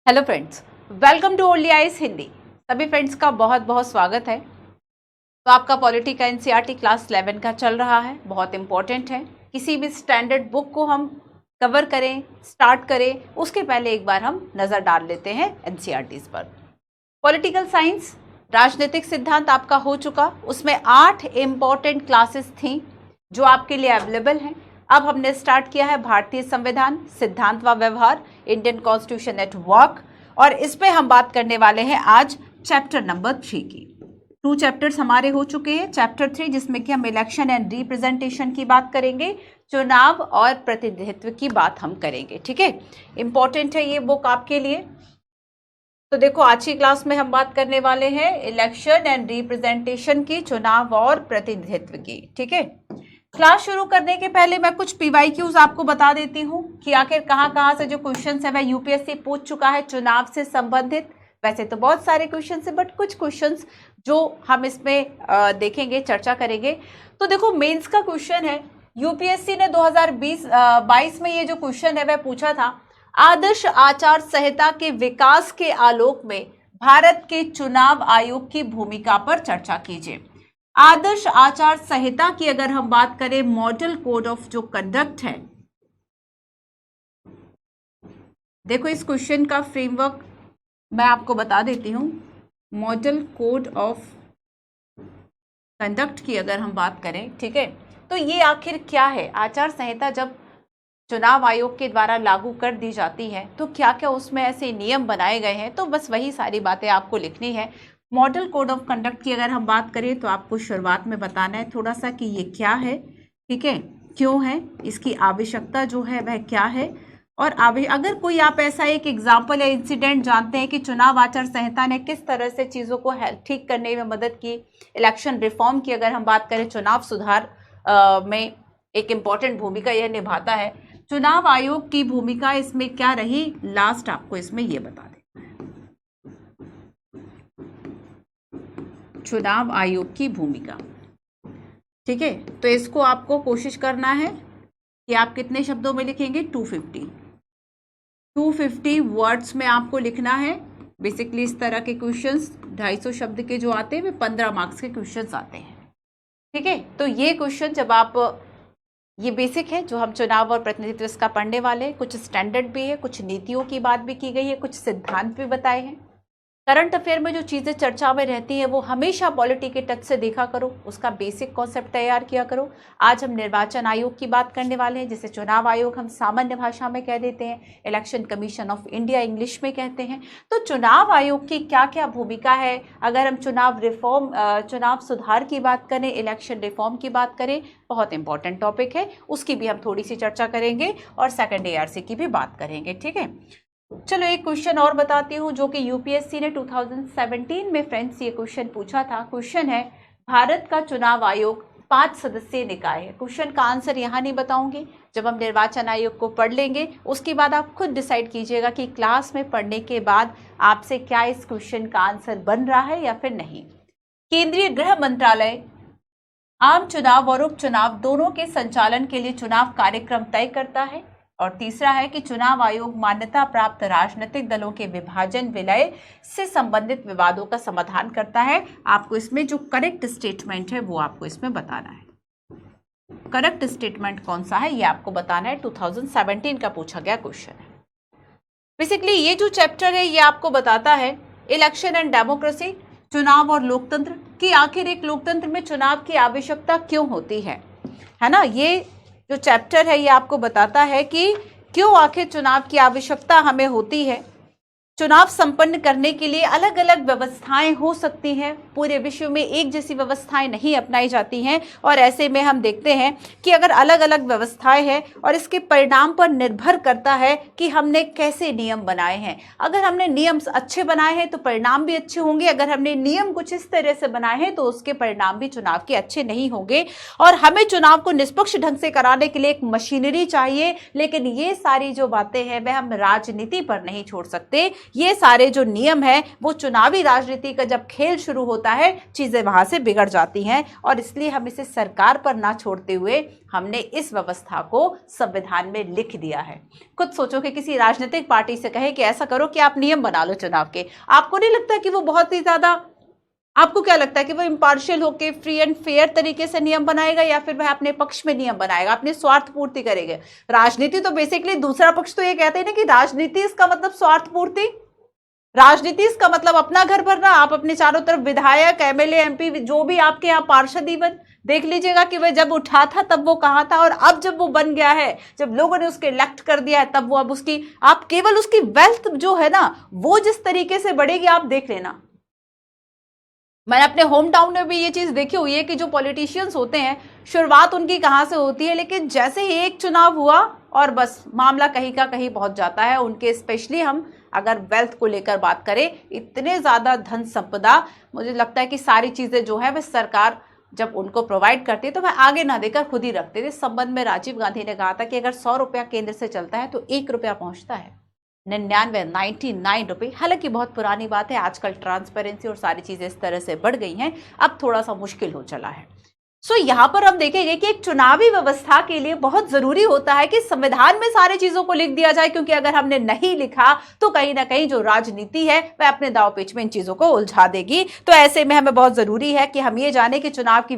Hello friends, welcome to only eyes Hindi. सभी friends का बहुत बहुत स्वागत है। तो आपका पॉलिटी का एनसीईआरटी क्लास 11 का चल रहा है, बहुत इंपॉर्टेंट है। किसी भी स्टैंडर्ड बुक को हम कवर करें, स्टार्ट करें, उसके पहले एक बार हम नज़र डाल लेते हैं एनसीईआरटीज पर। पॉलिटिकल साइंस राजनीतिक सिद्धांत आपका हो चुका, उसमें 8 इम्पॉर्टेंट क्लासेस थी जो आपके लिए अवेलेबल हैं। अब हमने स्टार्ट किया है भारतीय संविधान सिद्धांत व व्यवहार, इंडियन कॉन्स्टिट्यूशन एट वर्क, और इस पे हम बात करने वाले हैं आज चैप्टर नंबर 3 की। 2 चैप्टर्स हमारे हो चुके हैं। चैप्टर 3 जिसमें कि हम इलेक्शन एंड रिप्रेजेंटेशन की बात करेंगे, चुनाव और प्रतिनिधित्व की बात हम करेंगे। ठीक है, इंपॉर्टेंट है ये बुक आपके लिए। तो देखो, आज की क्लास में हम बात करने वाले हैं इलेक्शन एंड रिप्रेजेंटेशन की, चुनाव और प्रतिनिधित्व की। ठीक है, क्लास शुरू करने के पहले मैं कुछ पीवाईक्यूज आपको बता देती हूँ कि आखिर कहाँ से जो क्वेश्चंस है वह यूपीएससी पूछ चुका है चुनाव से संबंधित। वैसे तो बहुत सारे क्वेश्चंस है, बट कुछ क्वेश्चंस जो हम इसमें देखेंगे, चर्चा करेंगे। तो देखो, मेंस का क्वेश्चन है, यूपीएससी ने 2022 में ये जो क्वेश्चन है वह पूछा था, आदर्श आचार संहिता के विकास के आलोक में भारत के चुनाव आयोग की भूमिका पर चर्चा कीजिए। आदर्श आचार संहिता की अगर हम बात करें, मॉडल कोड ऑफ जो कंडक्ट है, देखो इस क्वेश्चन का फ्रेमवर्क मैं आपको बता देती हूं। मॉडल कोड ऑफ कंडक्ट की अगर हम बात करें, ठीक है, तो ये आखिर क्या है? आचार संहिता जब चुनाव आयोग के द्वारा लागू कर दी जाती है तो क्या क्या उसमें ऐसे नियम बनाए गए हैं, तो बस वही सारी बातें आपको लिखनी है। मॉडल कोड ऑफ कंडक्ट की अगर हम बात करें तो आपको शुरुआत में बताना है थोड़ा सा कि ये क्या है, ठीक है, क्यों है, इसकी आवश्यकता जो है वह क्या है, और अगर कोई आप ऐसा एक एग्जाम्पल या इंसिडेंट जानते हैं कि चुनाव आचार संहिता ने किस तरह से चीज़ों को ठीक करने में मदद की। इलेक्शन रिफॉर्म की अगर हम बात करें, चुनाव सुधार में एक इम्पॉर्टेंट भूमिका यह निभाता है। चुनाव आयोग की भूमिका इसमें क्या रही, लास्ट आपको इसमें यह बता दें। चुनाव आयोग की भूमिका, ठीक है, तो इसको आपको कोशिश करना है कि आप कितने शब्दों में लिखेंगे, 250 वर्ड्स में आपको लिखना है। बेसिकली इस तरह के क्वेश्चंस 250 शब्द के जो आते हैं वे 15 मार्क्स के क्वेश्चंस आते हैं। ठीक है, तो ये क्वेश्चन जब आप, ये बेसिक है जो हम चुनाव और प्रतिनिधित्व इसका पढ़ने वाले हैं। कुछ स्टैंडर्ड भी है, कुछ नीतियों की बात भी की गई है, कुछ सिद्धांत भी बताए हैं। करंट अफेयर में जो चीज़ें चर्चा में रहती हैं वो हमेशा पॉलिटी के टच से देखा करो, उसका बेसिक कॉन्सेप्ट तैयार किया करो। आज हम निर्वाचन आयोग की बात करने वाले हैं, जिसे चुनाव आयोग हम सामान्य भाषा में कह देते हैं, election commission of India English में कहते हैं। तो चुनाव आयोग की क्या क्या भूमिका है, अगर हम चुनाव सुधार की बात करें, इलेक्शन रिफॉर्म की बात करें, बहुत इंपॉर्टेंट टॉपिक है, उसकी भी हम थोड़ी सी चर्चा करेंगे और सेकेंड ARC की भी बात करेंगे। ठीक है, चलो एक क्वेश्चन और बताती हूँ जो कि यूपीएससी ने 2017 में फ्रेंड्स ये क्वेश्चन पूछा था। क्वेश्चन है, भारत का चुनाव आयोग 5 सदस्यीय निकाय है। क्वेश्चन का आंसर यहाँ नहीं बताऊंगी, जब हम निर्वाचन आयोग को पढ़ लेंगे उसके बाद आप खुद डिसाइड कीजिएगा कि क्लास में पढ़ने के बाद आपसे क्या इस क्वेश्चन का आंसर बन रहा है या फिर नहीं। केंद्रीय गृह मंत्रालय आम चुनाव और उपचुनाव दोनों के संचालन के लिए चुनाव कार्यक्रम तय करता है। और तीसरा है कि चुनाव आयोग मान्यता प्राप्त राजनीतिक दलों के विभाजन विलय से संबंधित विवादों का समाधान करता है। आपको इसमें जो करेक्ट स्टेटमेंट है वो आपको इसमें बताना है। करेक्ट स्टेटमेंट कौन सा है ये आपको बताना है, 2017 का पूछा गया क्वेश्चन है। बेसिकली ये जो चैप्टर है ये आपको बताता है इलेक्शन एंड डेमोक्रेसी, चुनाव और लोकतंत्र, कि आखिर एक लोकतंत्र में चुनाव की आवश्यकता क्यों होती है ना। ये जो चैप्टर है ये आपको बताता है कि क्यों आखिर चुनाव की आवश्यकता हमें होती है। चुनाव संपन्न करने के लिए अलग अलग व्यवस्थाएं हो सकती हैं, पूरे विश्व में एक जैसी व्यवस्थाएं नहीं अपनाई जाती हैं, और ऐसे में हम देखते हैं कि अगर अलग अलग व्यवस्थाएं हैं और इसके परिणाम पर निर्भर करता है कि हमने कैसे नियम बनाए हैं। अगर हमने नियम अच्छे बनाए हैं तो परिणाम भी अच्छे होंगे, अगर हमने नियम कुछ इस तरह से बनाए हैं तो उसके परिणाम भी चुनाव के अच्छे नहीं होंगे। और हमें चुनाव को निष्पक्ष ढंग से कराने के लिए एक मशीनरी चाहिए, लेकिन ये सारी जो बातें हैं वह हम राजनीति पर नहीं छोड़ सकते, ये सारे जो नियम है वो चुनावी राजनीति का जब खेल शुरू होता है चीजें वहां से बिगड़ जाती हैं, और इसलिए हम इसे सरकार पर ना छोड़ते हुए हमने इस व्यवस्था को संविधान में लिख दिया है। खुद सोचो कि किसी राजनीतिक पार्टी से कहे कि ऐसा करो कि आप नियम बना लो चुनाव के, आपको नहीं लगता कि वो बहुत ही ज्यादा, आपको क्या लगता है कि वो इम्पार्शियल होकर फ्री एंड फेयर तरीके से नियम बनाएगा, या फिर वह अपने पक्ष में नियम बनाएगा, अपने स्वार्थ पूर्ति करेगा? राजनीति तो बेसिकली, दूसरा पक्ष तो ये कहते हैं ना कि राजनीति इसका मतलब स्वार्थ पूर्ति, राजनीति इसका मतलब अपना घर भरना। आप अपने चारों तरफ विधायक, एमएलए, एमपी, जो भी आपके यहाँ पार्षद इवन देख लीजिएगा कि वह जब उठा था तब वो कहाँ था, और अब जब वो बन गया है, जब लोगों ने उसके इलेक्ट कर दिया है, तब वो अब उसकी, आप केवल उसकी वेल्थ जो है ना वो जिस तरीके से बढ़ेगी आप देख लेना। मैंने अपने होम टाउन में भी ये चीज देखी हुई है कि जो पॉलिटिशियंस होते हैं शुरुआत उनकी कहाँ से होती है, लेकिन जैसे ही एक चुनाव हुआ और बस मामला कहीं का कहीं पहुंच जाता है उनके। स्पेशली हम अगर वेल्थ को लेकर बात करें, इतने ज्यादा धन संपदा, मुझे लगता है कि सारी चीजें जो है वह सरकार जब उनको प्रोवाइड करती है तो वह आगे ना देकर खुद ही रखते थे। इस संबंध में राजीव गांधी ने कहा था कि अगर 100 रुपया केंद्र से चलता है तो 1 रुपया पहुंचता है 99 रुपए। हालांकि बहुत पुरानी बात है, आजकल ट्रांसपेरेंसी और सारी चीजें इस तरह से बढ़ गई हैं, अब थोड़ा सा मुश्किल हो चला है। सो यहाँ पर हम देखेंगे कि एक चुनावी व्यवस्था के लिए बहुत जरूरी होता है कि संविधान में सारी चीजों को लिख दिया जाए, क्योंकि अगर हमने नहीं लिखा तो कहीं ना कहीं जो राजनीति है वह अपने दाव पेच में इन चीजों को उलझा देगी। तो ऐसे में हमें बहुत जरूरी है कि हम ये जाने कि चुनाव की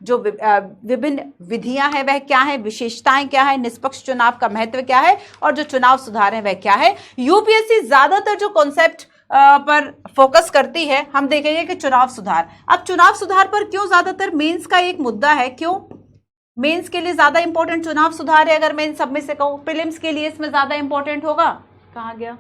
जो विभिन्न विधियां हैं वह क्या है, विशेषताएं क्या है, निष्पक्ष चुनाव का महत्व क्या है, और जो चुनाव सुधार है वह क्या है। यूपीएससी ज्यादातर जो कॉन्सेप्ट पर फोकस करती है, हम देखेंगे कि चुनाव सुधार। अब चुनाव सुधार पर क्यों ज्यादातर मेंस का एक मुद्दा है, क्यों मेंस के लिए ज्यादा इंपॉर्टेंट चुनाव सुधार है? अगर मैं इन सब में से कहूं प्रीलिम्स के लिए इसमें ज्यादा इंपॉर्टेंट होगा, कहां गया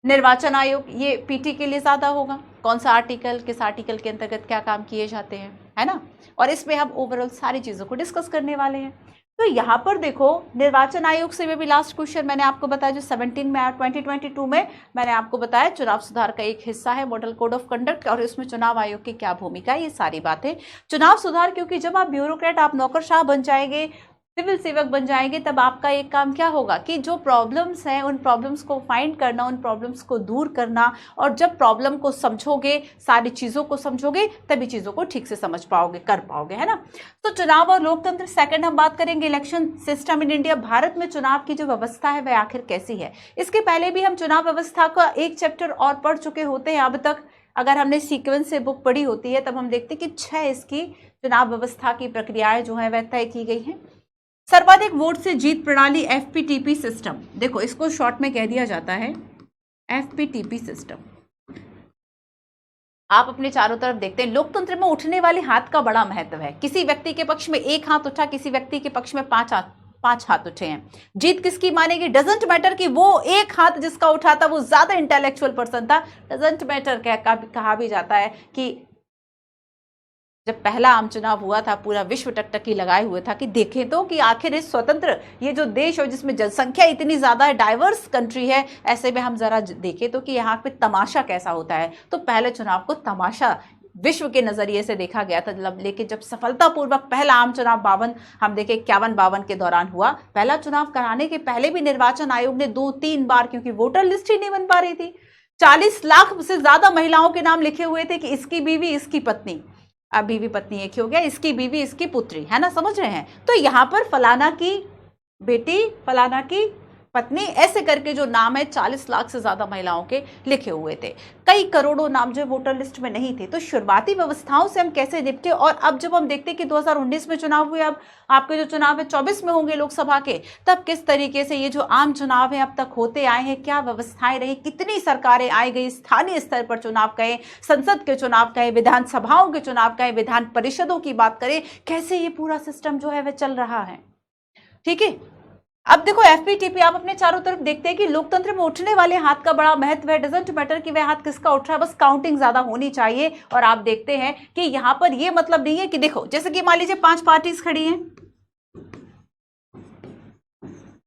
निर्वाचन आयोग, ये पीटी के लिए ज्यादा होगा। कौन सा आर्टिकल, किस आर्टिकल के अंतर्गत क्या काम किए जाते हैं, है ना। और इसमें हम ओवरऑल सारी चीजों को डिस्कस करने वाले हैं। तो यहाँ पर देखो निर्वाचन आयोग से भी लास्ट क्वेश्चन मैंने आपको बताया जो 17 में आया, 2022 में मैंने आपको बताया चुनाव सुधार का एक हिस्सा है मॉडल कोड ऑफ कंडक्ट, और इसमें चुनाव आयोग की क्या भूमिका है, ये सारी बातें। चुनाव सुधार, क्योंकि जब आप ब्यूरोक्रेट, आप नौकरशाह बन जाएंगे, सिविल सेवक बन जाएंगे, तब आपका एक काम क्या होगा कि जो प्रॉब्लम्स हैं उन प्रॉब्लम्स को फाइंड करना, उन प्रॉब्लम्स को दूर करना, और जब प्रॉब्लम को समझोगे, सारी चीजों को समझोगे, तभी चीजों को ठीक से समझ पाओगे, कर पाओगे, है ना। तो चुनाव और लोकतंत्र सेकंड हम बात करेंगे। Election system in India, Bharat में चुनाव की जो व्यवस्था है वह आखिर कैसी है। इसके पहले भी हम चुनाव व्यवस्था का एक चैप्टर और पढ़ चुके होते हैं अब तक। अगर हमने सीक्वेंस से बुक पढ़ी होती है तब हम देखते हैं कि 6 इसकी चुनाव व्यवस्था की प्रक्रियाएं जो है वह तय की गई हैं। सर्वाधिक वोट से जीत प्रणाली एफपीटीपी सिस्टम, देखो इसको शॉर्ट में कह दिया जाता है एफपीटीपी सिस्टम। आप अपने चारों तरफ देखते हैं लोकतंत्र में उठने वाले हाथ का बड़ा महत्व है। किसी व्यक्ति के पक्ष में 1 हाथ उठा, किसी व्यक्ति के पक्ष में 5 हाथ उठे हैं, जीत किसकी मानेगी? डजंट मैटर कि वो 1 हाथ जिसका उठा था वो ज्यादा इंटेलेक्चुअल पर्सन था, डजंट मैटर। कहा भी जाता है कि जब पहला आम चुनाव हुआ था पूरा विश्व टकटकी लगाए हुए था कि देखें तो कि आखिर इस स्वतंत्र ये जो देश और जिसमें जनसंख्या इतनी ज्यादा है, डाइवर्स कंट्री है, ऐसे में हम जरा देखें तो कि यहाँ पे तमाशा कैसा होता है। तो पहले चुनाव को तमाशा विश्व के नजरिए से देखा गया था, लेकिन जब सफलतापूर्वक पहला आम चुनाव 52 हम देखें 51-52 के दौरान हुआ। पहला चुनाव कराने के पहले भी निर्वाचन आयोग ने 2-3 बार, क्योंकि वोटर लिस्ट ही नहीं बन पा रही थी, 40 लाख से ज्यादा महिलाओं के नाम लिखे हुए थे कि इसकी बीवी, इसकी पत्नी, अब बीवी पत्नी एक ही हो गया, इसकी बीवी, इसकी पुत्री, है ना, समझ रहे हैं। तो यहाँ पर फलाना की बेटी, फलाना की पत्नी, ऐसे करके जो नाम है 40 लाख से ज्यादा महिलाओं के लिखे हुए थे। कई करोड़ों नाम जो वोटर लिस्ट में नहीं थे। तो शुरुआती व्यवस्थाओं से हम कैसे निपटे, और अब जब हम देखते हैं कि 2019 में चुनाव हुए, अब आपके जो चुनाव है 24 में होंगे लोकसभा के, तब किस तरीके से ये जो आम चुनाव है अब तक होते आए हैं, क्या व्यवस्थाएं रही, कितनी सरकारें आई गई, स्थानीय स्तर पर चुनाव कहें, संसद के चुनाव कहें, विधानसभाओं के चुनाव कहें, विधान परिषदों की बात करें, कैसे ये पूरा सिस्टम जो है वह चल रहा है। ठीक है, अब देखो एफपीटीपी, आप अपने चारों तरफ देखते हैं कि लोकतंत्र में उठने वाले हाथ का बड़ा महत्व है। डजंट मैटर कि वह हाथ किसका उठ रहा है, बस काउंटिंग ज्यादा होनी चाहिए। और आप देखते हैं कि यहां पर यह मतलब नहीं है कि देखो जैसे कि मान लीजिए 5 पार्टीज खड़ी हैं,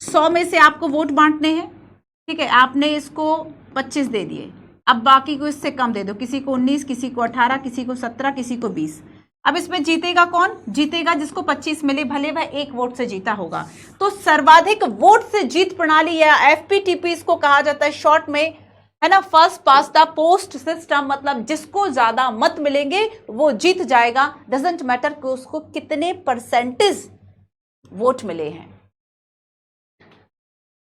100 में से आपको वोट बांटने हैं, ठीक है, आपने इसको 25 दे दिए, अब बाकी को इससे कम दे दो, किसी को 19, किसी को 18, किसी को 17, किसी को 20। अब इसमें जीतेगा कौन? जीतेगा जिसको 25 मिले, भले वह 1 वोट से जीता होगा। तो सर्वाधिक वोट से जीत प्रणाली या एफपीटीपी इसको कहा जाता है शॉर्ट में, है ना। First pass the post system, मतलब जिसको ज्यादा मत मिलेंगे वो जीत जाएगा, डजंट मैटर कि उसको कितने परसेंटेज वोट मिले हैं।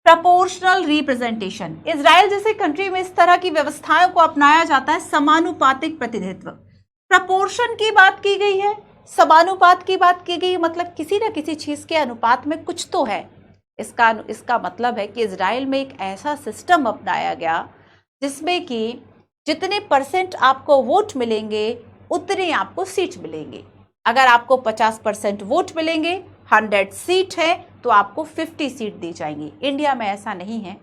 प्रपोर्शनल रिप्रेजेंटेशन, इजराइल जैसे कंट्री में इस तरह की व्यवस्थाओं को अपनाया जाता है, समानुपातिक प्रतिनिधित्व। प्रपोर्शन की बात की गई है, समानुपात की बात की गई, मतलब किसी न किसी चीज के अनुपात में कुछ तो है। इसका मतलब है कि इजराइल में एक ऐसा सिस्टम अपनाया गया जिसमें कि जितने परसेंट आपको वोट मिलेंगे उतने आपको सीट मिलेंगे। अगर आपको 50% वोट मिलेंगे, 100 सीट है, तो आपको 50 सीट दी जाएंगी। इंडिया में ऐसा नहीं है।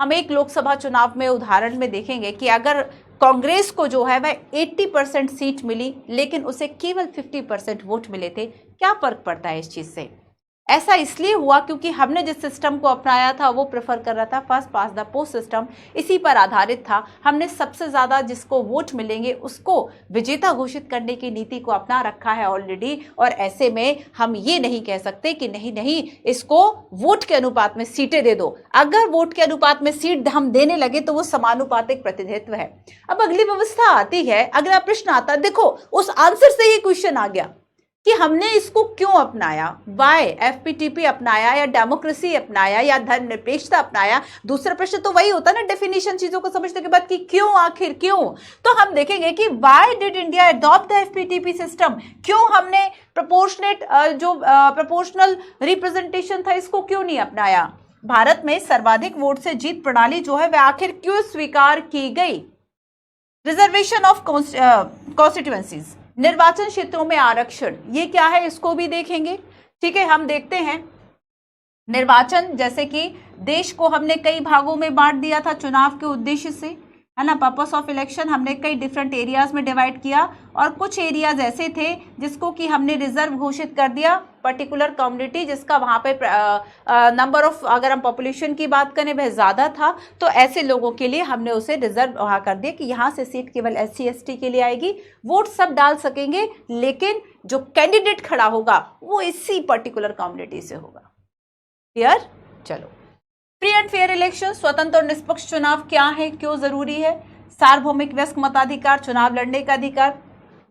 हम एक लोकसभा चुनाव में उदाहरण में देखेंगे कि अगर कांग्रेस को जो है वह 80% सीट मिली लेकिन उसे केवल 50% वोट मिले थे, क्या फर्क पड़ता है इस चीज से? ऐसा इसलिए हुआ क्योंकि हमने जिस सिस्टम को अपनाया था वो प्रेफर कर रहा था first pass the post system, इसी पर आधारित था। हमने सबसे ज्यादा जिसको वोट मिलेंगे उसको विजेता घोषित करने की नीति को अपना रखा है ऑलरेडी। और ऐसे में हम ये नहीं कह सकते कि नहीं नहीं इसको वोट के अनुपात में सीटें दे दो। अगर वोट के अनुपात में सीट हम देने लगे तो वो समानुपातिक प्रतिनिधित्व है। अब अगली व्यवस्था आती है, अगला प्रश्न आता है, देखो उस आंसर से ही क्वेश्चन आ गया कि हमने इसको क्यों अपनाया, वाई एफपीटीपी अपनाया या डेमोक्रेसी अपनाया या धर्मनिरपेक्षता अपनाया। दूसरा प्रश्न तो वही होता है ना, डेफिनेशन चीजों को समझने के बाद कि क्यों, आखिर क्यों। तो हम देखेंगे कि why did India adopt the FPTP system, क्यों हमने प्रोपोर्शनल रिप्रेजेंटेशन था इसको क्यों नहीं अपनाया। भारत में सर्वाधिक वोट से जीत प्रणाली जो है वह आखिर क्यों स्वीकार की गई। रिजर्वेशन ऑफ कॉन्स्टिट्यूएंसीज, निर्वाचन क्षेत्रों में आरक्षण, ये क्या है इसको भी देखेंगे। ठीक है, हम देखते हैं निर्वाचन, जैसे कि देश को हमने कई भागों में बांट दिया था चुनाव के उद्देश्य से, है ना। पर्पस ऑफ इलेक्शन हमने कई डिफरेंट एरियाज में डिवाइड किया और कुछ एरियाज ऐसे थे जिसको कि हमने रिजर्व घोषित कर दिया, पर्टिकुलर कम्युनिटी जिसका वहां पे नंबर ऑफ, अगर हम पॉपुलेशन की बात करें वह ज्यादा था, तो ऐसे लोगों के लिए हमने उसे रिजर्व वहां कर दिया कि यहां से सीट केवल SC ST के लिए आएगी। वोट सब डाल सकेंगे लेकिन जो कैंडिडेट खड़ा होगा वो इसी पर्टिकुलर कम्युनिटी से होगा। क्लियर? चलो, फ्री एंड फेयर इलेक्शन, स्वतंत्र और निष्पक्ष चुनाव क्या है, क्यों जरूरी है। सार्वभौमिक वयस्क मताधिकार, चुनाव लड़ने का अधिकार,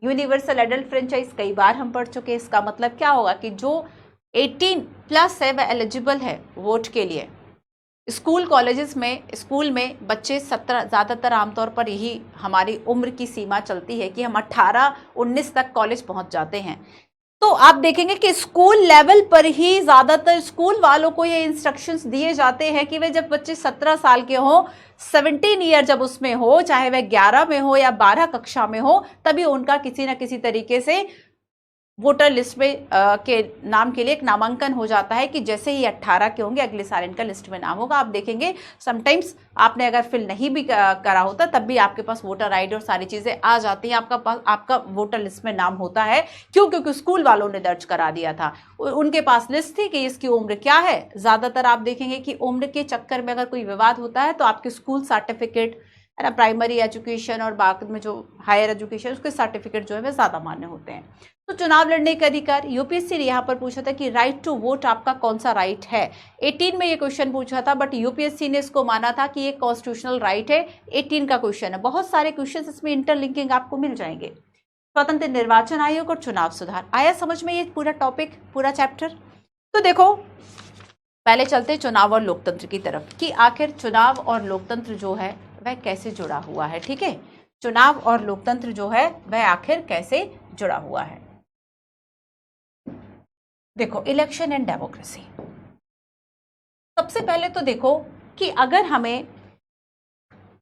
यूनिवर्सल एडल्ट फ्रेंचाइज कई बार हम पढ़ चुके हैं। इसका मतलब क्या होगा कि जो 18+ है वह एलिजिबल है वोट के लिए। स्कूल कॉलेजेस में, स्कूल में बच्चे 17, ज़्यादातर आमतौर पर यही हमारी उम्र की सीमा चलती है कि हम 18-19 तक कॉलेज पहुंच जाते हैं। तो आप देखेंगे कि स्कूल लेवल पर ही ज्यादातर स्कूल वालों को ये इंस्ट्रक्शंस दिए जाते हैं कि वे जब बच्चे 17 साल के हो, 17 ईयर जब उसमें हो, चाहे वह 11 में हो या 12 कक्षा में हो, तभी उनका किसी न किसी तरीके से वोटर लिस्ट में के नाम के लिए एक नामांकन हो जाता है कि जैसे ही 18 के होंगे अगले साल इनका लिस्ट में नाम होगा। आप देखेंगे समटाइम्स आपने अगर फिल नहीं भी करा होता तब भी आपके पास वोटर आईडी और सारी चीजें आ जाती हैं, आपका वोटर लिस्ट में नाम होता है। क्यों? क्योंकि स्कूल वालों ने दर्ज करा दिया था, उनके पास लिस्ट थी कि इसकी उम्र क्या है। ज्यादातर आप देखेंगे कि उम्र के चक्कर में अगर कोई विवाद होता है तो आपके स्कूल सर्टिफिकेट, है ना, प्राइमरी एजुकेशन और बाद में जो हायर एजुकेशन उसके सर्टिफिकेट जो है वे ज्यादा मान्य होते हैं। तो चुनाव लड़ने का अधिकार, यूपीएससी ने यहाँ पर पूछा था कि राइट टू वोट आपका कौन सा राइट है। 18 में ये क्वेश्चन पूछा था बट यूपीएससी ने इसको माना था कि ये कॉन्स्टिट्यूशनल राइट है। 18 का क्वेश्चन है। बहुत सारे क्वेश्चन इसमें इंटरलिंकिंग आपको मिल जाएंगे। स्वतंत्र निर्वाचन आयोग और चुनाव सुधार, आया समझ में ये पूरा टॉपिक, पूरा चैप्टर? तो देखो पहले चलते चुनाव और लोकतंत्र की तरफ कि आखिर चुनाव और लोकतंत्र जो है वह कैसे जुड़ा हुआ है। ठीक है, चुनाव और लोकतंत्र जो है वह आखिर कैसे जुड़ा हुआ है। देखो, इलेक्शन एंड डेमोक्रेसी, सबसे पहले तो देखो कि अगर हमें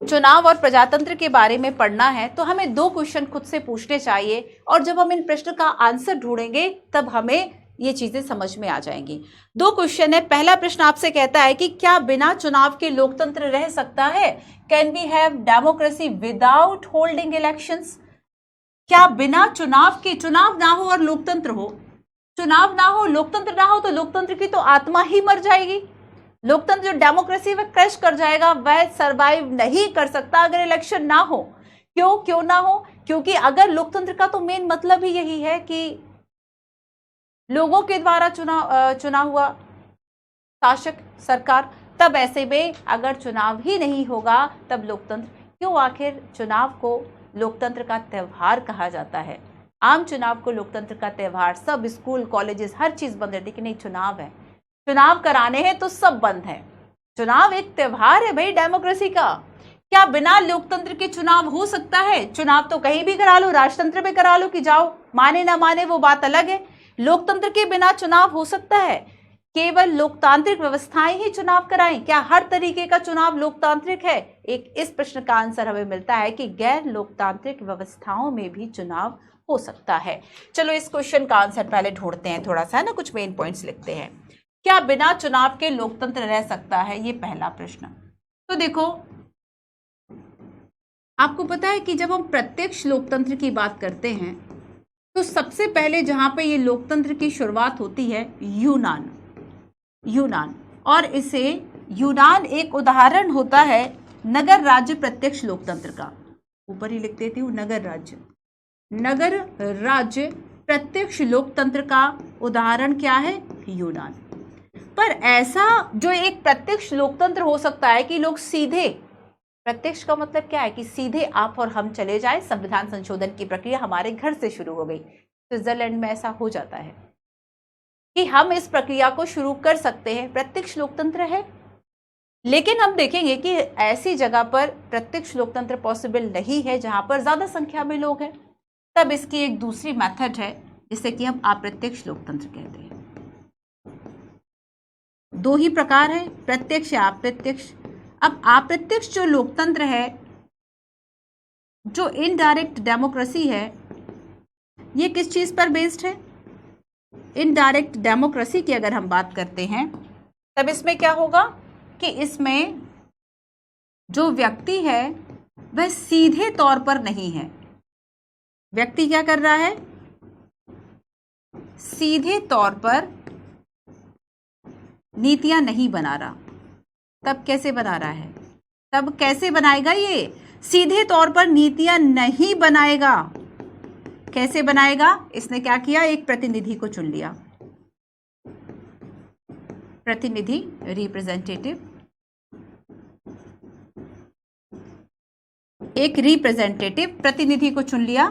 चुनाव और प्रजातंत्र के बारे में पढ़ना है तो हमें 2 क्वेश्चन खुद से पूछने चाहिए और जब हम इन प्रश्न का आंसर ढूंढेंगे तब हमें ये चीजें समझ में आ जाएंगी। 2 क्वेश्चन है। पहला प्रश्न आपसे कहता है कि क्या बिना चुनाव के लोकतंत्र रह सकता है? Can we have democracy without holding elections? क्या बिना चुनाव के, चुनाव ना हो और लोकतंत्र हो, चुनाव ना हो लोकतंत्र ना हो तो लोकतंत्र की तो आत्मा ही मर जाएगी। लोकतंत्र जो डेमोक्रेसी वह क्रश कर जाएगा, वह सरवाइव नहीं कर सकता अगर इलेक्शन ना हो। क्यों ना हो? क्योंकि अगर लोकतंत्र का तो मेन मतलब ही यही है कि लोगों के द्वारा चुना हुआ शासक सरकार, तब ऐसे में अगर चुनाव ही नहीं होगा तब लोकतंत्र क्यों? आखिर चुनाव को लोकतंत्र का त्यौहार कहा जाता है। आम चुनाव को लोकतंत्र का त्यौहार, सब स्कूल कॉलेजेस हर चीज बंद रहती कि नहीं चुनाव है, चुनाव कराने हैं तो सब बंद है। चुनाव एक त्यौहार है भाई डेमोक्रेसी का। क्या बिना लोकतंत्र के चुनाव हो सकता है? चुनाव तो कहीं भी करा लो, राजतंत्र में करा लो कि जाओ, माने ना माने वो बात अलग है। लोकतंत्र के बिना चुनाव हो सकता है? केवल लोकतांत्रिक व्यवस्थाएं ही चुनाव कराएं? क्या हर तरीके का चुनाव लोकतांत्रिक है? एक इस प्रश्न का आंसर हमें मिलता है कि गैर लोकतांत्रिक व्यवस्थाओं में भी चुनाव हो सकता है। चलो इस क्वेश्चन का आंसर पहले ढूंढते हैं थोड़ा सा, है ना, कुछ मेन पॉइंट्स लिखते हैं। क्या बिना चुनाव के लोकतंत्र रह सकता है? ये पहला प्रश्न। तो देखो, आपको पता है कि जब हम प्रत्यक्ष लोकतंत्र की बात करते हैं तो सबसे पहले जहां पे ये लोकतंत्र की शुरुआत होती है यूनान, और इसे यूनान एक उदाहरण होता है नगर राज्य प्रत्यक्ष लोकतंत्र का। ऊपर ही लिख देती हूं, नगर राज्य प्रत्यक्ष लोकतंत्र का उदाहरण क्या है? यूनान। पर ऐसा जो एक प्रत्यक्ष लोकतंत्र हो सकता है कि लोग सीधे, प्रत्यक्ष का मतलब क्या है कि सीधे आप और हम चले जाए, संविधान संशोधन की प्रक्रिया हमारे घर से शुरू हो गई। स्विट्जरलैंड में ऐसा हो जाता है कि हम इस प्रक्रिया को शुरू कर सकते हैं, प्रत्यक्ष लोकतंत्र है। लेकिन हम देखेंगे कि ऐसी जगह पर प्रत्यक्ष लोकतंत्र पॉसिबल नहीं है जहां पर ज्यादा संख्या में लोग हैं। तब इसकी एक दूसरी मेथड है जिसे कि हम अप्रत्यक्ष लोकतंत्र कहते हैं। दो ही प्रकार है, प्रत्यक्ष या अप्रत्यक्ष। अब अप्रत्यक्ष जो लोकतंत्र है, जो इनडायरेक्ट डेमोक्रेसी है, ये किस चीज पर बेस्ड है? इनडायरेक्ट डेमोक्रेसी की अगर हम बात करते हैं तब इसमें क्या होगा कि इसमें जो व्यक्ति है वह सीधे तौर पर नहीं है। व्यक्ति क्या कर रहा है? सीधे तौर पर नीतियां नहीं बना रहा। तब कैसे बना रहा है? तब कैसे बनाएगा? ये सीधे तौर पर नीतियां नहीं बनाएगा। कैसे बनाएगा? इसने क्या किया? एक प्रतिनिधि को चुन लिया, प्रतिनिधि, रिप्रेजेंटेटिव, एक रिप्रेजेंटेटिव प्रतिनिधि को चुन लिया।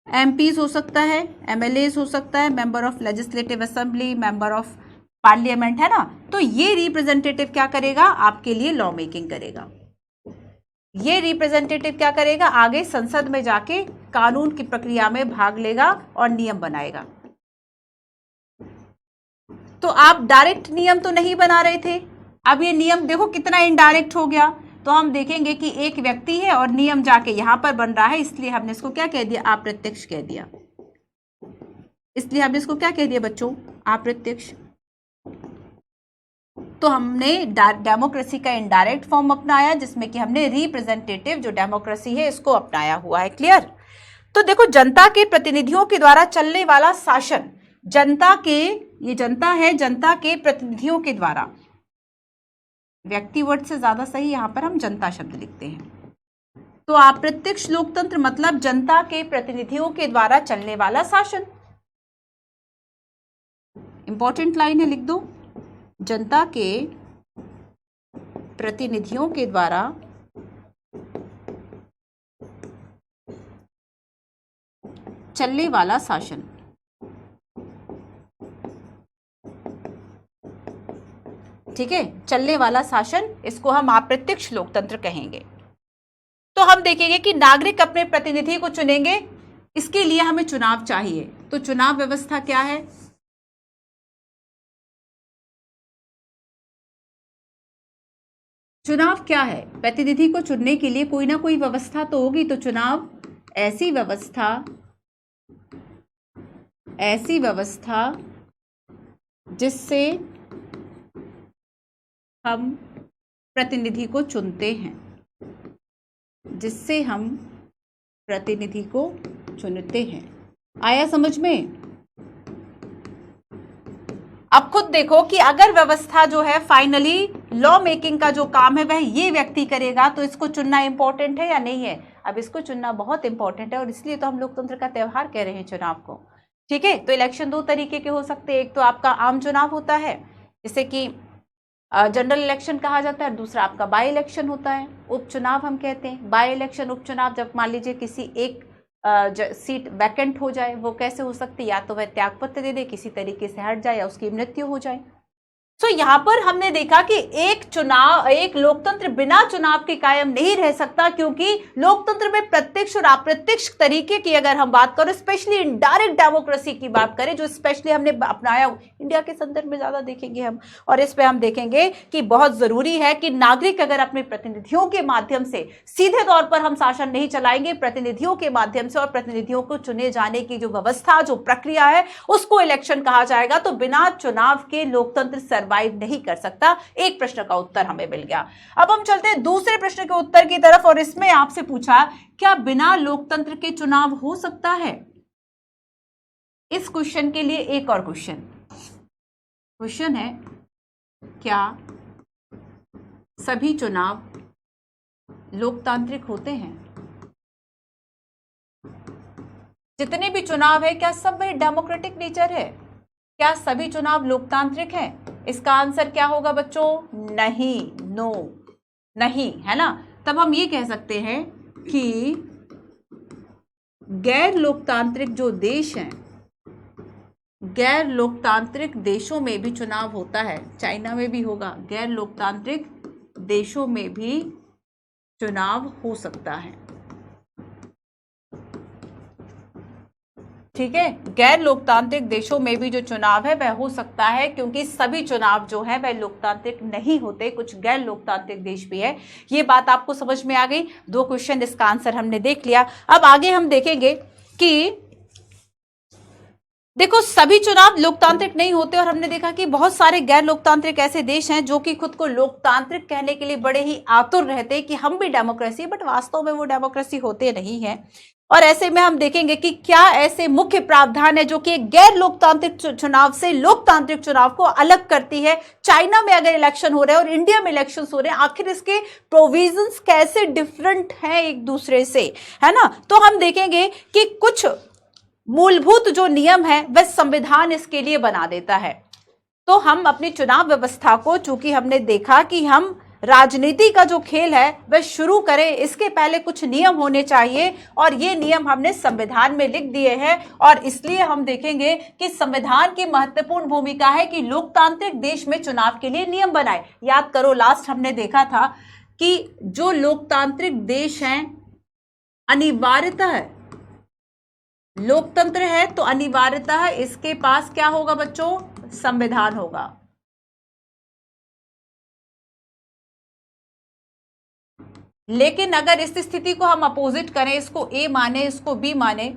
एमपीज हो सकता है, एमएलएज हो सकता है, member of legislative assembly, member of parliament, है ना। तो ये रिप्रेजेंटेटिव क्या करेगा? आपके लिए लॉ मेकिंग करेगा। ये रिप्रेजेंटेटिव क्या करेगा? आगे संसद में जाके कानून की प्रक्रिया में भाग लेगा और नियम बनाएगा। तो आप डायरेक्ट नियम तो नहीं बना रहे थे, अब ये नियम देखो कितना इनडायरेक्ट हो गया। तो हम देखेंगे कि एक व्यक्ति है और नियम जाके यहां पर बन रहा है, इसलिए हमने इसको क्या कह दिया? अप्रत्यक्ष कह दिया। इसलिए हमने इसको क्या कह दिया बच्चों? अप्रत्यक्ष। तो हमने डेमोक्रेसी का इनडायरेक्ट फॉर्म अपनाया जिसमें कि हमने रिप्रेजेंटेटिव जो डेमोक्रेसी है इसको अपनाया हुआ है। क्लियर? तो देखो, जनता के प्रतिनिधियों के द्वारा चलने वाला शासन, जनता के, ये जनता है, जनता के प्रतिनिधियों के द्वारा, व्यक्ति वर्ड से ज्यादा सही यहां पर हम जनता शब्द लिखते हैं। तो अप्रत्यक्ष लोकतंत्र मतलब जनता के प्रतिनिधियों के द्वारा चलने वाला शासन। इंपॉर्टेंट लाइन है, लिख दो, जनता के प्रतिनिधियों के द्वारा चलने वाला शासन। ठीक है, चलने वाला शासन, इसको हम अप्रत्यक्ष लोकतंत्र कहेंगे। तो हम देखेंगे कि नागरिक अपने प्रतिनिधि को चुनेंगे, इसके लिए हमें चुनाव चाहिए। तो चुनाव व्यवस्था क्या है? चुनाव क्या है? प्रतिनिधि को चुनने के लिए कोई ना कोई व्यवस्था तो होगी। तो चुनाव ऐसी व्यवस्था जिससे हम प्रतिनिधि को चुनते हैं, जिससे हम प्रतिनिधि को चुनते हैं। आया समझ में? अब खुद देखो कि अगर व्यवस्था जो है फाइनली लॉ मेकिंग का जो काम है वह ये व्यक्ति करेगा तो इसको चुनना इंपॉर्टेंट है या नहीं है? अब इसको चुनना बहुत इंपॉर्टेंट है और इसलिए तो हम लोकतंत्र का त्यौहार कह रहे हैं चुनाव को। ठीक है, तो इलेक्शन दो तरीके के हो सकते हैं। एक तो आपका आम चुनाव होता है जिसे कि जनरल इलेक्शन कहा जाता है, दूसरा आपका बाई इलेक्शन होता है, उपचुनाव हम कहते हैं। बाई इलेक्शन, उपचुनाव, जब मान लीजिए किसी एक सीट वैकेंट हो जाए, वो कैसे हो सकती है, या तो वह त्यागपत्र दे दे, किसी तरीके से हट जाए, या उसकी मृत्यु हो जाए। तो यहां पर हमने देखा कि एक लोकतंत्र बिना चुनाव के कायम नहीं रह सकता, क्योंकि लोकतंत्र में प्रत्यक्ष और अप्रत्यक्ष तरीके की अगर हम बात करें, स्पेशली इनडायरेक्ट डेमोक्रेसी की बात करें, जो स्पेशली हमने अपनाया, इंडिया के संदर्भ में ज्यादा देखेंगे हम, और इस पे हम देखेंगे कि बहुत जरूरी है कि नागरिक अगर अपने प्रतिनिधियों के माध्यम से, सीधे तौर पर हम शासन नहीं चलाएंगे, प्रतिनिधियों के माध्यम से, और प्रतिनिधियों को चुने जाने की जो व्यवस्था, जो प्रक्रिया है, उसको इलेक्शन कहा जाएगा। तो बिना चुनाव के लोकतंत्र सर्वाइव नहीं कर सकता। एक प्रश्न का उत्तर हमें मिल गया। अब हम चलते हैं दूसरे प्रश्न के उत्तर की तरफ, और इसमें आपसे पूछा, क्या बिना लोकतंत्र के चुनाव हो सकता है? इस क्वेश्चन के लिए एक और क्वेश्चन है, क्या सभी चुनाव लोकतांत्रिक होते हैं? जितने भी चुनाव है, क्या सब डेमोक्रेटिक नेचर है? क्या सभी चुनाव लोकतांत्रिक हैं? इसका आंसर क्या होगा बच्चों? नहीं, नो, नहीं, है ना। तब हम ये कह सकते हैं कि गैर लोकतांत्रिक जो देश हैं, गैर लोकतांत्रिक देशों में भी चुनाव होता है। चाइना में भी होगा, गैर लोकतांत्रिक देशों में भी चुनाव हो सकता है। ठीक है, गैर लोकतांत्रिक देशों में भी जो चुनाव है वह हो सकता है, क्योंकि सभी चुनाव जो है वह लोकतांत्रिक नहीं होते, कुछ गैर लोकतांत्रिक देश भी है। ये बात आपको समझ में आ गई। 2 क्वेश्चन, इसका आंसर हमने देख लिया। अब आगे हम देखेंगे कि देखो, सभी चुनाव लोकतांत्रिक नहीं होते, और हमने देखा कि बहुत सारे गैर लोकतांत्रिक ऐसे देश हैं जो कि खुद को लोकतांत्रिक कहने के लिए बड़े ही आतुर रहते हैं कि हम भी डेमोक्रेसी, बट वास्तव में वो डेमोक्रेसी होते नहीं है। और ऐसे में हम देखेंगे कि क्या ऐसे मुख्य प्रावधान है जो कि गैर लोकतांत्रिक चुनाव से लोकतांत्रिक चुनाव को अलग करती है। चाइना में अगर इलेक्शन हो रहे हैं और इंडिया में इलेक्शन हो रहे हैं, आखिर इसके प्रोविजंस कैसे डिफरेंट हैं एक दूसरे से, है ना। तो हम देखेंगे कि कुछ मूलभूत जो नियम है वह संविधान इसके लिए बना देता है। तो हम अपनी चुनाव व्यवस्था को, चूंकि हमने देखा कि हम राजनीति का जो खेल है वह शुरू करें, इसके पहले कुछ नियम होने चाहिए, और ये नियम हमने संविधान में लिख दिए हैं। और इसलिए हम देखेंगे कि संविधान की महत्वपूर्ण भूमिका है कि लोकतांत्रिक देश में चुनाव के लिए नियम बनाए। याद करो, लास्ट हमने देखा था कि जो लोकतांत्रिक देश हैं, अनिवार्यतः लोकतंत्र है तो अनिवार्यतः इसके पास क्या होगा बच्चों? संविधान होगा। लेकिन अगर इस स्थिति को हम अपोजिट करें, इसको ए माने, इसको बी माने,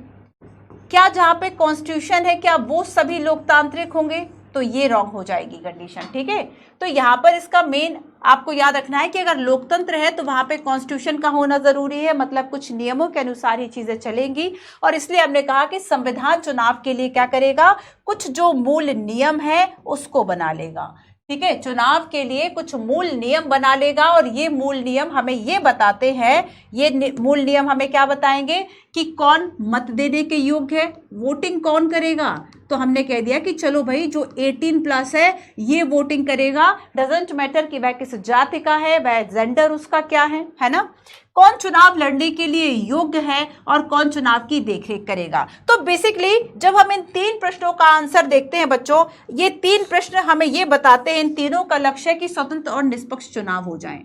क्या जहां पे कॉन्स्टिट्यूशन है क्या वो सभी लोकतांत्रिक होंगे? तो ये रॉन्ग हो जाएगी कंडीशन। ठीक है, तो यहां पर इसका मेन आपको याद रखना है कि अगर लोकतंत्र है तो वहां पे कॉन्स्टिट्यूशन का होना जरूरी है, मतलब कुछ नियमों के अनुसार ही चीजें चलेंगी। और इसलिए हमने कहा कि संविधान चुनाव के लिए क्या करेगा? कुछ जो मूल नियम है उसको बना लेगा। ठीक है, चुनाव के लिए कुछ मूल नियम बना लेगा, और ये मूल नियम हमें ये बताते हैं, ये मूल नियम हमें क्या बताएंगे कि कौन मत देने के योग्य है, वोटिंग कौन करेगा। तो हमने कह दिया कि चलो भाई, जो 18+ है ये वोटिंग करेगा, डजंट मैटर कि वह किस जाति का है, वह जेंडर उसका क्या है ना। कौन चुनाव लड़ने के लिए योग्य है और कौन चुनाव की देखरेख करेगा। तो बेसिकली जब हम इन 3 प्रश्नों का आंसर देखते हैं बच्चों, ये 3 प्रश्न हमें ये बताते हैं, इन तीनों का लक्ष्य है कि स्वतंत्र और निष्पक्ष चुनाव हो जाएं।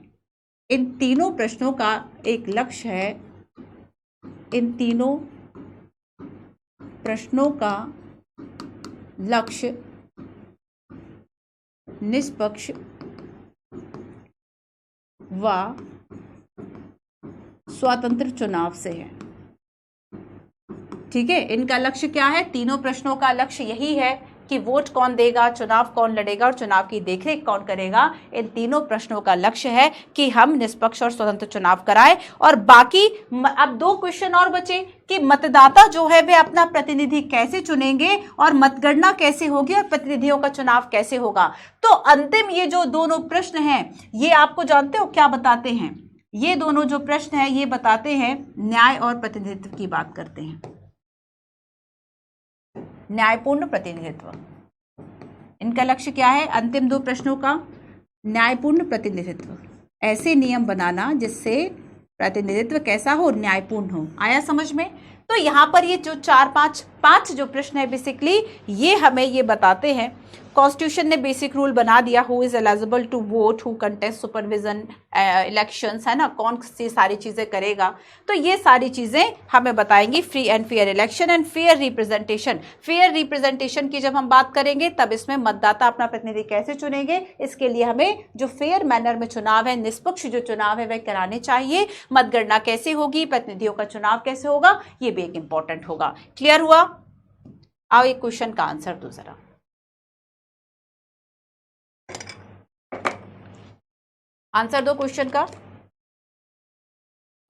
इन तीनों प्रश्नों का एक लक्ष्य है, इन तीनों प्रश्नों का लक्ष्य निष्पक्ष व स्वतंत्र चुनाव से है। ठीक है, इनका लक्ष्य क्या है? तीनों प्रश्नों का लक्ष्य यही है कि वोट कौन देगा, चुनाव कौन लड़ेगा और चुनाव की देखरेख कौन करेगा। इन तीनों प्रश्नों का लक्ष्य है कि हम निष्पक्ष और स्वतंत्र चुनाव कराएं। और बाकी अब 2 क्वेश्चन और बचे कि मतदाता जो है वे अपना प्रतिनिधि कैसे चुनेंगे और मतगणना कैसे होगी और प्रतिनिधियों का चुनाव कैसे होगा। तो अंतिम ये जो दोनों प्रश्न हैं, ये आपको जानते हो क्या बताते हैं? ये दोनों जो प्रश्न हैं ये बताते हैं न्याय और प्रतिनिधित्व की बात करते हैं। न्यायपूर्ण प्रतिनिधित्व, इनका लक्ष्य क्या है? अंतिम 2 प्रश्नों का न्यायपूर्ण प्रतिनिधित्व, ऐसे नियम बनाना जिससे प्रतिनिधित्व कैसा हो, न्यायपूर्ण हो। आया समझ में? तो यहाँ पर ये जो पांच जो प्रश्न है बेसिकली ये हमें ये बताते हैं। कॉन्स्टिट्यूशन ने बेसिक रूल बना दिया, who is eligible to vote, who contest supervision elections, है ना, कौन सी सारी चीजें करेगा। तो ये सारी चीजें हमें बताएंगी। Free and fair election and fair representation. Fair representation की जब हम बात करेंगे तब इसमें मतदाता अपना प्रतिनिधि कैसे चुनेंगे, इसके लिए हमें जो फेयर मैनर में चुनाव है, निष्पक्ष जो चुनाव है वह कराने चाहिए। मतगणना कैसे होगी, प्रतिनिधियों का चुनाव कैसे होगा, ये भी एक इंपॉर्टेंट होगा। क्लियर हुआ? आओ एक क्वेश्चन का आंसर दो जरा। आंसर दो क्वेश्चन का।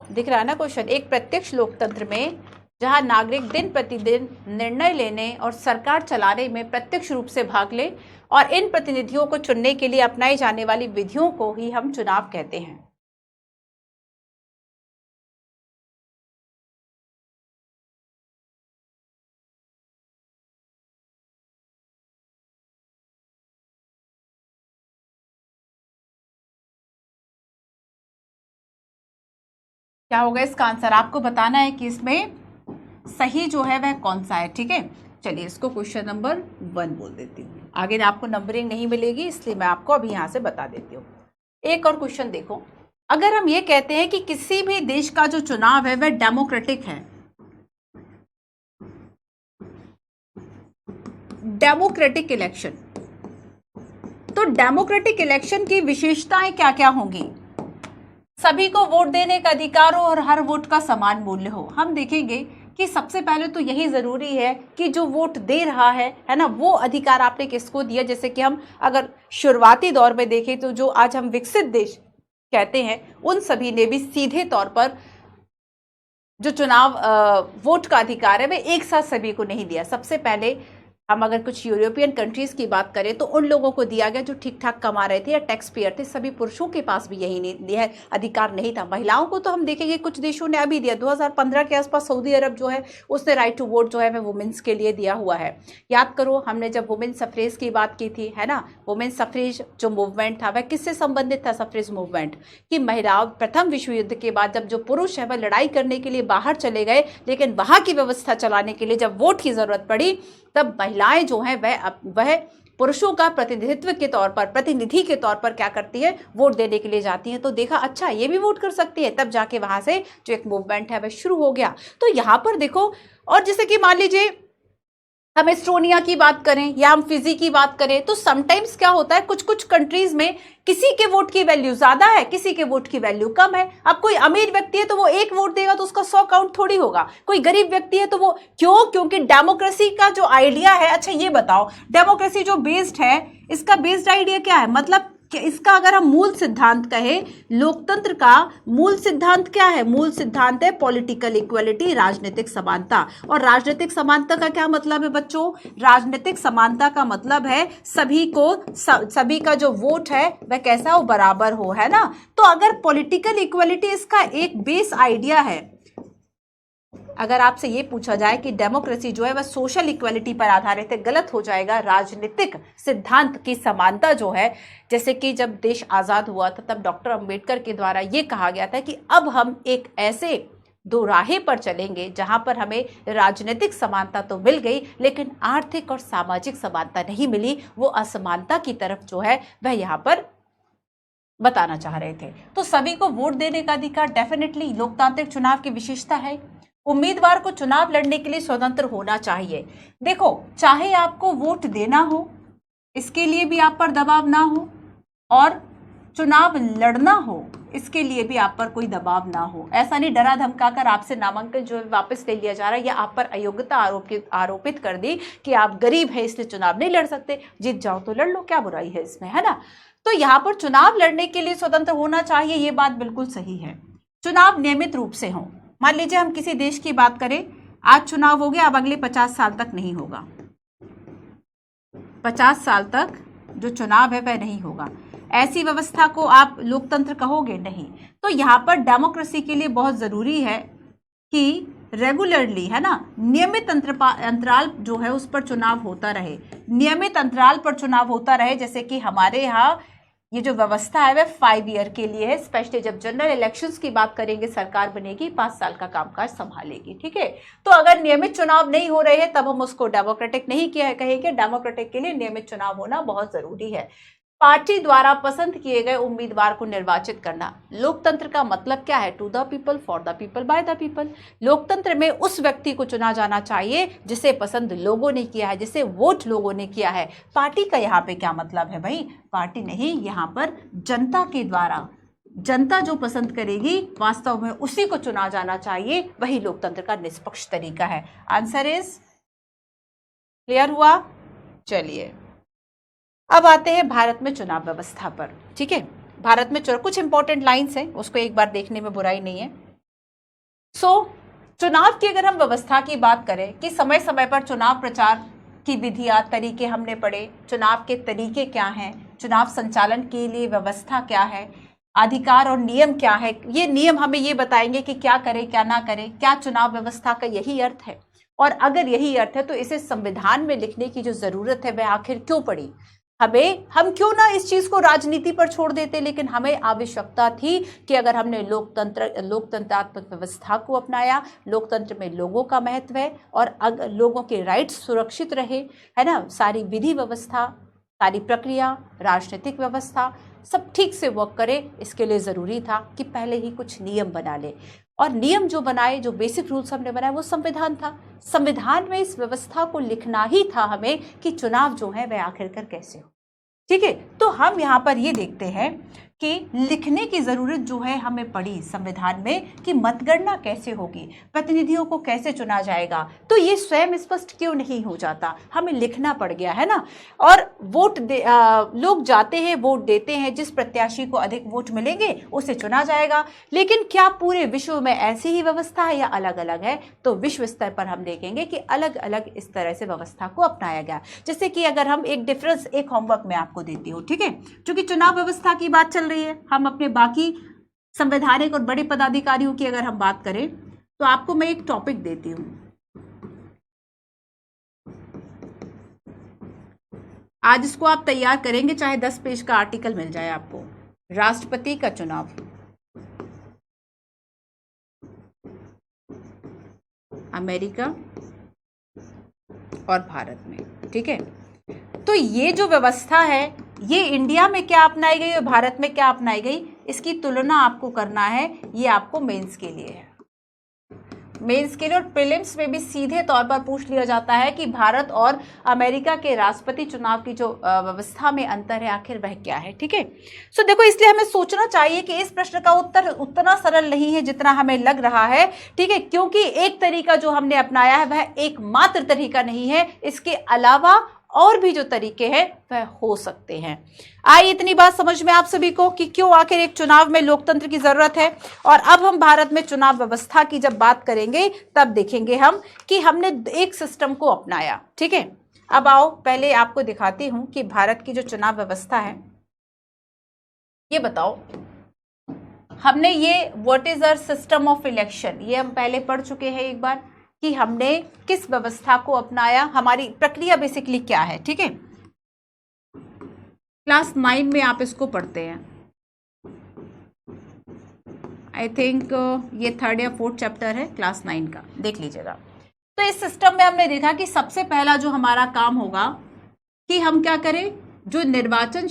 दिख रहा है ना क्वेश्चन? एक प्रत्यक्ष लोकतंत्र में जहां नागरिक दिन प्रतिदिन निर्णय लेने और सरकार चलाने में प्रत्यक्ष रूप से भाग ले और इन प्रतिनिधियों को चुनने के लिए अपनाई जाने वाली विधियों को ही हम चुनाव कहते हैं। क्या होगा इसका आंसर? आपको बताना है कि इसमें सही जो है वह कौन सा है। ठीक है, चलिए इसको क्वेश्चन नंबर 1 बोल देती हूँ। आगे आपको नंबरिंग नहीं मिलेगी इसलिए मैं आपको अभी यहाँ से बता देती हूँ। एक और क्वेश्चन देखो, अगर हम ये कहते हैं कि किसी भी देश का जो चुनाव है वह डेमोक्रेटिक है, डेमोक्रेटिक इलेक्शन, तो डेमोक्रेटिक इलेक्शन की विशेषताएं क्या क्या होंगी? सभी को वोट देने का अधिकार हो और हर वोट का समान मूल्य हो। हम देखेंगे कि सबसे पहले तो यही जरूरी है कि जो वोट दे रहा है ना, वो अधिकार आपने किसको दिया। जैसे कि हम अगर शुरुआती दौर में देखें तो जो आज हम विकसित देश कहते हैं उन सभी ने भी सीधे तौर पर जो चुनाव वोट का अधिकार है वह एक साथ सभी को नहीं दिया। सबसे पहले हम अगर कुछ यूरोपियन कंट्रीज की बात करें तो उन लोगों को दिया गया जो ठीक ठाक कमा रहे थे या टैक्स पेयर थे। सभी पुरुषों के पास भी यही नहीं है, अधिकार नहीं था। महिलाओं को तो हम देखेंगे कुछ देशों ने अभी दिया। 2015 के आसपास सऊदी अरब जो है उसने राइट टू वोट जो है वह वुमेन्स के लिए दिया हुआ है। याद करो हमने जब वुमेन सफ्रेज की बात की थी, है ना, वुमेन सफ्रेज जो मूवमेंट था वह किससे संबंधित था? सफ्रेज मूवमेंट कि महिलाओं प्रथम विश्व युद्ध के बाद जब जो पुरुष है वह लड़ाई करने के लिए बाहर चले गए, लेकिन वहां की व्यवस्था चलाने के लिए जब वोट की जरूरत पड़ी तब महिलाएं जो हैं वह पुरुषों का प्रतिनिधित्व के तौर पर, प्रतिनिधि के तौर पर क्या करती है? वोट देने के लिए जाती है। तो देखा अच्छा ये भी वोट कर सकती है, तब जाके वहां से जो एक मूवमेंट है वह शुरू हो गया। तो यहां पर देखो, और जैसे कि मान लीजिए हम एस्टोनिया की बात करें या हम फिजी की बात करें तो समटाइम्स क्या होता है, कुछ कुछ कंट्रीज में किसी के वोट की वैल्यू ज्यादा है, किसी के वोट की वैल्यू कम है। अब कोई अमीर व्यक्ति है तो वो एक वोट देगा तो उसका 100 काउंट थोड़ी होगा। कोई गरीब व्यक्ति है तो वो क्योंकि डेमोक्रेसी का जो आइडिया है, अच्छा ये बताओ डेमोक्रेसी जो बेस्ड है इसका बेस्ड आइडिया क्या है? मतलब कि इसका अगर हम मूल सिद्धांत कहें, लोकतंत्र का मूल सिद्धांत क्या है? मूल सिद्धांत है पॉलिटिकल इक्वलिटी, राजनीतिक समानता। और राजनीतिक समानता का क्या मतलब है बच्चों? राजनीतिक समानता का मतलब है सभी का जो वोट है वह कैसा हो? बराबर हो, है ना। तो अगर पॉलिटिकल इक्वलिटी इसका एक बेस आइडिया है, अगर आपसे ये पूछा जाए कि डेमोक्रेसी जो है वह सोशल इक्वलिटी पर आधारित है, गलत हो जाएगा। राजनीतिक सिद्धांत की समानता जो है, जैसे कि जब देश आजाद हुआ था तब डॉक्टर अंबेडकर के द्वारा ये कहा गया था कि अब हम एक ऐसे दो राहे पर चलेंगे जहां पर हमें राजनीतिक समानता तो मिल गई लेकिन आर्थिक और सामाजिक समानता नहीं मिली। वो असमानता की तरफ जो है वह यहां पर बताना चाह रहे थे। तो सभी को वोट देने का अधिकार डेफिनेटली लोकतांत्रिक चुनाव की विशेषता है। उम्मीदवार को चुनाव लड़ने के लिए स्वतंत्र होना चाहिए। देखो, चाहे आपको वोट देना हो इसके लिए भी आप पर दबाव ना हो, और चुनाव लड़ना हो इसके लिए भी आप पर कोई दबाव ना हो। ऐसा नहीं डरा धमकाकर आपसे नामांकन जो है वापस ले लिया जा रहा है या आप पर अयोग्यता आरोपित कर दी कि आप गरीब हैं इसलिए चुनाव नहीं लड़ सकते, जीत जाओ तो लड़ लो, क्या बुराई है इसमें, है ना। तो यहाँ पर चुनाव लड़ने के लिए स्वतंत्र होना चाहिए, ये बात बिल्कुल सही है। चुनाव नियमित रूप से हो। मान लीजिए हम किसी देश की बात करें, आज चुनाव हो गया, अब अगले 50 साल तक नहीं होगा। 50 साल तक जो चुनाव है वह नहीं होगा। ऐसी व्यवस्था को आप लोकतंत्र कहोगे? नहीं। तो यहाँ पर डेमोक्रेसी के लिए बहुत जरूरी है कि रेगुलरली, है ना, नियमित अंतराल जो है उस पर चुनाव होता रहे, नियमित अंतराल पर चुनाव होता रहे। जैसे कि हमारे यहाँ ये जो व्यवस्था है वह 5 ईयर के लिए है, स्पेशली जब जनरल इलेक्शंस की बात करेंगे, सरकार बनेगी 5 साल का कामकाज संभालेगी। ठीक है, तो अगर नियमित चुनाव नहीं हो रहे हैं तब हम उसको डेमोक्रेटिक नहीं कहेंगे। डेमोक्रेटिक के लिए नियमित चुनाव होना बहुत जरूरी है। पार्टी द्वारा पसंद किए गए उम्मीदवार को निर्वाचित करना। लोकतंत्र का मतलब क्या है? To the people, for the people, by the people. लोकतंत्र में उस व्यक्ति को चुना जाना चाहिए जिसे पसंद लोगों ने किया है, जिसे वोट लोगों ने किया है। पार्टी का यहाँ पे क्या मतलब है भाई? पार्टी नहीं, यहाँ पर जनता के द्वारा, जनता जो पसंद करेगी वास्तव में उसी को चुना जाना चाहिए। वही लोकतंत्र का निष्पक्ष तरीका है। आंसर इज क्लियर हुआ? चलिए अब आते हैं भारत में चुनाव व्यवस्था पर। ठीक है, भारत में कुछ इंपॉर्टेंट लाइंस हैं, उसको एक बार देखने में बुराई नहीं है। चुनाव की अगर हम व्यवस्था की बात करें कि समय समय पर चुनाव प्रचार की विधियां, तरीके हमने पढ़े, चुनाव के तरीके क्या हैं, चुनाव संचालन के लिए व्यवस्था क्या है, अधिकार और नियम क्या है। ये नियम हमें ये बताएंगे कि क्या करें क्या ना करें। क्या चुनाव व्यवस्था का यही अर्थ है? और अगर यही अर्थ है तो इसे संविधान में लिखने की जो जरूरत है वह आखिर क्यों पड़ी? हम क्यों ना इस चीज को राजनीति पर छोड़ देते, लेकिन हमें आवश्यकता थी कि अगर हमने लोकतंत्रात्मक व्यवस्था को अपनाया, लोकतंत्र में लोगों का महत्व है और अगर लोगों के राइट्स सुरक्षित रहे, है ना, सारी विधि व्यवस्था, सारी प्रक्रिया, राजनीतिक व्यवस्था सब ठीक से वर्क करे, इसके लिए जरूरी था कि पहले ही कुछ नियम बना ले। और नियम जो बनाए, जो बेसिक रूल्स हमने बनाए, वो संविधान था। संविधान में इस व्यवस्था को लिखना ही था हमें कि चुनाव जो है वह आखिरकार कैसे हो। ठीक है, तो हम यहाँ पर ये देखते हैं कि लिखने की जरूरत जो है हमें पड़ी संविधान में कि मतगणना कैसे होगी, प्रतिनिधियों को कैसे चुना जाएगा। तो ये स्वयं स्पष्ट क्यों नहीं हो जाता? हमें लिखना पड़ गया है ना। और लोग जाते हैं, वोट देते हैं, जिस प्रत्याशी को अधिक वोट मिलेंगे उसे चुना जाएगा। लेकिन क्या पूरे विश्व में ऐसी ही व्यवस्था है या अलग अलग है? तो विश्व स्तर पर हम देखेंगे कि अलग अलग इस तरह से व्यवस्था को अपनाया गया। जैसे कि अगर हम एक डिफरेंस एक होमवर्क में आपको देती हूँ, ठीक है, क्योंकि चुनाव व्यवस्था की बात चल रही है, हम अपने बाकी संवैधानिक और बड़े पदाधिकारियों की अगर हम बात करें तो आपको मैं एक टॉपिक देती हूं। आज इसको आप तैयार करेंगे, चाहे 10 पेज का आर्टिकल मिल जाए आपको। राष्ट्रपति का चुनाव, अमेरिका और भारत में। ठीक है, तो ये जो व्यवस्था है ये इंडिया में क्या अपनाई गई और भारत में क्या अपनाई गई, इसकी तुलना आपको करना है। ये आपको मेंस के लिए है, मेंस के लिए। और प्रीलिम्स में भी सीधे तौर पर पूछ लिया जाता है कि भारत और अमेरिका के राष्ट्रपति चुनाव की जो व्यवस्था में अंतर है आखिर वह क्या है। ठीक है, सो देखो, इसलिए हमें सोचना चाहिए कि इस प्रश्न का उत्तर उतना सरल नहीं है जितना हमें लग रहा है। ठीक है, क्योंकि एक तरीका जो हमने अपनाया है वह एकमात्र तरीका नहीं है, इसके अलावा और भी जो तरीके हैं वह हो सकते हैं। आई इतनी बात समझ में आप सभी को कि क्यों आखिर एक चुनाव में लोकतंत्र की जरूरत है। और अब हम भारत में चुनाव व्यवस्था की जब बात करेंगे तब देखेंगे हम कि हमने एक सिस्टम को अपनाया। ठीक है, अब आओ पहले आपको दिखाती हूं कि भारत की जो चुनाव व्यवस्था है, ये बताओ हमने ये what is our system of election, ये हम पहले पढ़ चुके हैं एक बार कि हमने किस व्यवस्था को अपनाया, हमारी प्रक्रिया बेसिकली क्या है। ठीक है, क्लास 9 में आप इसको पढ़ते हैं, आई थिंक ये 3rd या 4th चैप्टर है क्लास 9 का, देख लीजिएगा। तो इस सिस्टम में हमने देखा कि सबसे पहला जो हमारा काम होगा कि हम क्या करें, जो निर्वाचन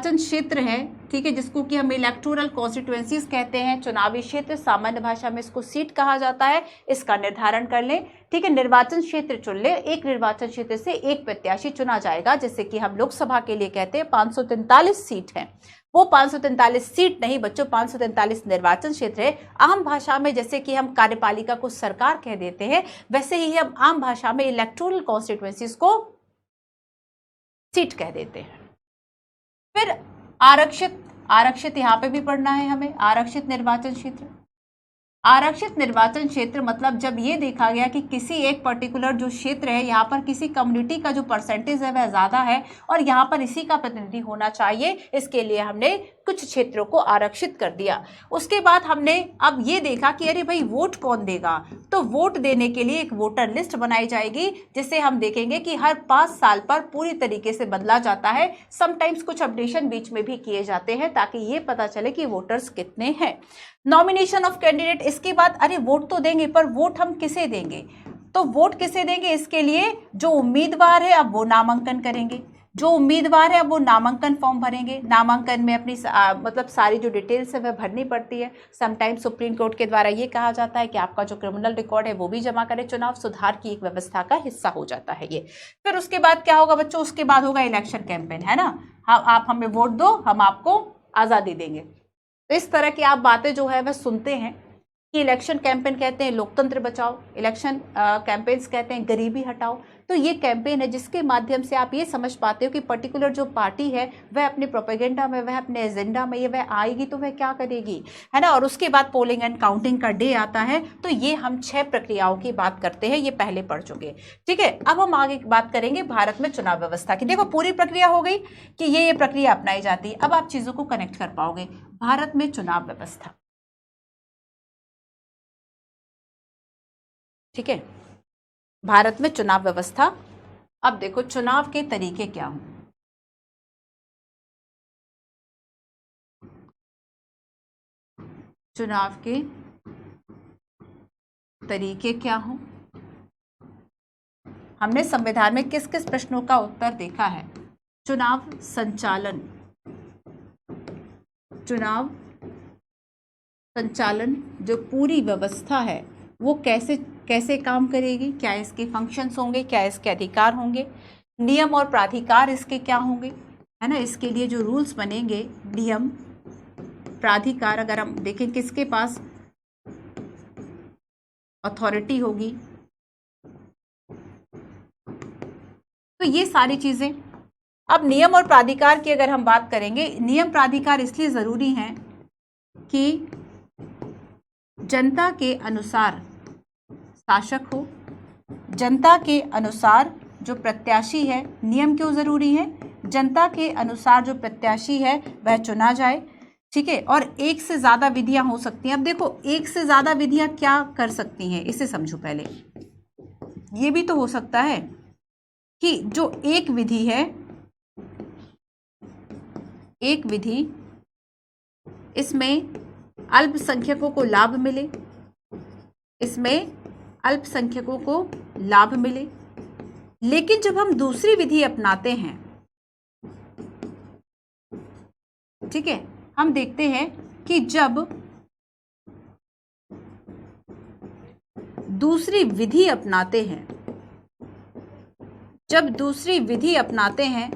क्षेत्र है, ठीक है, जिसको कि हम इलेक्टोरल कॉन्स्टिट्यूएंसीज कहते हैं, चुनावी क्षेत्र, सामान्य भाषा में इसको सीट कहा जाता है, इसका निर्धारण कर लें। ठीक है, निर्वाचन क्षेत्र चुन ले, एक निर्वाचन क्षेत्र से एक प्रत्याशी चुना जाएगा, जैसे कि हम लोकसभा के लिए कहते हैं 543 सीट है। वो 543 सीट नहीं बच्चों, 543 निर्वाचन क्षेत्र है। आम भाषा में जैसे कि हम कार्यपालिका को सरकार कह देते हैं, वैसे ही हम आम भाषा में इलेक्टोरल कॉन्स्टिट्यूएंसीज को सीट कह देते हैं। फिर आरक्षित यहां पे भी पढ़ना है हमें, आरक्षित निर्वाचन क्षेत्र। आरक्षित निर्वाचन क्षेत्र मतलब जब ये देखा गया कि किसी एक पर्टिकुलर जो क्षेत्र है, यहाँ पर किसी कम्युनिटी का जो परसेंटेज है वह ज्यादा है और यहाँ पर इसी का प्रतिनिधि होना चाहिए, इसके लिए हमने कुछ क्षेत्रों को आरक्षित कर दिया। उसके बाद हमने अब ये देखा कि अरे भाई वोट कौन देगा, तो वोट देने के लिए एक वोटर लिस्ट बनाई जाएगी, जिसे हम देखेंगे कि हर 5 साल पर पूरी तरीके से बदला जाता है। समटाइम्स कुछ अपडेशन बीच में भी किए जाते हैं ताकि ये पता चले कि वोटर्स कितने हैं। नॉमिनेशन ऑफ कैंडिडेट, इसके बाद अरे वोट तो देंगे पर वोट हम किसे देंगे, तो वोट किसे देंगे, इसके लिए जो उम्मीदवार है अब वो नामांकन करेंगे, जो उम्मीदवार है अब वो नामांकन फॉर्म भरेंगे। नामांकन में अपनी मतलब सारी जो डिटेल्स है वह भरनी पड़ती है। समटाइम्स सुप्रीम कोर्ट के द्वारा ये कहा जाता है कि आपका जो क्रिमिनल रिकॉर्ड है वो भी जमा करें। चुनाव सुधार की एक व्यवस्था का हिस्सा हो जाता है ये। फिर उसके बाद क्या होगा बच्चों, उसके बाद होगा इलेक्शन कैंपेन, है ना। हाँ, आप हमें वोट दो, हम आपको आज़ादी देंगे। तो इस तरह की आप बातें जो है वह सुनते हैं कि इलेक्शन कैंपेन कहते हैं लोकतंत्र बचाओ, इलेक्शन कैंपेन्स कहते हैं गरीबी हटाओ। तो ये कैंपेन है जिसके माध्यम से आप ये समझ पाते हो कि पर्टिकुलर जो पार्टी है वह अपने प्रोपेगेंडा में, वह अपने एजेंडा में, ये वह आएगी तो वह क्या करेगी, है ना। और उसके बाद पोलिंग एंड काउंटिंग का डे आता है। तो ये हम 6 प्रक्रियाओं की बात करते हैं, ये पहले पढ़ चुके। ठीक है, अब हम आगे बात करेंगे भारत में चुनाव व्यवस्था की। देखो पूरी प्रक्रिया हो गई कि ये प्रक्रिया अपनाई जाती है। अब आप चीजों को कनेक्ट कर पाओगे। भारत में चुनाव व्यवस्था, ठीक है, भारत में चुनाव व्यवस्था। अब देखो चुनाव के तरीके क्या हों। चुनाव के तरीके क्या हों, हमने संविधान में किस किस प्रश्नों का उत्तर देखा है। चुनाव संचालन, चुनाव संचालन जो पूरी व्यवस्था है वो कैसे कैसे काम करेगी, क्या इसके फंक्शंस होंगे, क्या इसके अधिकार होंगे, नियम और प्राधिकार इसके क्या होंगे, है ना। इसके लिए जो रूल्स बनेंगे, नियम प्राधिकार, अगर हम देखें किसके पास अथॉरिटी होगी, तो ये सारी चीजें। अब नियम और प्राधिकार की अगर हम बात करेंगे, नियम प्राधिकार इसलिए जरूरी हैं कि जनता के अनुसार शासक हो, जनता के अनुसार जो प्रत्याशी है, नियम क्यों जरूरी है, जनता के अनुसार जो प्रत्याशी है वह चुना जाए। ठीक है, और एक से ज्यादा विधियां हो सकती हैं। अब देखो एक से ज्यादा विधियां क्या कर सकती हैं, इसे समझो पहले। ये भी तो हो सकता है कि जो एक विधि है, एक विधि, इसमें अल्पसंख्यकों को लाभ मिले, इसमें अल्पसंख्यकों को लाभ मिले। लेकिन जब हम दूसरी विधि अपनाते हैं, ठीक है, हम देखते हैं कि जब दूसरी विधि अपनाते हैं, जब दूसरी विधि अपनाते हैं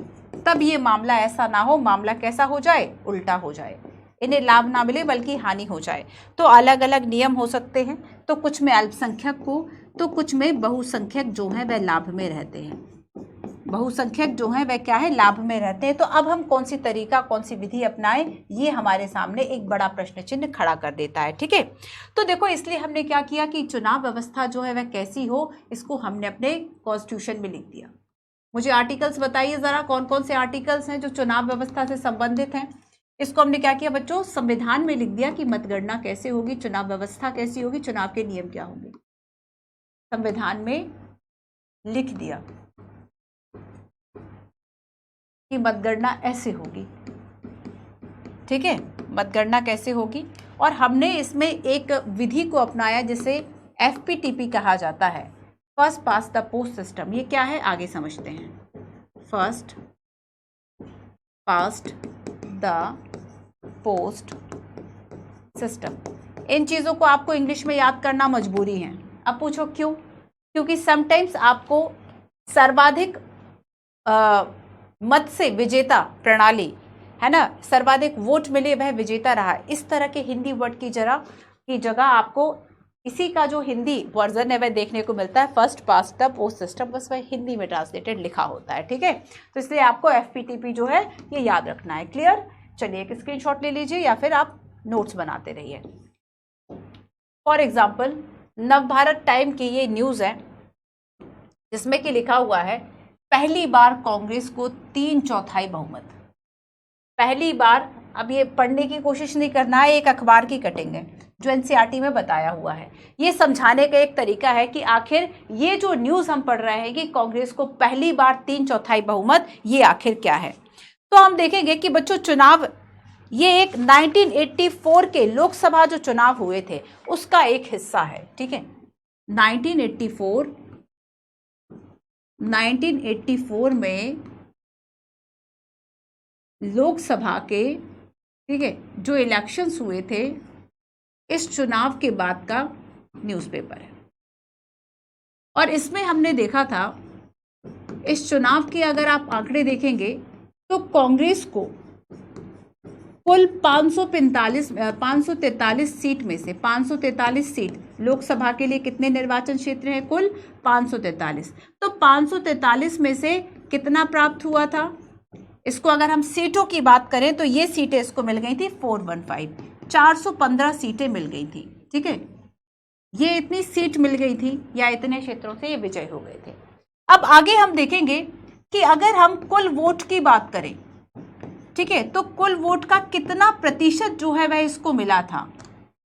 तब ये मामला ऐसा ना हो, मामला कैसा हो जाए, उल्टा हो जाए, इन्हें लाभ ना मिले बल्कि हानि हो जाए। तो अलग अलग नियम हो सकते हैं, तो कुछ में अल्पसंख्यक को, तो कुछ में बहुसंख्यक जो है वह लाभ में रहते हैं, बहुसंख्यक जो है वह क्या है, लाभ में रहते हैं। तो अब हम कौन सी तरीका, कौन सी विधि अपनाएं, ये हमारे सामने एक बड़ा प्रश्न चिन्ह खड़ा कर देता है। ठीक है, तो देखो इसलिए हमने क्या किया कि चुनाव व्यवस्था जो है वह कैसी हो, इसको हमने अपने कॉन्स्टिट्यूशन में लिख दिया। मुझे आर्टिकल्स बताइए जरा, कौन कौन से आर्टिकल्स हैं जो चुनाव व्यवस्था से संबंधित हैं। इसको हमने क्या किया बच्चों, संविधान में लिख दिया कि मतगणना कैसे होगी, चुनाव व्यवस्था कैसी होगी, चुनाव के नियम क्या होंगे, संविधान में लिख दिया कि मतगणना ऐसे होगी। ठीक है, मतगणना कैसे होगी, और हमने इसमें एक विधि को अपनाया जिसे FPTP कहा जाता है, first past the post system. ये क्या है आगे समझते हैं। First past the post system, इन चीज़ों को आपको इंग्लिश में याद करना मजबूरी है। अब पूछो क्यों, क्योंकि समटाइम्स आपको सर्वाधिक मत से विजेता प्रणाली, है ना, सर्वाधिक वोट मिले वह विजेता रहा, इस तरह के हिंदी वर्ड की जगह आपको इसी का जो हिंदी वर्जन है वह देखने को मिलता है, first past the post system, बस वह हिंदी में ट्रांसलेटेड लिखा होता है। ठीक है, तो इसलिए आपको FPTP जो है ये याद रखना है। क्लियर, चलिए एक स्क्रीनशॉट ले लीजिए या फिर आप नोट्स बनाते रहिए। फॉर एग्जाम्पल नवभारत टाइम की ये न्यूज़ है जिसमें कि लिखा हुआ है पहली बार कांग्रेस को 3/4 बहुमत, पहली बार अब ये पढ़ने की कोशिश नहीं करना है, एक अखबार की कटिंग है जो एनसीईआरटी में बताया हुआ है। ये समझाने का एक तरीका है कि आखिर ये जो न्यूज़ हम पढ़ रहे हैं कि कांग्रेस को पहली बार 3/4 बहुमत, ये आखिर क्या है। तो हम देखेंगे कि बच्चों चुनाव ये एक 1984 के लोकसभा जो चुनाव हुए थे उसका एक हिस्सा है, ठीक है। 1984 में लोकसभा के, ठीक है, जो इलेक्शंस हुए थे इस चुनाव के बाद का न्यूज़पेपर है। और इसमें हमने देखा था, इस चुनाव के अगर आप आंकड़े देखेंगे तो कांग्रेस को कुल 543 सीट में से 543 सीट, लोकसभा के लिए कितने निर्वाचन क्षेत्र हैं? कुल 543। तो 543 में से कितना प्राप्त हुआ था? इसको अगर हम सीटों की बात करें तो ये सीटें इसको मिल गई थी 415, 415 सीटें मिल गई थी, ठीक है। ये इतनी सीट मिल गई थी या इतने क्षेत्रों से ये विजय हो गए थे। अब आगे हम देखेंगे कि अगर हम कुल वोट की बात करें, ठीक है, तो कुल वोट का कितना प्रतिशत जो है वह इसको मिला था,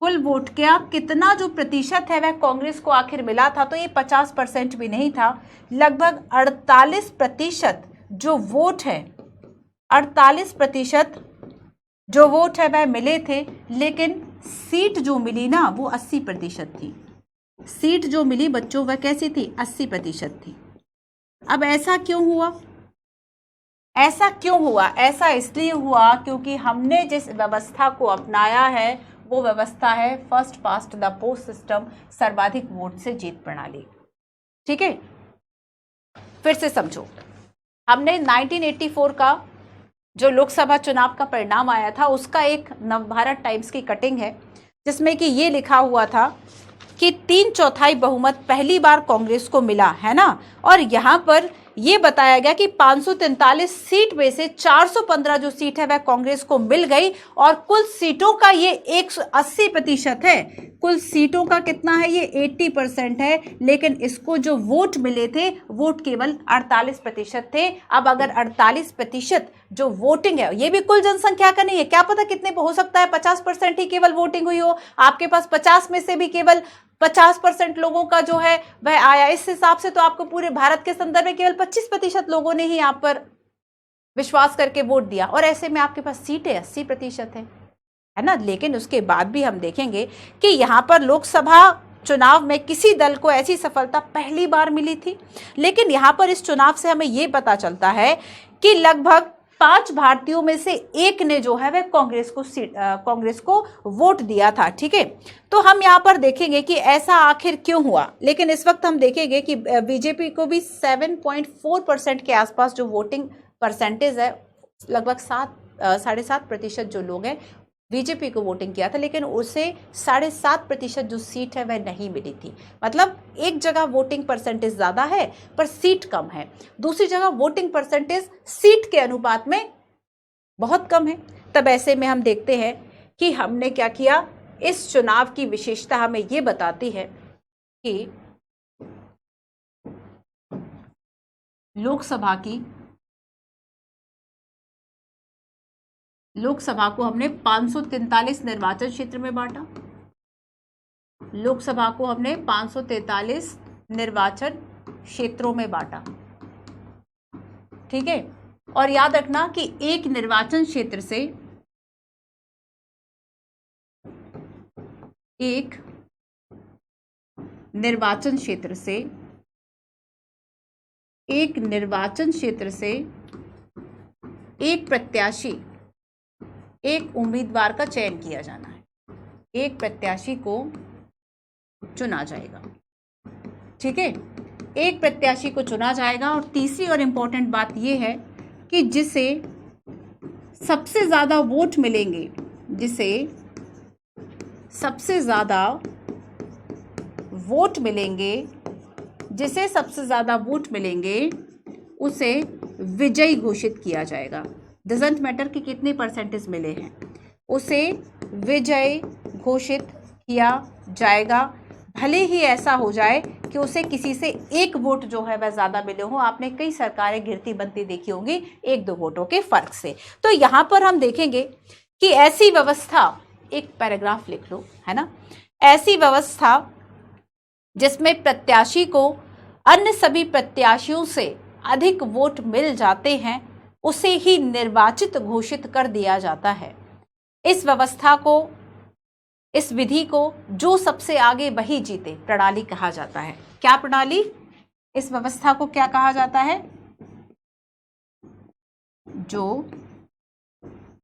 कुल वोट का कितना जो प्रतिशत है वह कांग्रेस को आखिर मिला था। तो ये 50% भी नहीं था, लगभग 48% जो वोट है, 48% जो वोट है वह मिले थे। लेकिन सीट जो मिली ना वो 80% थी। सीट जो मिली बच्चों वह कैसी थी? 80% थी। अब ऐसा क्यों हुआ? ऐसा क्यों हुआ? ऐसा इसलिए हुआ क्योंकि हमने जिस व्यवस्था को अपनाया है वो व्यवस्था है first past the post system, सर्वाधिक वोट से जीत प्रणाली, ठीक है। फिर से समझो, हमने 1984 का जो लोकसभा चुनाव का परिणाम आया था उसका एक नवभारत टाइम्स की कटिंग है जिसमें कि ये लिखा हुआ था कि 3/4 बहुमत पहली बार कांग्रेस को मिला, है ना। और यहाँ पर ये बताया गया कि 543 सीट में से 415 जो सीट है वह कांग्रेस को मिल गई और कुल सीटों का ये 180% है। कुल सीटों का कितना है? ये 80% है। लेकिन इसको जो वोट मिले थे वोट केवल 48% थे। अब अगर 48% जो वोटिंग है, ये भी कुल जनसंख्या का नहीं है, क्या पता कितने हो सकता है 50% ही केवल वोटिंग हुई हो, आपके पास 50 में से भी केवल 50% लोगों का जो है वह आया। इस हिसाब से तो आपको पूरे भारत के संदर्भ में केवल 25% लोगों ने ही आप पर विश्वास करके वोट दिया और ऐसे में आपके पास सीटें 80% है ना। लेकिन उसके बाद भी हम देखेंगे कि यहां पर लोकसभा चुनाव में किसी दल को ऐसी सफलता पहली बार मिली थी। लेकिन यहां पर इस चुनाव से हमें यह पता चलता है कि लगभग 5 भारतीयों में से एक ने जो है वह कांग्रेस को वोट दिया था, ठीक है। तो हम यहाँ पर देखेंगे कि ऐसा आखिर क्यों हुआ। लेकिन इस वक्त हम देखेंगे कि बीजेपी को भी 7.4% के आसपास जो वोटिंग परसेंटेज है, लगभग 7.5% जो लोग हैं बीजेपी को वोटिंग किया था, लेकिन उसे 7.5% जो सीट है वह नहीं मिली थी। मतलब एक जगह वोटिंग परसेंटेज ज्यादा है पर सीट कम है, दूसरी जगह वोटिंग परसेंटेज सीट के अनुपात में बहुत कम है। तब ऐसे में हम देखते हैं कि हमने क्या किया। इस चुनाव की विशेषता हमें यह बताती है कि लोकसभा को हमने 543 निर्वाचन क्षेत्र में बांटा। लोकसभा को हमने 543 निर्वाचन क्षेत्रों में बांटा, ठीक है। और याद रखना कि एक निर्वाचन क्षेत्र से एक निर्वाचन क्षेत्र से एक प्रत्याशी, एक उम्मीदवार का चयन किया जाना है, एक प्रत्याशी को चुना जाएगा, ठीक है। एक प्रत्याशी को चुना जाएगा। और तीसरी और इंपॉर्टेंट बात यह है कि जिसे सबसे ज्यादा वोट मिलेंगे, जिसे सबसे ज्यादा वोट मिलेंगे उसे विजयी घोषित किया जाएगा। डजंट मैटर कि कितने परसेंटेज मिले हैं, उसे विजयी घोषित किया जाएगा। भले ही ऐसा हो जाए कि उसे किसी से एक वोट जो है वह ज्यादा मिले हो। आपने कई सरकारें गिरती बनती देखी होंगी 1-2 वोटों के फर्क से। तो यहां पर हम देखेंगे कि ऐसी व्यवस्था, एक पैराग्राफ लिख लो, है ना, ऐसी व्यवस्था जिसमें प्रत्याशी को अन्य सभी प्रत्याशियों से अधिक वोट मिल जाते हैं उसे ही निर्वाचित घोषित कर दिया जाता है। इस व्यवस्था को, इस विधि को जो सबसे आगे वही जीते प्रणाली कहा जाता है। क्या प्रणाली? इस व्यवस्था को क्या कहा जाता है? जो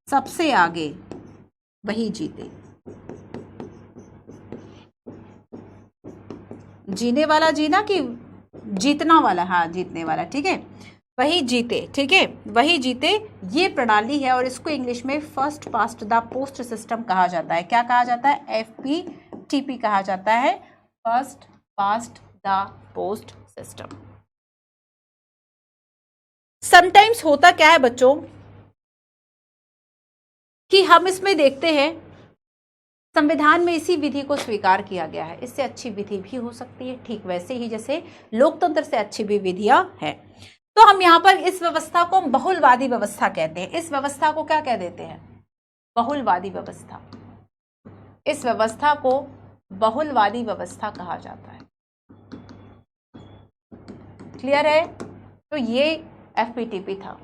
सबसे आगे वही जीते। जीने वाला जीना कि जीतना वाला? हाँ, जीतने वाला, ठीक है, वही जीते, ठीक है, वही जीते, ये प्रणाली है। और इसको इंग्लिश में first past the post system कहा जाता है। क्या कहा जाता है? FPTP कहा जाता है, first past the post system. Sometimes होता क्या है बच्चों कि हम इसमें देखते हैं संविधान में इसी विधि को स्वीकार किया गया है, इससे अच्छी विधि भी हो सकती है, ठीक वैसे ही जैसे लोकतंत्र से अच्छी भी विधियां हैं। तो हम यहाँ पर इस व्यवस्था को बहुलवादी व्यवस्था कहते हैं। इस व्यवस्था को क्या कह देते हैं? बहुलवादी व्यवस्था। इस व्यवस्था को बहुलवादी व्यवस्था कहा जाता है। क्लियर है? तो ये FPTP था।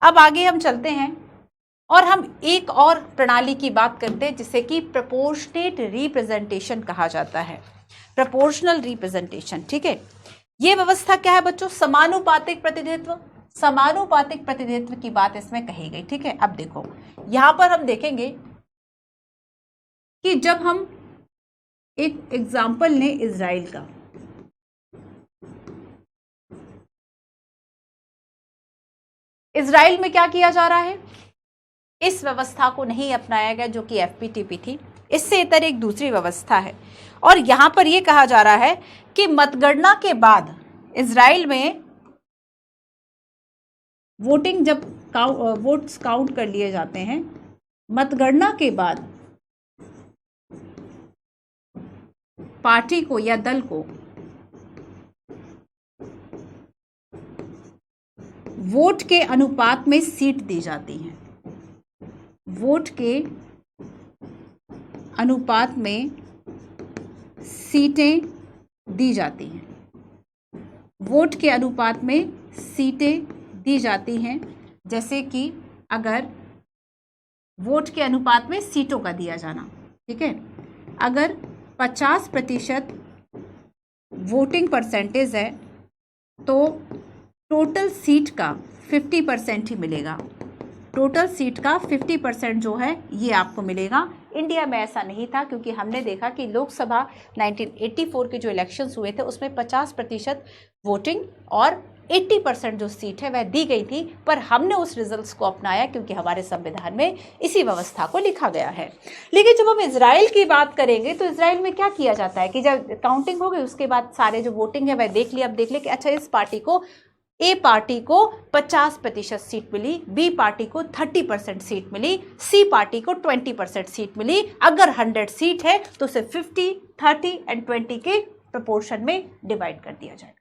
अब आगे हम चलते हैं और हम एक और प्रणाली की बात करते हैं जिसे कि प्रोपोर्शनेट रिप्रेजेंटेशन कहा जाता है। प्रोपोर्शनल रिप्रेजेंटेशन, ठीक है। ये व्यवस्था क्या है बच्चों? समानुपातिक प्रतिनिधित्व। समानुपातिक प्रतिनिधित्व की बात इसमें कही गई, ठीक है। अब देखो यहां पर हम देखेंगे कि जब हम एक एग्जाम्पल लें इजराइल का, इजराइल में क्या किया जा रहा है? इस व्यवस्था को नहीं अपनाया गया जो कि FPTP थी, इससे इतर एक दूसरी व्यवस्था है। और यहां पर यह कहा जा रहा है कि मतगणना के बाद इजराइल में वोटिंग, जब वोट्स काउंट कर लिए जाते हैं, मतगणना के बाद पार्टी को या दल को वोट के अनुपात में सीट दी जाती है। वोट के अनुपात में सीटें दी जाती हैं। वोट के अनुपात में सीटें दी जाती हैं। जैसे कि अगर वोट के अनुपात में सीटों का दिया जाना, ठीक है, अगर 50% वोटिंग परसेंटेज है तो टोटल सीट का 50% ही मिलेगा। टोटल सीट का 50% जो है ये आपको मिलेगा। इंडिया में ऐसा नहीं था क्योंकि हमने देखा कि लोकसभा 1984 के जो इलेक्शंस हुए थे उसमें 50% वोटिंग और 80% जो सीट है वह दी गई थी, पर हमने उस रिजल्ट्स को अपनाया क्योंकि हमारे संविधान में इसी व्यवस्था को लिखा गया है। लेकिन जब हम इजराइल की बात करेंगे तो इजराइल में क्या किया जाता है कि जब काउंटिंग हो गई उसके बाद सारे जो वोटिंग है वह देख लिया। अब देख ले कि अच्छा इस पार्टी को, ए पार्टी को 50% सीट मिली, बी पार्टी को 30% सीट मिली, सी पार्टी को 20% सीट मिली। अगर 100 सीट है तो उसे 50, 30 एंड 20 के प्रोपोर्शन में डिवाइड कर दिया जाएगा।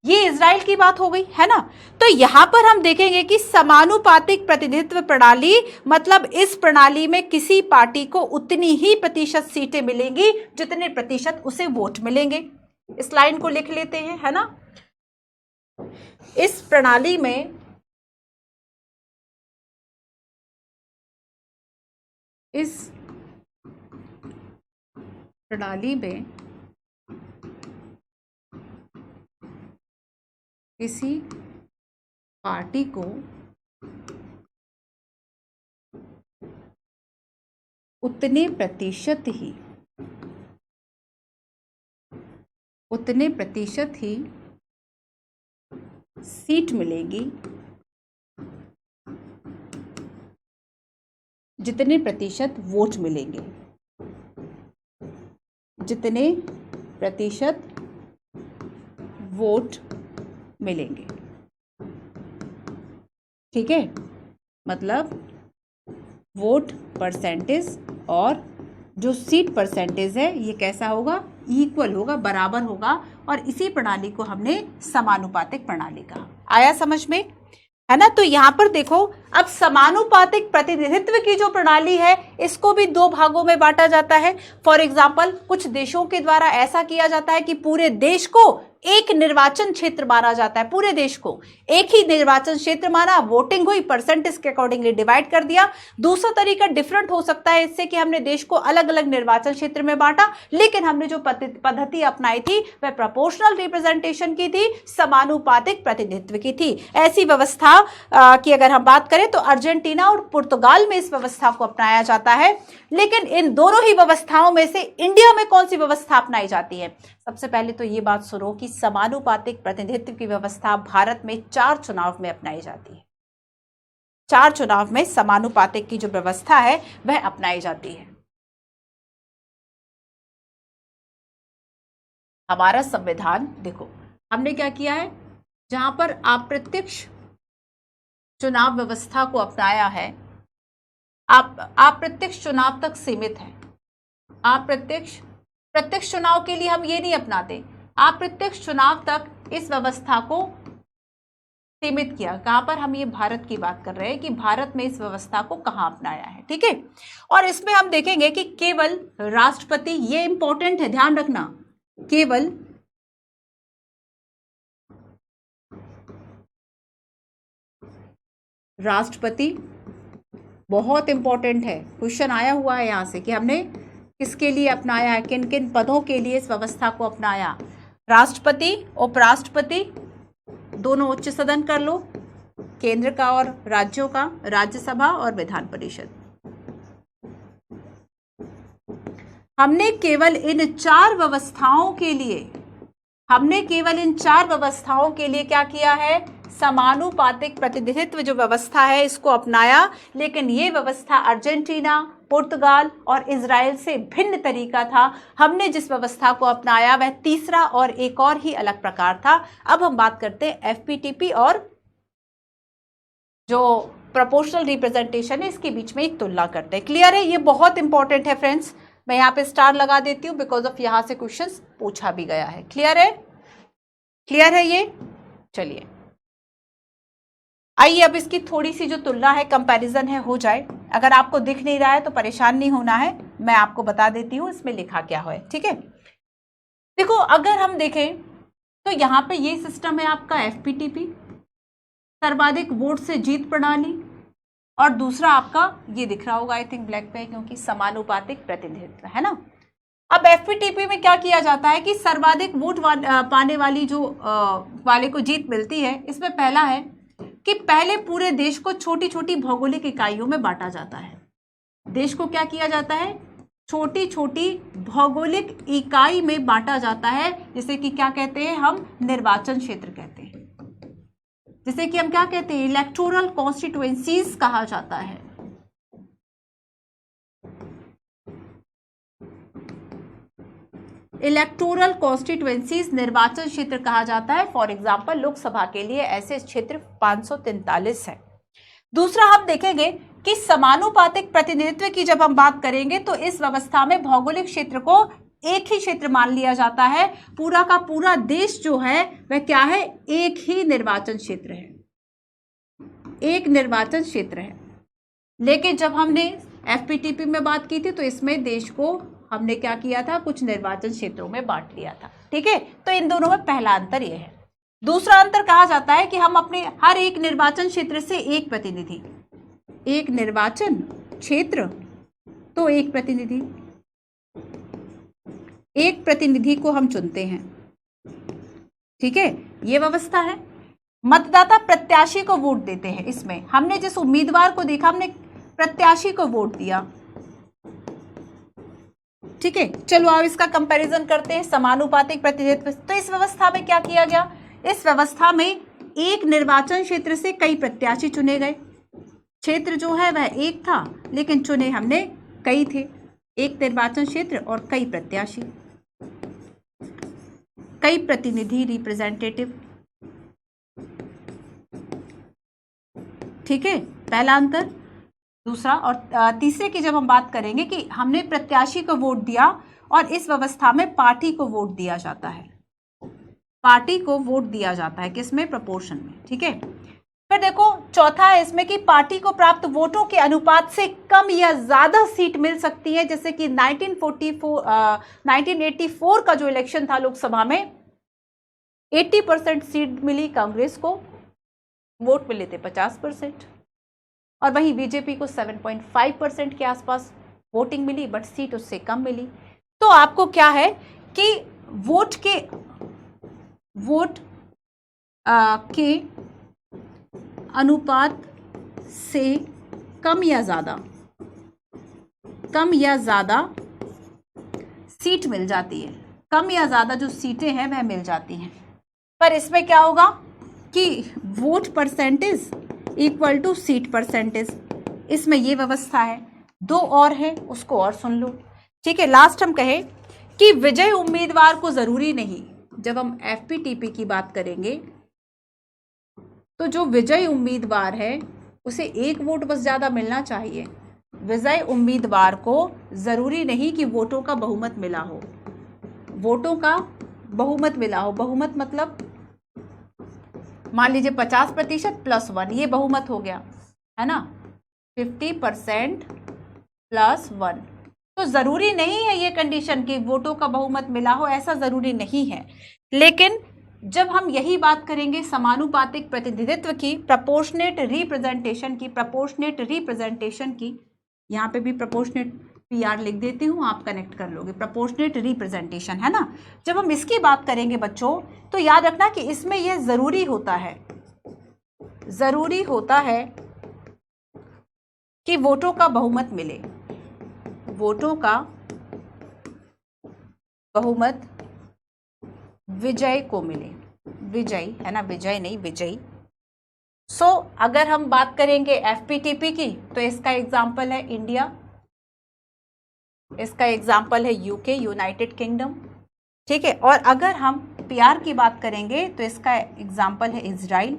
ये इजराइल की बात हो गई, है ना। तो यहां पर हम देखेंगे कि समानुपातिक प्रतिनिधित्व प्रणाली, मतलब इस प्रणाली में किसी पार्टी को उतनी ही प्रतिशत सीटें मिलेंगी जितने प्रतिशत उसे वोट मिलेंगे। इस लाइन को लिख लेते हैं, है ना। इस प्रणाली में किसी पार्टी को उतने प्रतिशत ही सीट मिलेगी जितने प्रतिशत वोट मिलेंगे। जितने प्रतिशत वोट मिलेंगे, ठीक है। मतलब वोट परसेंटेज और जो सीट परसेंटेज है ये कैसा होगा? इक्वल होगा, बराबर होगा। और इसी प्रणाली को हमने समानुपातिक प्रणाली कहा। आया समझ में? है ना। तो यहां पर देखो, अब समानुपातिक प्रतिनिधित्व की जो प्रणाली है इसको भी दो भागों में बांटा जाता है। फॉर एग्जाम्पल, कुछ देशों के द्वारा ऐसा किया जाता है कि पूरे देश को एक निर्वाचन क्षेत्र माना जाता है, पूरे देश को एक ही निर्वाचन क्षेत्र माना, वोटिंग हुई, परसेंटेज के अकॉर्डिंगली डिवाइड कर दिया। दूसरा तरीका डिफरेंट हो सकता है इससे कि हमने देश को अलग अलग निर्वाचन क्षेत्र में बांटा, लेकिन हमने जो पद्धति अपनाई थी वह प्रोपोर्शनल रिप्रेजेंटेशन की थी, समानुपातिक प्रतिनिधित्व की थी। ऐसी व्यवस्था की अगर हम बात करें तो अर्जेंटीना और पुर्तगाल में इस व्यवस्था को अपनाया जाता है। लेकिन इन दोनों ही व्यवस्थाओं में से इंडिया में कौन सी व्यवस्था अपनाई जाती है? सबसे पहले तो ये बात सुनो कि समानुपातिक प्रतिनिधित्व की व्यवस्था भारत में 4 चुनाव में अपनाई जाती है। 4 चुनाव में समानुपातिक की जो व्यवस्था है वह अपनाई जाती है। हमारा संविधान देखो, हमने क्या किया है, जहां पर अप्रत्यक्ष चुनाव व्यवस्था को अपनाया है, अप्रत्यक्ष चुनाव तक सीमित है। प्रत्यक्ष चुनाव के लिए हम ये नहीं अपनाते, अप्रत्यक्ष चुनाव तक इस व्यवस्था को सीमित किया। कहां पर? हम ये भारत की बात कर रहे हैं कि भारत में इस व्यवस्था को कहां अपनाया है, ठीक है। और इसमें हम देखेंगे कि केवल राष्ट्रपति, ये इंपॉर्टेंट है, ध्यान रखना, केवल राष्ट्रपति, बहुत इंपॉर्टेंट है, क्वेश्चन आया हुआ है यहां से कि हमने किसके लिए अपनाया है, किन किन पदों के लिए इस व्यवस्था को अपनाया। राष्ट्रपति, उपराष्ट्रपति, दोनों उच्च सदन कर लो, केंद्र का और राज्यों का, राज्यसभा और विधान परिषद। हमने केवल इन 4 व्यवस्थाओं के लिए क्या किया है? समानुपातिक प्रतिनिधित्व जो व्यवस्था है इसको अपनाया। लेकिन ये व्यवस्था अर्जेंटीना, पुर्तगाल और इजराइल से भिन्न तरीका था। हमने जिस व्यवस्था को अपनाया वह तीसरा और एक और ही अलग प्रकार था। अब हम बात करते हैं एफपीटीपी और जो प्रोपोर्शनल रिप्रेजेंटेशन है इसके बीच में एक तुलना करते हैं। क्लियर है? ये बहुत इंपॉर्टेंट है फ्रेंड्स, मैं यहाँ पे स्टार लगा देती हूँ बिकॉज ऑफ यहाँ से क्वेश्चंस पूछा भी गया है। क्लियर है? क्लियर है ये? चलिए आइए अब इसकी थोड़ी सी जो तुलना है, कंपैरिजन है, हो जाए। अगर आपको दिख नहीं रहा है तो परेशान नहीं होना है, मैं आपको बता देती हूँ इसमें लिखा क्या है, ठीक है। देखो, अगर हम देखें तो यहाँ पे ये सिस्टम है आपका एफपीटीपी, सर्वाधिक वोट से जीत प्रणाली, और दूसरा आपका ये दिख रहा होगा, आई थिंक ब्लैक पे, क्योंकि समानुपातिक प्रतिनिधित्व है ना। अब एफपीटीपी में क्या किया जाता है कि सर्वाधिक वोट पाने वाली जो वाले को जीत मिलती है। इसमें पहला है कि पहले पूरे देश को छोटी छोटी भौगोलिक इकाइयों में बांटा जाता है। देश को क्या किया जाता है? छोटी छोटी भौगोलिक इकाई में बांटा जाता है, जिसे कि क्या कहते हैं हम? निर्वाचन क्षेत्र कहते हैं, जिसे कि हम क्या कहते हैं? इलेक्टोरल कॉन्स्टिट्यूएंसीज कहा जाता है। इलेक्टोरल कॉन्स्टिट्यूएंसीज निर्वाचन क्षेत्र कहा जाता है। फॉर एग्जांपल, लोकसभा के लिए ऐसे क्षेत्र 543 है। दूसरा हम देखेंगे कि समानुपातिक प्रतिनिधित्व की जब हम बात करेंगे तो इस व्यवस्था में भौगोलिक क्षेत्र को एक ही क्षेत्र मान लिया जाता है। पूरा का पूरा देश जो है वह क्या है? एक ही निर्वाचन क्षेत्र है, एक निर्वाचन क्षेत्र है। लेकिन जब हमने एफपीटीपी में बात की थी तो इसमें देश को हमने क्या किया था? कुछ निर्वाचन क्षेत्रों में बांट लिया था, ठीक है। तो इन दोनों में पहला अंतर यह है। दूसरा अंतर कहा जाता है कि हम अपने हर एक निर्वाचन क्षेत्र से एक प्रतिनिधि, एक निर्वाचन क्षेत्र तो एक प्रतिनिधि को हम चुनते हैं, ठीक है। ये व्यवस्था है। मतदाता प्रत्याशी को वोट देते हैं। इसमें हमने जिस उम्मीदवार को देखा, हमने प्रत्याशी को वोट दिया, ठीक है। चलो अब इसका कंपैरिजन करते हैं समानुपातिक प्रतिनिधित्व। तो इस व्यवस्था में क्या किया गया? इस व्यवस्था में एक निर्वाचन क्षेत्र से कई प्रत्याशी चुने गए। क्षेत्र जो है वह एक था, लेकिन चुने हमने कई थे। एक निर्वाचन क्षेत्र और कई प्रत्याशी, कई प्रतिनिधि, रिप्रेजेंटेटिव, ठीक है। पहला अंतर। दूसरा और तीसरे की जब हम बात करेंगे कि हमने प्रत्याशी को वोट दिया और इस व्यवस्था में पार्टी को वोट दिया जाता है। पार्टी को वोट दिया जाता है किसमें? प्रोपोर्शन में, ठीक है। फिर देखो चौथा है इसमें कि पार्टी को प्राप्त वोटों के अनुपात से कम या ज्यादा सीट मिल सकती है, जैसे कि 1984 का जो इलेक्शन था लोकसभा में 80% सीट मिली कांग्रेस को, वोट मिले थे 50%, और वहीं बीजेपी को 7.5% के आसपास वोटिंग मिली, बट सीट उससे कम मिली। तो आपको क्या है कि वोट के अनुपात से कम या ज्यादा सीट मिल जाती है, कम या ज्यादा जो सीटें हैं वह मिल जाती हैं। पर इसमें क्या होगा कि vote percentage equal to seat percentage, इसमें ये व्यवस्था है। दो और है, उसको और सुन लो, ठीक है। लास्ट हम कहें कि विजय उम्मीदवार को जरूरी नहीं, जब हम एफपीटीपी की बात करेंगे तो जो विजय उम्मीदवार है उसे एक वोट बस ज्यादा मिलना चाहिए। विजय उम्मीदवार को जरूरी नहीं कि वोटों का बहुमत मिला हो, वोटों का बहुमत मिला हो। बहुमत मतलब मान लीजिए 50% प्लस 1, ये बहुमत हो गया, है ना, 50% प्लस 1। तो जरूरी नहीं है ये कंडीशन कि वोटों का बहुमत मिला हो, ऐसा जरूरी नहीं है। लेकिन जब हम यही बात करेंगे समानुपातिक प्रतिनिधित्व की, प्रोपोर्शनेट रिप्रेजेंटेशन की, यहाँ पे भी प्रोपोर्शनेट PR लिख देती हूँ, आप कनेक्ट कर लोगे, प्रोपोर्शनेट रिप्रेजेंटेशन, है ना। जब हम इसकी बात करेंगे बच्चों तो याद रखना कि इसमें यह जरूरी होता है कि वोटों का बहुमत मिले, वोटों का बहुमत विजय को मिले, विजयी, है ना, विजय नहीं विजयी। अगर हम बात करेंगे एफपीटीपी की तो इसका एग्जाम्पल है इंडिया, इसका एग्जाम्पल है यूके, यूनाइटेड किंगडम, ठीक है। और अगर हम PR की बात करेंगे तो इसका एग्जाम्पल है इजराइल,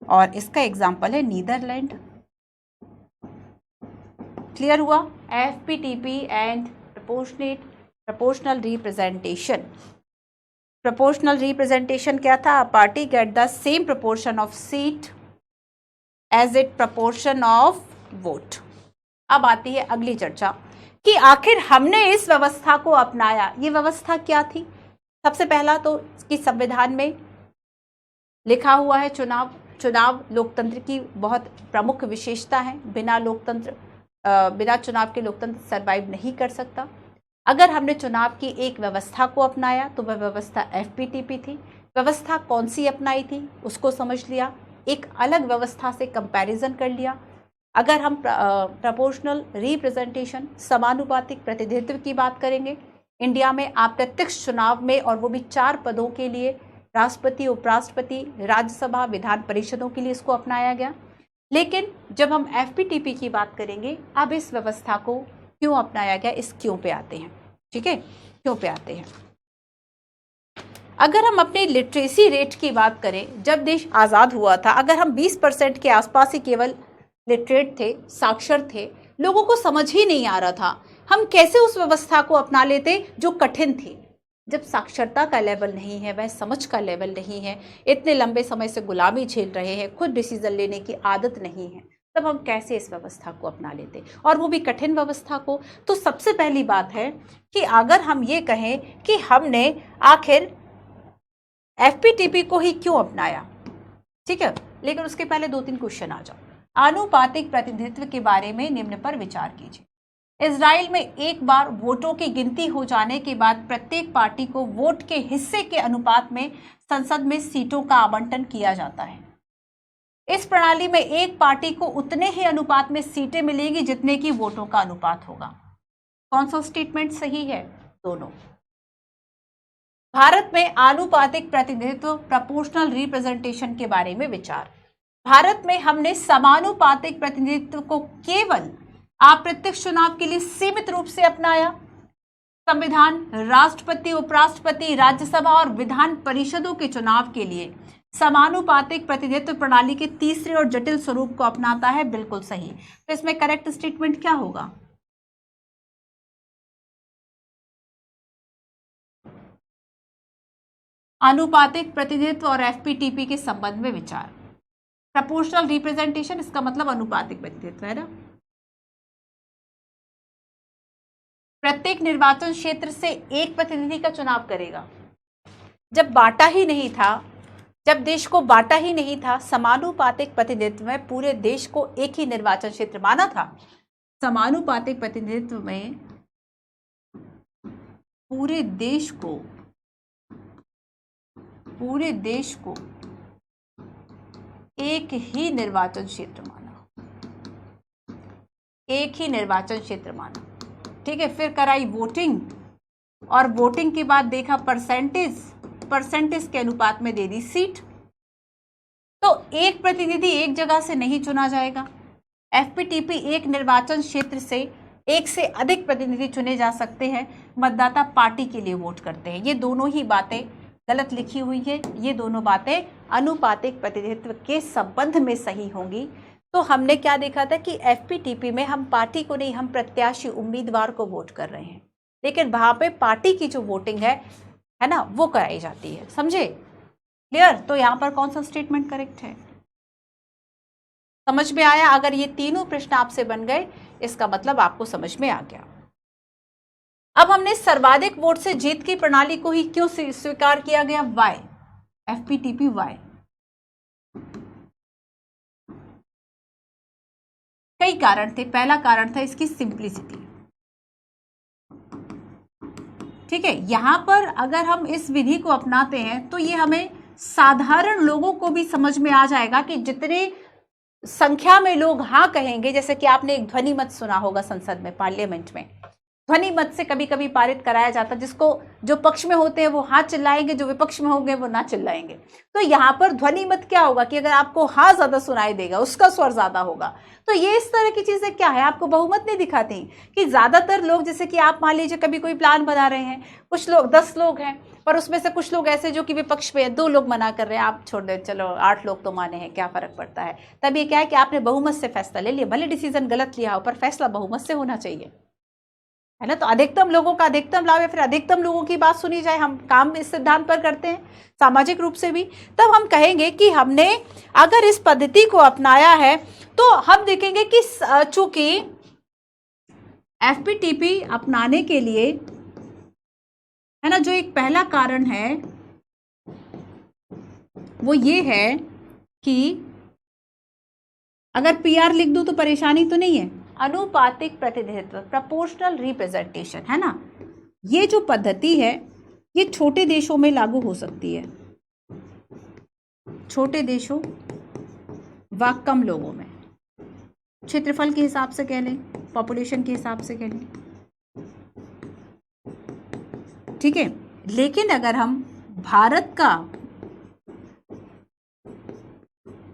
और इसका एग्जाम्पल है नीदरलैंड। क्लियर हुआ? FPTP and proportional representation. Proportional representation क्या था? Party get the same proportion of seat as it proportion of vote. अब आती है अगली चर्चा कि आखिर हमने इस व्यवस्था को अपनाया, ये व्यवस्था क्या थी? सबसे पहला तो इसकी संविधान में लिखा हुआ है चुनाव लोकतंत्र की बहुत प्रमुख विशेषता है। बिना चुनाव के लोकतंत्र सरवाइव नहीं कर सकता। अगर हमने चुनाव की एक व्यवस्था को अपनाया तो वह व्यवस्था एफपीटीपी थी। व्यवस्था कौन सी अपनाई थी उसको समझ लिया, एक अलग व्यवस्था से कंपैरिजन कर लिया। अगर हम प्रोपोर्शनल रिप्रेजेंटेशन, समानुपातिक प्रतिनिधित्व की बात करेंगे, इंडिया में अप्रत्यक्ष चुनाव में, और वो भी 4 पदों के लिए, राष्ट्रपति, उपराष्ट्रपति, राज्यसभा, विधान परिषदों के लिए इसको अपनाया गया। लेकिन जब हम एफपीटीपी की बात करेंगे, अब इस व्यवस्था को क्यों अपनाया गया, इस क्यों पे आते हैं, ठीक है, क्यों पे आते हैं। अगर हम अपने लिटरेसी रेट की बात करें, जब देश आज़ाद हुआ था, अगर हम 20% के आसपास ही केवल लिटरेट थे, साक्षर थे, लोगों को समझ ही नहीं आ रहा था, हम कैसे उस व्यवस्था को अपना लेते जो कठिन थी। जब साक्षरता का लेवल नहीं है, वह समझ का लेवल नहीं है, इतने लंबे समय से गुलामी झेल रहे हैं, खुद डिसीजन लेने की आदत नहीं है, तब हम कैसे इस व्यवस्था को अपना लेते, और वो भी कठिन व्यवस्था को। तो सबसे पहली बात है कि अगर हम ये कहें कि हमने आखिर एफपीटीपी को ही क्यों अपनाया, ठीक है, लेकिन उसके पहले 2-3 क्वेश्चन आ जाओ। आनुपातिक प्रतिनिधित्व के बारे में निम्न पर विचार कीजिए। इजराइल में एक बार वोटों की गिनती हो जाने के बाद प्रत्येक पार्टी को वोट के हिस्से के अनुपात में संसद में सीटों का आवंटन किया जाता है। इस प्रणाली में एक पार्टी को उतने ही अनुपात में सीटें मिलेंगी जितने की वोटों का अनुपात होगा। कौन सा स्टेटमेंट सही है? दोनों। भारत में आनुपातिक प्रतिनिधित्व, प्रोपोर्शनल रिप्रेजेंटेशन के बारे में विचार। भारत में हमने समानुपातिक प्रतिनिधित्व को केवल अप्रत्यक्ष चुनाव के लिए सीमित रूप से अपनाया। संविधान राष्ट्रपति, उपराष्ट्रपति, राज्यसभा और विधान परिषदों के चुनाव के लिए समानुपातिक प्रतिनिधित्व प्रणाली के तीसरे और जटिल स्वरूप को अपनाता है। बिल्कुल सही। तो इसमें करेक्ट स्टेटमेंट क्या होगा? आनुपातिक प्रतिनिधित्व और एफपीटीपी के संबंध में विचार। प्रपोर्शनल रिप्रेजेंटेशन इसका मतलब अनुपातिक प्रतिनिधित्व है ना। प्रत्येक निर्वाचन क्षेत्र से एक प्रतिनिधि का चुनाव करेगा। जब बांटा ही नहीं था, जब देश को बांटा ही नहीं था, समानुपातिक प्रतिनिधित्व में पूरे देश को एक ही निर्वाचन क्षेत्र माना था। समानुपातिक प्रतिनिधित्व में पूरे देश को एक ही निर्वाचन क्षेत्र माना, एक ही निर्वाचन क्षेत्र माना। ठीक है, फिर कराई वोटिंग और वोटिंग के बाद देखा परसेंटेज के अनुपात में दे दी सीट। तो एक प्रतिनिधि एक जगह से नहीं चुना जाएगा। एफपीटीपी एक निर्वाचन क्षेत्र से एक से अधिक प्रतिनिधि चुने जा सकते हैं। मतदाता पार्टी के लिए वोट करते हैं। ये दोनों ही बातें गलत लिखी हुई है। ये दोनों बातें अनुपातिक प्रतिनिधित्व के संबंध में सही होंगी। तो हमने क्या देखा था कि एफपीटीपी में हम पार्टी को नहीं, हम प्रत्याशी उम्मीदवार को वोट कर रहे हैं, लेकिन वहां पे पार्टी की जो वोटिंग है ना, वो कराई जाती है। समझे? क्लियर? तो यहां पर कौन सा स्टेटमेंट करेक्ट है? समझ में आया? अगर ये तीनों प्रश्न आपसे बन गए, इसका मतलब आपको समझ में आ गया। अब हमने सर्वाधिक वोट से जीत की प्रणाली को ही क्यों स्वीकार किया गया? Why, FPTP why. कई कारण थे। पहला कारण था इसकी सिंप्लिसिटी। ठीक है, यहां पर अगर हम इस विधि को अपनाते हैं तो ये हमें साधारण लोगों को भी समझ में आ जाएगा कि जितने संख्या में लोग हाँ कहेंगे, जैसे कि आपने एक ध्वनि मत सुना होगा संसद में, पार्लियामेंट में ध्वनि मत से कभी कभी पारित कराया जाता, जिसको जो पक्ष में होते हैं वो हाँ चिल्लाएंगे, जो विपक्ष में होंगे वो ना चिल्लाएंगे। तो यहाँ पर ध्वनि मत क्या होगा कि अगर आपको हाँ ज्यादा सुनाई देगा, उसका स्वर ज्यादा होगा। तो ये इस तरह की चीजें क्या है, आपको बहुमत नहीं दिखाती कि ज्यादातर लोग, जैसे कि आप मान लीजिए कभी कोई प्लान बना रहे हैं, कुछ लोग 10 लोग हैं, पर उसमें से कुछ लोग ऐसे जो कि विपक्ष पे 2 लोग मना कर रहे हैं, आप छोड़ दे, चलो 8 लोग तो माने हैं, क्या फर्क पड़ता है। तब ये क्या है कि आपने बहुमत से फैसला ले लिया, भले डिसीजन गलत लिया हो, पर फैसला बहुमत से होना चाहिए, है ना। तो अधिकतम लोगों का अधिकतम लाभ या फिर अधिकतम लोगों की बात सुनी जाए। हम काम इस सिद्धांत पर करते हैं सामाजिक रूप से भी। तब हम कहेंगे कि हमने अगर इस पद्धति को अपनाया है तो हम देखेंगे कि चूंकि एफपीटीपी अपनाने के लिए, है ना, जो एक पहला कारण है वो ये है कि अगर पीआर लिख दूं तो परेशानी तो नहीं है। अनुपातिक प्रतिनिधित्व, प्रोपोर्शनल रिप्रेजेंटेशन, है ना, ये जो पद्धति है ये छोटे देशों में लागू हो सकती है, छोटे देशों व कम लोगों में, क्षेत्रफल के हिसाब से कह लें, पॉपुलेशन के हिसाब से कह लें। ठीक है, लेकिन अगर हम भारत का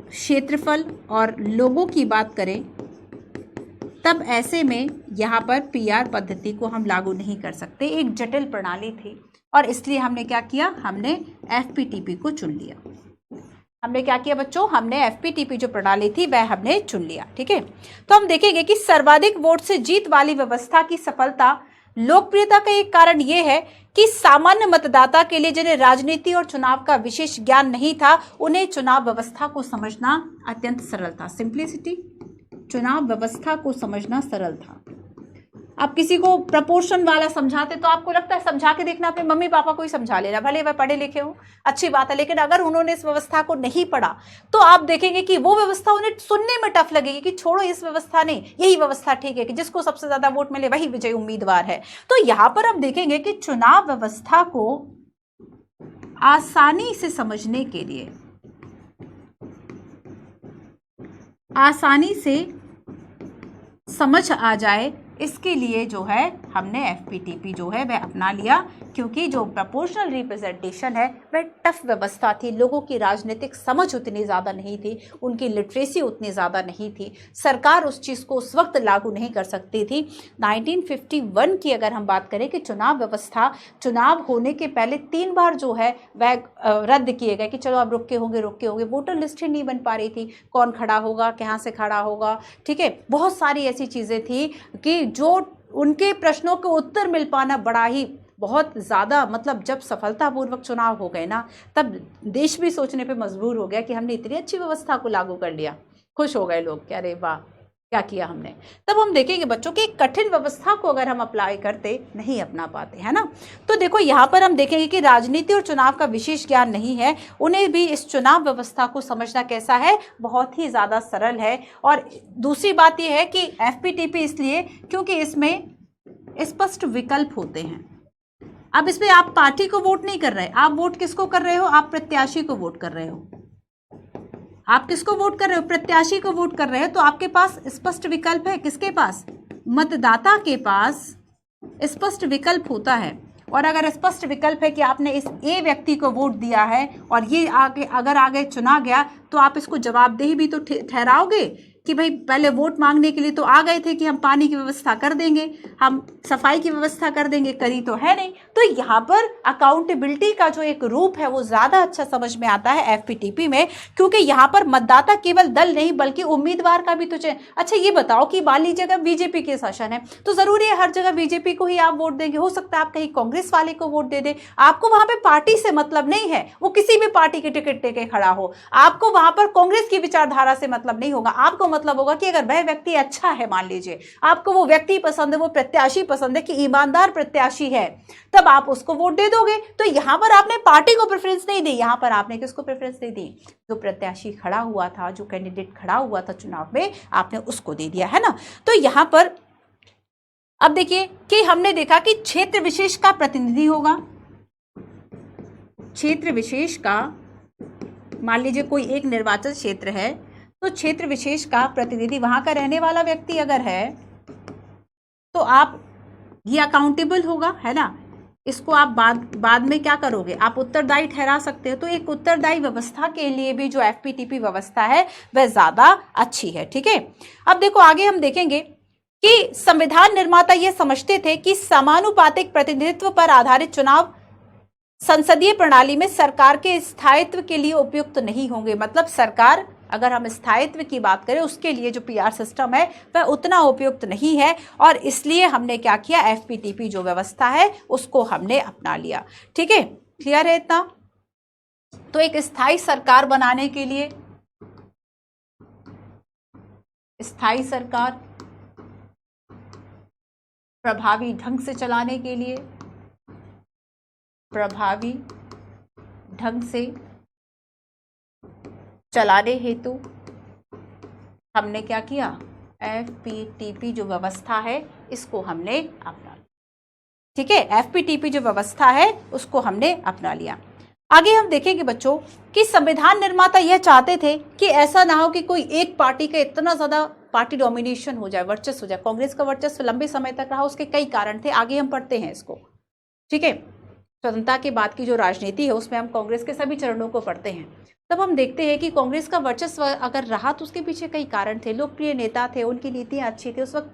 क्षेत्रफल और लोगों की बात करें तब ऐसे में यहाँ पर पीआर पद्धति को हम लागू नहीं कर सकते। एक जटिल प्रणाली थी और इसलिए हमने क्या किया, हमने एफपीटीपी को चुन लिया। हमने क्या किया बच्चों, हमने एफपीटीपी जो प्रणाली थी वह हमने चुन लिया। ठीक है, तो हम देखेंगे कि सर्वाधिक वोट से जीत वाली व्यवस्था की सफलता, लोकप्रियता का एक कारण यह है कि सामान्य मतदाता के लिए जिन्हें राजनीति और चुनाव का विशेष ज्ञान नहीं था, उन्हें चुनाव व्यवस्था को समझना अत्यंत सरल था। सिंप्लिसिटी, चुनाव व्यवस्था को समझना सरल था। आप किसी को प्रपोर्शन वाला समझाते तो आपको लगता है समझा के देखना, अपने मम्मी पापा को ही समझा लेना, भले वह पढ़े लिखे हो, अच्छी बात है, लेकिन अगर उन्होंने इस व्यवस्था को नहीं पढ़ा तो आप देखेंगे कि वो व्यवस्था उन्हें सुनने में टफ लगेगी कि छोड़ो इस व्यवस्था ने, यही व्यवस्था ठीक है कि जिसको सबसे ज्यादा वोट मिले वही विजयी उम्मीदवार है। तो यहां पर हम देखेंगे कि चुनाव व्यवस्था को आसानी से समझने के लिए, आसानी से समझ आ जाए, इसके लिए जो है हमने एफपीटीपी जो है वह अपना लिया, क्योंकि जो प्रोपोर्शनल रिप्रेजेंटेशन है वह टफ व्यवस्था थी। लोगों की राजनीतिक समझ उतनी ज़्यादा नहीं थी, उनकी लिटरेसी उतनी ज़्यादा नहीं थी, सरकार उस चीज़ को उस वक्त लागू नहीं कर सकती थी। 1951 की अगर हम बात करें कि चुनाव व्यवस्था, चुनाव होने के पहले 3 बार जो है वह रद्द किए गए कि चलो अब रुक के होंगे, वोटर लिस्ट ही नहीं बन पा रही थी, कौन खड़ा होगा, कहाँ से खड़ा होगा। ठीक है, बहुत सारी ऐसी चीज़ें थी कि जो उनके प्रश्नों के उत्तर मिल पाना बहुत ज़्यादा, मतलब जब सफलतापूर्वक चुनाव हो गए ना, तब देश भी सोचने पे मजबूर हो गया कि हमने इतनी अच्छी व्यवस्था को लागू कर लिया। खुश हो गए लोग कि अरे वाह क्या किया हमने। तब हम देखेंगे बच्चों की कठिन व्यवस्था को अगर हम अप्लाई करते नहीं अपना पाते, है ना। तो देखो यहाँ पर हम देखेंगे कि राजनीति और चुनाव का विशेष ज्ञान नहीं है, उन्हें भी इस चुनाव व्यवस्था को समझना कैसा है, बहुत ही ज़्यादा सरल है। और दूसरी बात यह है कि FPTP इसलिए क्योंकि इसमें स्पष्ट विकल्प होते हैं। अब इसमें आप पार्टी को वोट नहीं कर रहे, आप वोट किसको कर रहे हो, आप प्रत्याशी को वोट कर रहे हो। आप किसको वोट कर रहे हो, प्रत्याशी को वोट कर रहे हो। तो आपके पास स्पष्ट विकल्प है, किसके पास, मतदाता के पास स्पष्ट विकल्प होता है। और अगर स्पष्ट विकल्प है कि आपने इस ए व्यक्ति को वोट दिया है और ये आगे अगर आगे चुना गया तो आप इसको जवाबदेही भी तो ठहराओगे कि भाई पहले वोट मांगने के लिए तो आ गए थे कि हम पानी की व्यवस्था कर देंगे, हम सफाई की व्यवस्था कर देंगे, करी तो है नहीं। तो यहाँ पर अकाउंटेबिलिटी का जो एक रूप है वो ज़्यादा अच्छा समझ में आता है FPTP में, क्योंकि यहाँ पर मतदाता केवल दल नहीं बल्कि उम्मीदवार का भी तो चाहिए। अच्छा ये बताओ कि मान लीजिए अगर बीजेपी के शासन है तो ज़रूरी है हर जगह बीजेपी को ही आप वोट देंगे, हो सकता है आप कहीं कांग्रेस वाले को वोट दे दें, आपको वहाँ पर पार्टी से मतलब नहीं है, वो किसी भी पार्टी के टिकट लेके खड़ा हो, आपको वहाँ पर कांग्रेस की विचारधारा से मतलब नहीं होगा, आपको मतलब होगा कि अगर वह व्यक्ति अच्छा है, मान लीजिए आपको वो व्यक्ति पसंद है, वो प्रत्याशी पसंद है कि ईमानदार प्रत्याशी है, तब आप उसको वोट दे दोगे। तो यहां पर आपने पार्टी को प्रेफरेंस नहीं दी, यहां पर आपने किसको प्रेफरेंस नहीं दी, जो प्रत्याशी खड़ा हुआ था, जो कैंडिडेट खड़ा हुआ था चुनाव में, आपने उसको दे दिया, है ना। तो यहां पर अब देखिए कि हमने देखा कि क्षेत्र विशेष का प्रतिनिधि होगा, क्षेत्र विशेष का, मान लीजिए कोई एक निर्वाचन क्षेत्र है तो क्षेत्र विशेष का प्रतिनिधि वहां का रहने वाला व्यक्ति अगर है तो आप ये अकाउंटेबल होगा, है ना। इसको आप बाद में क्या करोगे, आप उत्तरदायी ठहरा सकते हो। तो एक उत्तरदायी व्यवस्था के लिए भी जो FPTP व्यवस्था है वह ज्यादा अच्छी है, ठीक है। अब देखो आगे हम देखेंगे कि संविधान निर्माता यह समझते थे कि समानुपातिक प्रतिनिधित्व पर आधारित चुनाव संसदीय प्रणाली में सरकार के स्थायित्व के लिए उपयुक्त नहीं होंगे। मतलब सरकार, अगर हम स्थायित्व की बात करें, उसके लिए जो PR सिस्टम है वह उतना उपयुक्त नहीं है, और इसलिए हमने क्या किया, FPTP जो व्यवस्था है उसको हमने अपना लिया, ठीक है। क्लियर है इतना। तो एक स्थायी सरकार बनाने के लिए, स्थायी सरकार प्रभावी ढंग से चलाने के लिए, प्रभावी ढंग से चलाने हेतु हमने क्या किया, FPTP जो व्यवस्था है इसको हमने अपना लिया, ठीक है। FPTP जो व्यवस्था है उसको हमने अपना लिया। आगे हम देखेंगे बच्चों कि संविधान निर्माता यह चाहते थे कि ऐसा ना हो कि कोई एक पार्टी का इतना ज्यादा पार्टी डोमिनेशन हो जाए, वर्चस्व हो जाए। कांग्रेस का वर्चस्व लंबे समय तक रहा, उसके कई कारण थे, आगे हम पढ़ते हैं इसको, ठीक है। स्वतंत्रता के बाद की जो राजनीति है उसमें हम कांग्रेस के सभी चरणों को पढ़ते हैं। तब हम देखते हैं कि कांग्रेस का वर्चस्व अगर रहा तो उसके पीछे कई कारण थे, लोकप्रिय नेता थे, उनकी नीतियां अच्छी थी, उस वक्त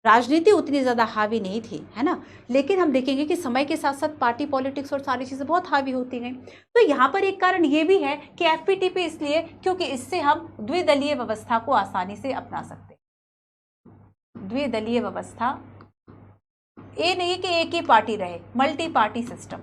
राजनीति उतनी ज्यादा हावी नहीं थी, है ना। लेकिन हम देखेंगे कि समय के साथ साथ पार्टी पॉलिटिक्स और सारी चीजें बहुत हावी होती गई। तो यहाँ पर एक कारण ये भी है कि FPTP इसलिए क्योंकि इससे हम द्विदलीय व्यवस्था को आसानी से अपना सकते हैं। द्विदलीय व्यवस्था, ये नहीं कि एक ही पार्टी रहे, मल्टी पार्टी सिस्टम।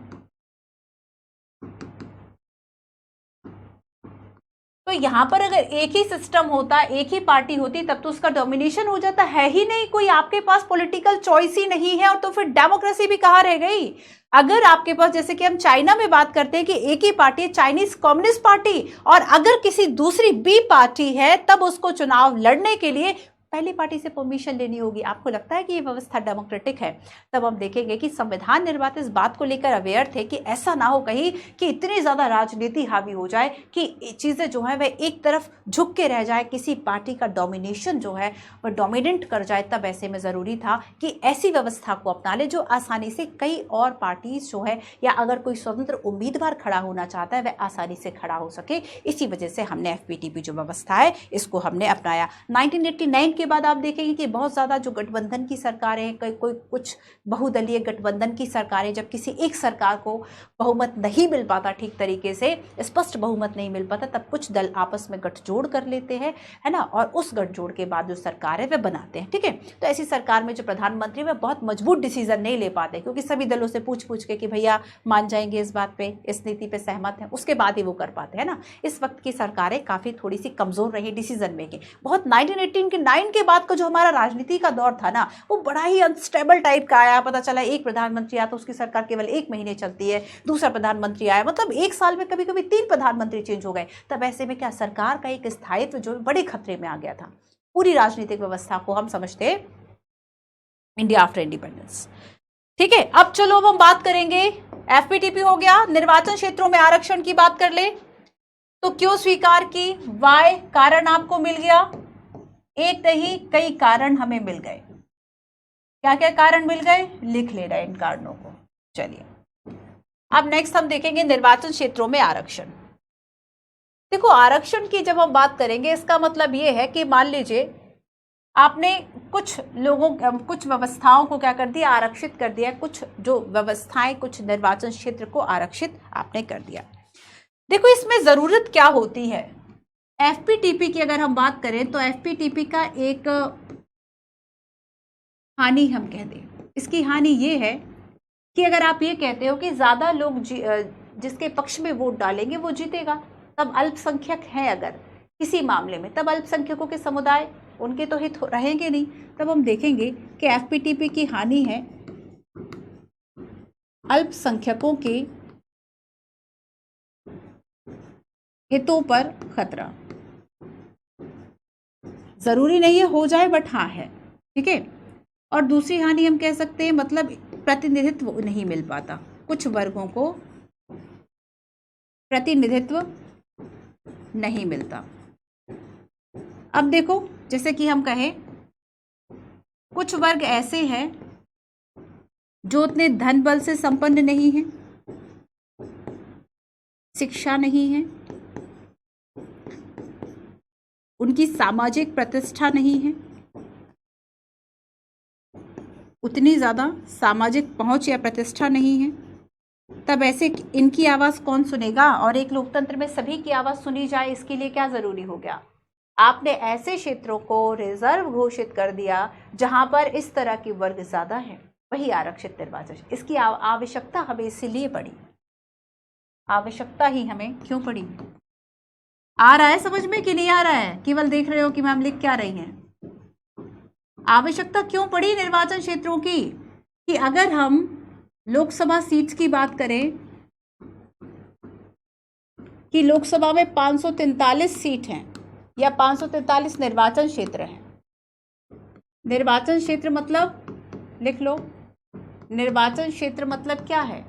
तो यहां पर अगर एक ही सिस्टम होता, एक ही पार्टी होती, तब तो उसका डोमिनेशन हो जाता, है ही नहीं, कोई आपके पास पॉलिटिकल चॉइस ही नहीं है, और तो फिर डेमोक्रेसी भी कहां रह गई। अगर आपके पास, जैसे कि हम चाइना में बात करते हैं कि एक ही पार्टी है, चाइनीज कम्युनिस्ट पार्टी, और अगर किसी दूसरी B पार्टी है तब उसको चुनाव लड़ने के लिए पहली पार्टी से परमिशन लेनी होगी। आपको लगता है कि ये व्यवस्था डेमोक्रेटिक है? तब हम देखेंगे कि संविधान निर्माता इस बात को लेकर अवेयर थे कि ऐसा ना हो कहीं कि इतनी ज्यादा राजनीति हावी हो जाए कि चीजें जो है वह एक तरफ झुक के रह जाए, किसी पार्टी का डोमिनेशन जो है वह डोमिनेंट कर जाए। तब ऐसे में जरूरी था कि ऐसी व्यवस्था को अपना ले जो आसानी से कई और पार्टीज जो है, या अगर कोई स्वतंत्र उम्मीदवार खड़ा होना चाहता है वह आसानी से खड़ा हो सके। इसी वजह से हमने FPTP जो व्यवस्था है इसको हमने अपनाया। 1989 के के बाद आप देखेंगे कि बहुत ज़्यादा जो गठबंधन की सरकारें हैं, कोई कुछ बहुदलीय गठबंधन की सरकारें, जब किसी एक सरकार को बहुमत नहीं मिल पाता, ठीक तरीके से स्पष्ट बहुमत नहीं मिल पाता, तब कुछ दल आपस में गठजोड़ कर लेते हैं, है ना, और उस गठजोड़ के बाद जो सरकार है वह बनाते हैं। ठीक है, तो ऐसी सरकार में जो प्रधानमंत्री वह बहुत मजबूत डिसीजन नहीं ले पाते, क्योंकि सभी दलों से पूछ के कि भैया मान जाएंगे इस बात पे, इस नीति पे सहमत हैं, उसके बाद ही वो कर पाते हैं ना। इस वक्त की सरकारें काफ़ी थोड़ी सी कमज़ोर रही डिसीजन मेकिंग। बहुत 1989 के बाद का जो हमारा राजनीति का दौर था ना, वो बड़ा ही अनस्टेबल टाइप का आया। पता चला एक प्रधानमंत्री आया तो उसकी सरकार केवल 1 महीने चलती है, दूसरा प्रधानमंत्री आया, मतलब 1 साल में कभी कभी 3 प्रधानमंत्री चेंज हो गए। तब ऐसे में क्या सरकार का एक स्थायित्व जो बड़े खतरे में आ गया था। पूरी राजनीतिक व्यवस्था को हम समझते इंडिया आफ्टर इंडिपेंडेंस। ठीक है, अब चलो अब हम बात करेंगे, एफपीटीपी हो गया, निर्वाचन क्षेत्रों में आरक्षण की बात कर ले तो क्यों स्वीकार की, वाई, कारण आपको मिल गया, एक नहीं कई कारण हमें मिल गए। क्या क्या कारण मिल गए, लिख ले रहे इन कारणों को। चलिए अब नेक्स्ट हम देखेंगे निर्वाचन क्षेत्रों में आरक्षण। देखो आरक्षण की जब हम बात करेंगे, इसका मतलब ये है कि मान लीजिए आपने कुछ लोगों, कुछ व्यवस्थाओं को क्या कर दिया, आरक्षित कर दिया, कुछ जो व्यवस्थाएं, कुछ निर्वाचन क्षेत्र को आरक्षित आपने कर दिया। देखो इसमें जरूरत क्या होती है, एफपीटीपी की अगर हम बात करें तो एफपीटीपी का एक हानि हम कह दें, इसकी हानि ये है कि अगर आप ये कहते हो कि ज्यादा लोग जिसके पक्ष में वोट डालेंगे वो जीतेगा, तब अल्पसंख्यक है अगर किसी मामले में, तब अल्पसंख्यकों के समुदाय उनके तो हित रहेंगे नहीं। तब हम देखेंगे कि एफपीटीपी की हानि है अल्पसंख्यकों के हितों पर खतरा। जरूरी नहीं है हो जाए, बट हाँ है। ठीक है, और दूसरी हानि हम कह सकते हैं मतलब प्रतिनिधित्व नहीं मिल पाता, कुछ वर्गों को प्रतिनिधित्व नहीं मिलता। अब देखो जैसे कि हम कहें कुछ वर्ग ऐसे हैं जो उतने धन बल से संपन्न नहीं हैं, शिक्षा नहीं है, उनकी सामाजिक प्रतिष्ठा नहीं है, उतनी ज्यादा सामाजिक पहुंच या प्रतिष्ठा नहीं है। तब ऐसे इनकी आवाज कौन सुनेगा, और एक लोकतंत्र में सभी की आवाज सुनी जाए, इसके लिए क्या जरूरी हो गया, आपने ऐसे क्षेत्रों को रिजर्व घोषित कर दिया जहां पर इस तरह के वर्ग ज्यादा हैं, वही आरक्षित निर्वाचन। इसकी आवश्यकता हमें इसीलिए पड़ी, आवश्यकता ही हमें क्यों पड़ी। आ रहा है समझ में कि नहीं आ रहा है, केवल देख रहे हो कि मैम लिख क्या रही हैं। आवश्यकता क्यों पड़ी निर्वाचन क्षेत्रों की, कि अगर हम लोकसभा सीट्स की बात करें कि लोकसभा में 543 सीट हैं या 543 निर्वाचन क्षेत्र हैं। निर्वाचन क्षेत्र मतलब लिख लो, निर्वाचन क्षेत्र मतलब क्या है,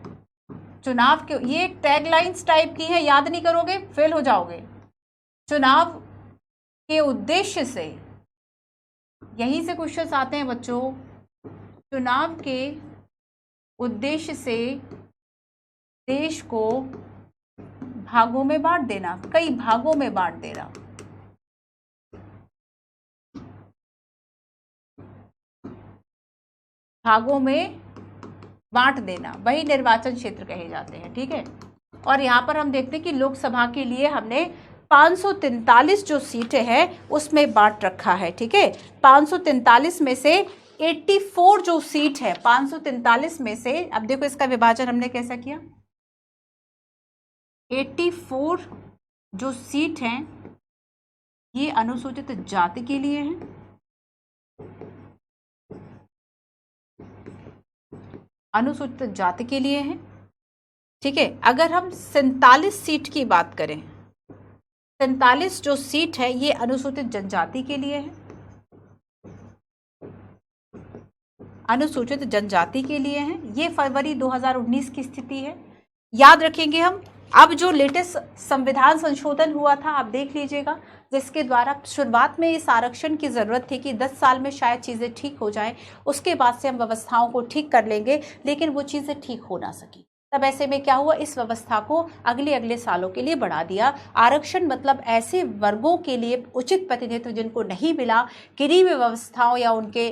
चुनाव के, ये टैगलाइंस टाइप की है, याद नहीं करोगे फेल हो जाओगे। चुनाव के उद्देश्य से, यहीं से क्वेश्चंस आते हैं बच्चों, चुनाव के उद्देश्य से देश को भागों में बांट देना, कई भागों में बांट देना। भागों में बांट देना, वही निर्वाचन क्षेत्र कहे जाते हैं। ठीक है, और यहाँ पर हम देखते हैं कि लोकसभा के लिए हमने 543 जो सीटें हैं उसमें बांट रखा है। ठीक है, 543 में से 84 जो सीट है, 543 में से, अब देखो इसका विभाजन हमने कैसा किया, 84 जो सीट हैं ये अनुसूचित जाति के लिए हैं, अनुसूचित जाति के लिए हैं। ठीक है, अगर हम 47 सीट की बात करें, 47 जो सीट है ये अनुसूचित जनजाति के लिए है, अनुसूचित जनजाति के लिए है। ये फरवरी 2019 की स्थिति है, याद रखेंगे हम। अब जो लेटेस्ट संविधान संशोधन हुआ था आप देख लीजिएगा, जिसके द्वारा शुरुआत में इस आरक्षण की जरूरत थी कि 10 साल में शायद चीजें ठीक हो जाएं, उसके बाद से हम व्यवस्थाओं को ठीक कर लेंगे, लेकिन वो चीजें ठीक हो ना सकी। तब ऐसे में क्या हुआ, इस व्यवस्था को अगले अगले सालों के लिए बढ़ा दिया। आरक्षण मतलब ऐसे वर्गों के लिए उचित प्रतिनिधित्व जिनको नहीं मिला किन्हीं भी व्यवस्थाओं या उनके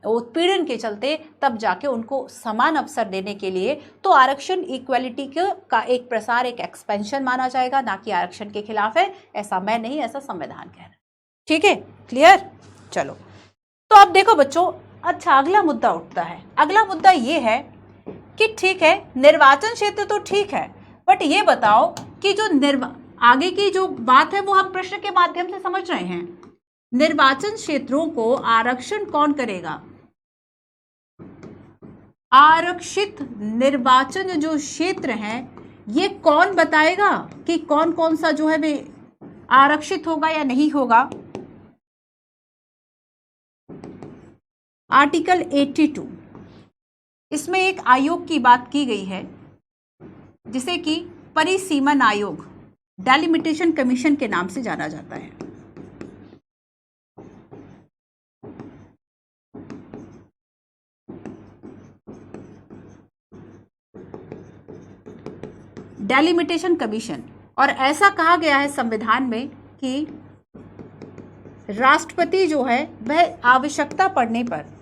उत्पीड़न के चलते, तब जाके उनको समान अवसर देने के लिए। तो आरक्षण इक्वालिटी का एक प्रसार, एक एक्सपेंशन माना जाएगा, ना कि आरक्षण के खिलाफ है। ऐसा मैं नहीं, ऐसा संविधान कह रहा है। ठीक है, क्लियर। चलो, तो अब देखो बच्चों, अच्छा अगला मुद्दा उठता है। अगला मुद्दा ये है कि ठीक है, निर्वाचन क्षेत्र तो ठीक है, बट ये बताओ कि जो आगे की जो बात है वो हम प्रश्न के माध्यम से समझ रहे हैं। निर्वाचन क्षेत्रों को आरक्षण कौन करेगा? आरक्षित निर्वाचन जो क्षेत्र है ये कौन बताएगा कि कौन कौन सा जो है वे आरक्षित होगा या नहीं होगा? आर्टिकल 82, इसमें एक आयोग की बात की गई है जिसे कि परिसीमन आयोग, डेलिमिटेशन कमीशन के नाम से जाना जाता है। Delimitation commission. और ऐसा कहा गया है संविधान में कि राष्ट्रपति जो है वह आवश्यकता पड़ने पर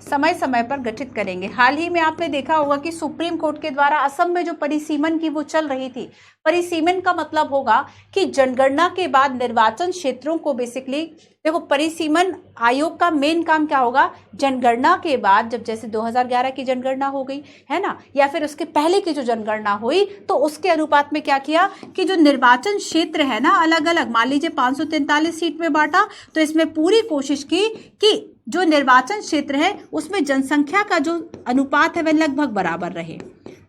समय समय पर गठित करेंगे। हाल ही में आपने देखा होगा कि सुप्रीम कोर्ट के द्वारा असम में जो परिसीमन की वो चल रही थी। परिसीमन का मतलब होगा कि जनगणना के बाद निर्वाचन क्षेत्रों को बेसिकली, देखो परिसीमन आयोग का मेन काम क्या होगा, जनगणना के बाद जब जैसे 2011 की जनगणना हो गई है ना, या फिर उसके पहले की जो जनगणना हुई, तो उसके अनुपात में क्या किया कि जो निर्वाचन क्षेत्र है ना, अलग अलग, मान लीजिए 543 सीट में बांटा, तो इसमें पूरी कोशिश की कि जो निर्वाचन क्षेत्र है उसमें जनसंख्या का जो अनुपात है वह लगभग बराबर रहे।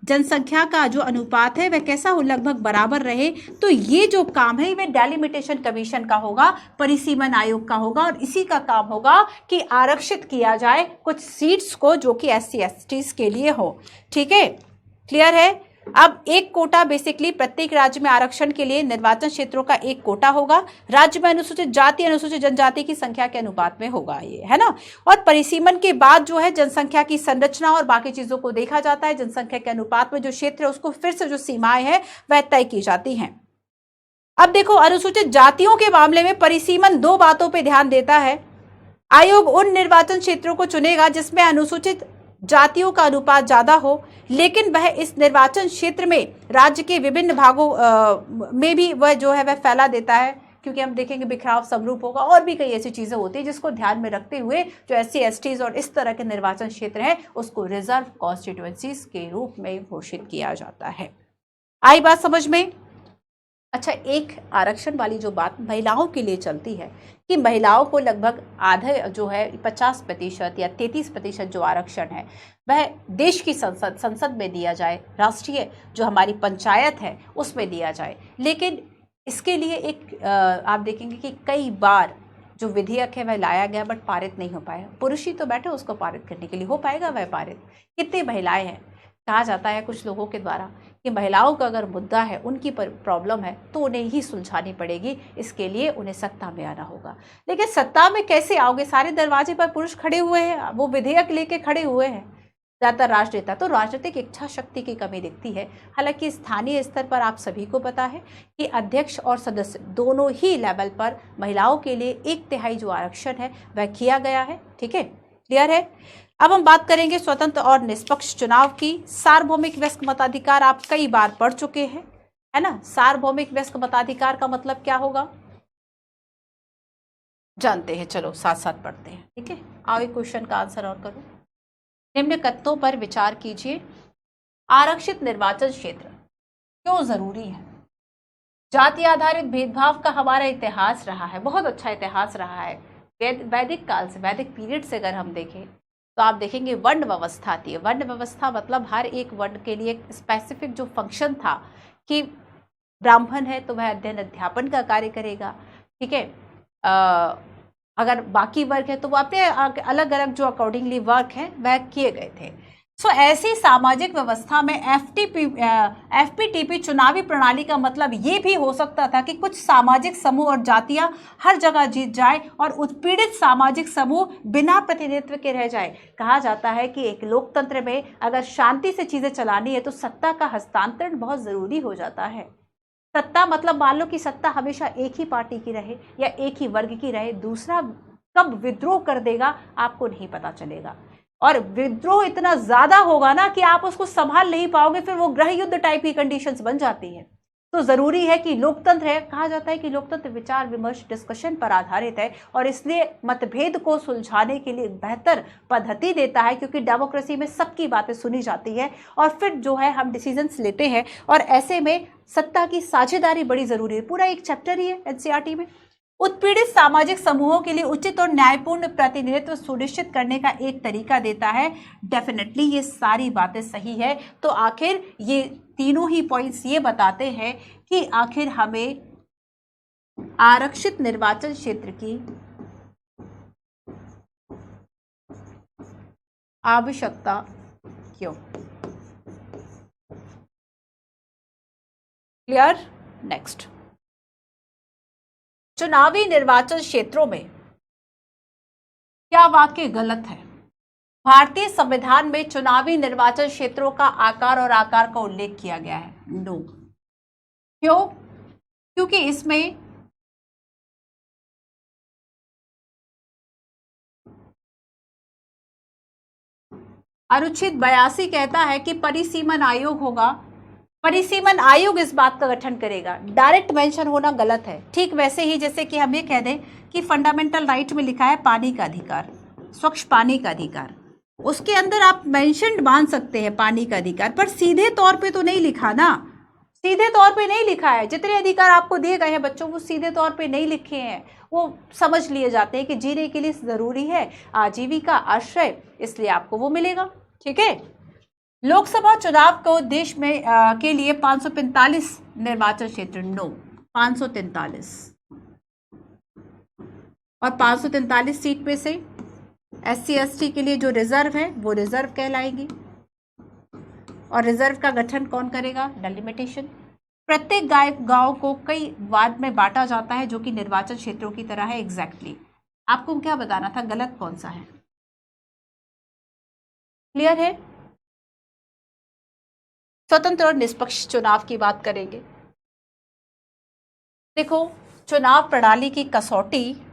जनसंख्या का जो अनुपात है वह कैसा हो, लगभग बराबर रहे। तो ये जो काम है वह डेलिमिटेशन कमीशन का होगा, परिसीमन आयोग का होगा, और इसी का काम होगा कि आरक्षित किया जाए कुछ सीट्स को जो कि SC STs के लिए हो। ठीक है, क्लियर है। अब एक कोटा बेसिकली प्रत्येक राज्य में आरक्षण के लिए निर्वाचन क्षेत्रों का एक कोटा होगा। राज्य में अनुसूचित जाति अनुसूचित जनजाति की संख्या के अनुपात में होगा ये, है ना। और परिसीमन के बाद जो है जनसंख्या की संरचना और बाकी चीजों को देखा जाता है। जनसंख्या के अनुपात में जो क्षेत्र है उसको फिर से जो सीमाएं हैं वह तय की जाती हैं। अब देखो, अनुसूचित जातियों के मामले में परिसीमन दो बातों पर ध्यान देता है। आयोग उन निर्वाचन क्षेत्रों को चुनेगा जिसमें अनुसूचित जातियों का अनुपात ज्यादा हो, लेकिन वह इस निर्वाचन क्षेत्र में राज्य के विभिन्न भागों में भी वह जो है वह फैला देता है, क्योंकि हम देखेंगे बिखराव समरूप होगा और भी कई ऐसी चीजें होती है जिसको ध्यान में रखते हुए जो SC STs और इस तरह के निर्वाचन क्षेत्र है उसको रिजर्व कॉन्स्टिट्यूएंसीज के रूप में घोषित किया जाता है। आई बात समझ में? अच्छा, एक आरक्षण वाली जो बात महिलाओं के लिए चलती है कि महिलाओं को लगभग आधे जो है 50% या 33% जो आरक्षण है वह देश की संसद में दिया जाए, राष्ट्रीय जो हमारी पंचायत है उसमें दिया जाए। लेकिन इसके लिए एक आप देखेंगे कि कई बार जो विधेयक है वह लाया गया बट पारित नहीं हो पाया। पुरुष ही तो बैठे उसको पारित करने के लिए, हो पाएगा वह पारित? कितनी महिलाएं हैं? कहा जाता है कुछ लोगों के द्वारा कि महिलाओं का अगर मुद्दा है, उनकी प्रॉब्लम है, तो उन्हें ही सुलझानी पड़ेगी। इसके लिए उन्हें सत्ता में आना होगा। लेकिन सत्ता में कैसे आओगे? सारे दरवाजे पर पुरुष खड़े हुए हैं, वो विधेयक लेके खड़े हुए हैं। ज़्यादातर राजनेता, तो राजनीतिक इच्छा शक्ति की कमी दिखती है। हालांकि स्थानीय स्तर पर आप सभी को पता है कि अध्यक्ष और सदस्य दोनों ही लेवल पर महिलाओं के लिए 1/3 जो आरक्षण है वह किया गया है। ठीक है, क्लियर है। अब हम बात करेंगे स्वतंत्र और निष्पक्ष चुनाव की। सार्वभौमिक वयस्क मताधिकार आप कई बार पढ़ चुके हैं, है ना। सार्वभौमिक वयस्क मताधिकार का मतलब क्या होगा जानते हैं, चलो साथ साथ पढ़ते हैं। ठीक है, आओ एक क्वेश्चन का आंसर और करो। निम्न कथनों पर विचार कीजिए। आरक्षित निर्वाचन क्षेत्र क्यों जरूरी है? जाति आधारित भेदभाव का हमारा इतिहास रहा है, बहुत अच्छा इतिहास रहा है। वैदिक काल से, वैदिक पीरियड से अगर हम देखें तो आप देखेंगे वर्ण व्यवस्था थी। वर्ण व्यवस्था मतलब हर एक वर्ण के लिए स्पेसिफिक जो फंक्शन था कि ब्राह्मण है तो वह अध्ययन अध्यापन का कार्य करेगा। ठीक है, अगर बाकी वर्ग है तो वो अपने अलग अलग जो अकॉर्डिंगली वर्क है वह किए गए थे। ऐसी सामाजिक व्यवस्था में एफपीटीपी चुनावी प्रणाली का मतलब ये भी हो सकता था कि कुछ सामाजिक समूह और जातियां हर जगह जीत जाए और उत्पीड़ित सामाजिक समूह बिना प्रतिनिधित्व के रह जाए। कहा जाता है कि एक लोकतंत्र में अगर शांति से चीजें चलानी है तो सत्ता का हस्तांतरण बहुत जरूरी हो जाता है। सत्ता मतलब मान लो कि सत्ता हमेशा एक ही पार्टी की रहे या एक ही वर्ग की रहे, दूसरा कब विद्रोह कर देगा आपको नहीं पता चलेगा, और विद्रोह इतना ज्यादा होगा ना कि आप उसको संभाल नहीं पाओगे, फिर वो गृह युद्ध टाइप की कंडीशंस बन जाती हैं। तो जरूरी है कि लोकतंत्र है, कहा जाता है कि लोकतंत्र विचार विमर्श डिस्कशन पर आधारित है और इसलिए मतभेद को सुलझाने के लिए बेहतर पद्धति देता है, क्योंकि डेमोक्रेसी में सबकी बातें सुनी जाती है और फिर जो है हम डिसीजंस लेते हैं, और ऐसे में सत्ता की साझेदारी बड़ी जरूरी है। पूरा एक चैप्टर ही है एनसीईआरटी में। उत्पीड़ित सामाजिक समूहों के लिए उचित और न्यायपूर्ण प्रतिनिधित्व सुनिश्चित करने का एक तरीका देता है। डेफिनेटली ये सारी बातें सही है। तो आखिर ये तीनों ही पॉइंट्स ये बताते हैं कि आखिर हमें आरक्षित निर्वाचन क्षेत्र की आवश्यकता क्यों। क्लियर। नेक्स्ट, चुनावी निर्वाचन क्षेत्रों में क्या वाक्य गलत है। भारतीय संविधान में चुनावी निर्वाचन क्षेत्रों का आकार और आकार का उल्लेख किया गया है। नो। क्यों? क्योंकि इसमें अनुच्छेद 82 कहता है कि परिसीमन आयोग होगा, परिसीमन आयोग इस बात का गठन करेगा। डायरेक्ट मेंशन होना गलत है। ठीक वैसे ही जैसे कि हम ये कह दें कि फंडामेंटल राइट में लिखा है पानी का अधिकार, स्वच्छ पानी का अधिकार, उसके अंदर आप मेंशन बांध सकते हैं पानी का अधिकार, पर सीधे तौर पे तो नहीं लिखा ना, सीधे तौर पे नहीं लिखा है। जितने अधिकार आपको दिए गए हैं बच्चों, वो सीधे तौर पे नहीं लिखे हैं, वो समझ लिए जाते हैं कि जीने के लिए जरूरी है आजीविका, आश्रय, इसलिए आपको वो मिलेगा। ठीक है। लोकसभा चुनाव को देश में के लिए 545 निर्वाचन क्षेत्र। नो, 543, और 543 सीट में से SC ST के लिए जो रिजर्व है वो रिजर्व कहलाएगी, और रिजर्व का गठन कौन करेगा। डेलिमिटेशन। प्रत्येक गांव को कई वार्ड में बांटा जाता है जो कि निर्वाचन क्षेत्रों की तरह है। एग्जैक्टली आपको क्या बताना था, गलत कौन सा है। क्लियर है। स्वतंत्र और निष्पक्ष चुनाव की बात करेंगे। देखो, चुनाव प्रणाली की कसौटी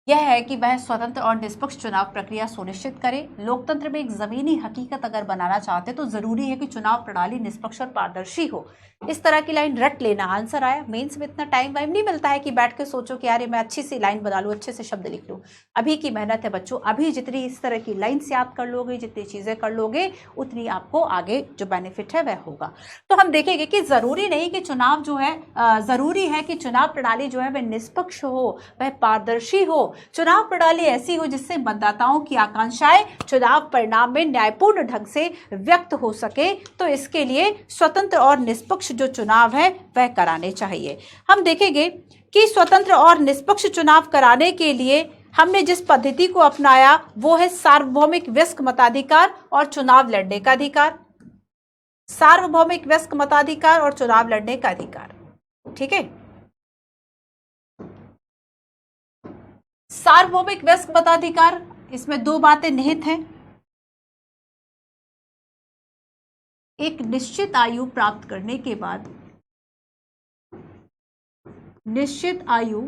यह है कि वह स्वतंत्र और निष्पक्ष चुनाव प्रक्रिया सुनिश्चित करे। लोकतंत्र में एक जमीनी हकीकत अगर बनाना चाहते तो जरूरी है कि चुनाव प्रणाली निष्पक्ष और पारदर्शी हो। इस तरह की लाइन रट लेना, आंसर आया। मेंस में इतना टाइम वाइम नहीं मिलता है कि बैठ के सोचो कि यार मैं अच्छी सी लाइन बना लूं, अच्छे से शब्द लिख लूं। अभी की मेहनत है बच्चों। अभी जितनी इस तरह की लाइन्स याद कर लोगे, जितनी चीजें कर लोगे, उतनी आपको आगे जो बेनिफिट है वह होगा। तो हम देखेंगे कि जरूरी नहीं कि चुनाव जो है, जरूरी है कि चुनाव प्रणाली जो है वह निष्पक्ष हो, वह पारदर्शी हो। चुनाव प्रणाली ऐसी हो जिससे मतदाताओं की आकांक्षाएं चुनाव परिणाम में न्यायपूर्ण ढंग से व्यक्त हो सके। तो इसके लिए स्वतंत्र और निष्पक्ष जो चुनाव है वह कराने चाहिए। हम देखेंगे कि स्वतंत्र और निष्पक्ष चुनाव कराने के लिए हमने जिस पद्धति को अपनाया वो है सार्वभौमिक वयस्क मताधिकार और चुनाव लड़ने का अधिकार। सार्वभौमिक वयस्क मताधिकार और चुनाव लड़ने का अधिकार। ठीक है। सार्वभौमिक वयस्क मताधिकार, इसमें दो बातें निहित हैं। एक निश्चित आयु प्राप्त करने के बाद, निश्चित आयु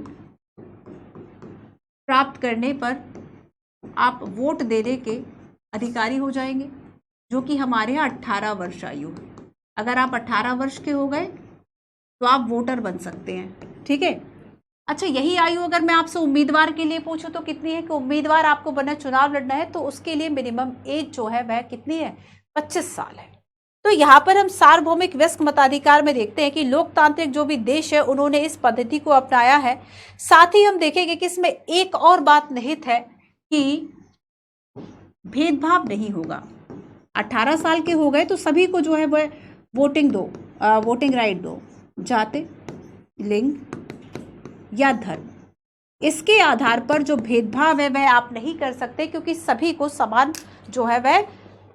प्राप्त करने पर आप वोट देने के अधिकारी हो जाएंगे, जो कि हमारे यहाँ 18 वर्ष आयु है। अगर आप 18 वर्ष के हो गए तो आप वोटर बन सकते हैं। ठीक है। अच्छा, यही आयु अगर मैं आपसे उम्मीदवार के लिए पूछूं तो कितनी है कि उम्मीदवार आपको बनना, चुनाव लड़ना है, तो उसके लिए मिनिमम एज जो है वह कितनी है, 25 साल है। तो यहाँ पर हम सार्वभौमिक वयस्क मताधिकार में देखते हैं कि लोकतांत्रिक जो भी देश है उन्होंने इस पद्धति को अपनाया है। साथ ही हम देखेंगे कि इसमें एक और बात निहित है कि भेदभाव नहीं होगा। 18 साल के हो गए तो सभी को जो है वह वोटिंग राइट दो। जाति, लिंग या धर्म, इसके आधार पर जो भेदभाव है वह आप नहीं कर सकते, क्योंकि सभी को समान जो है वह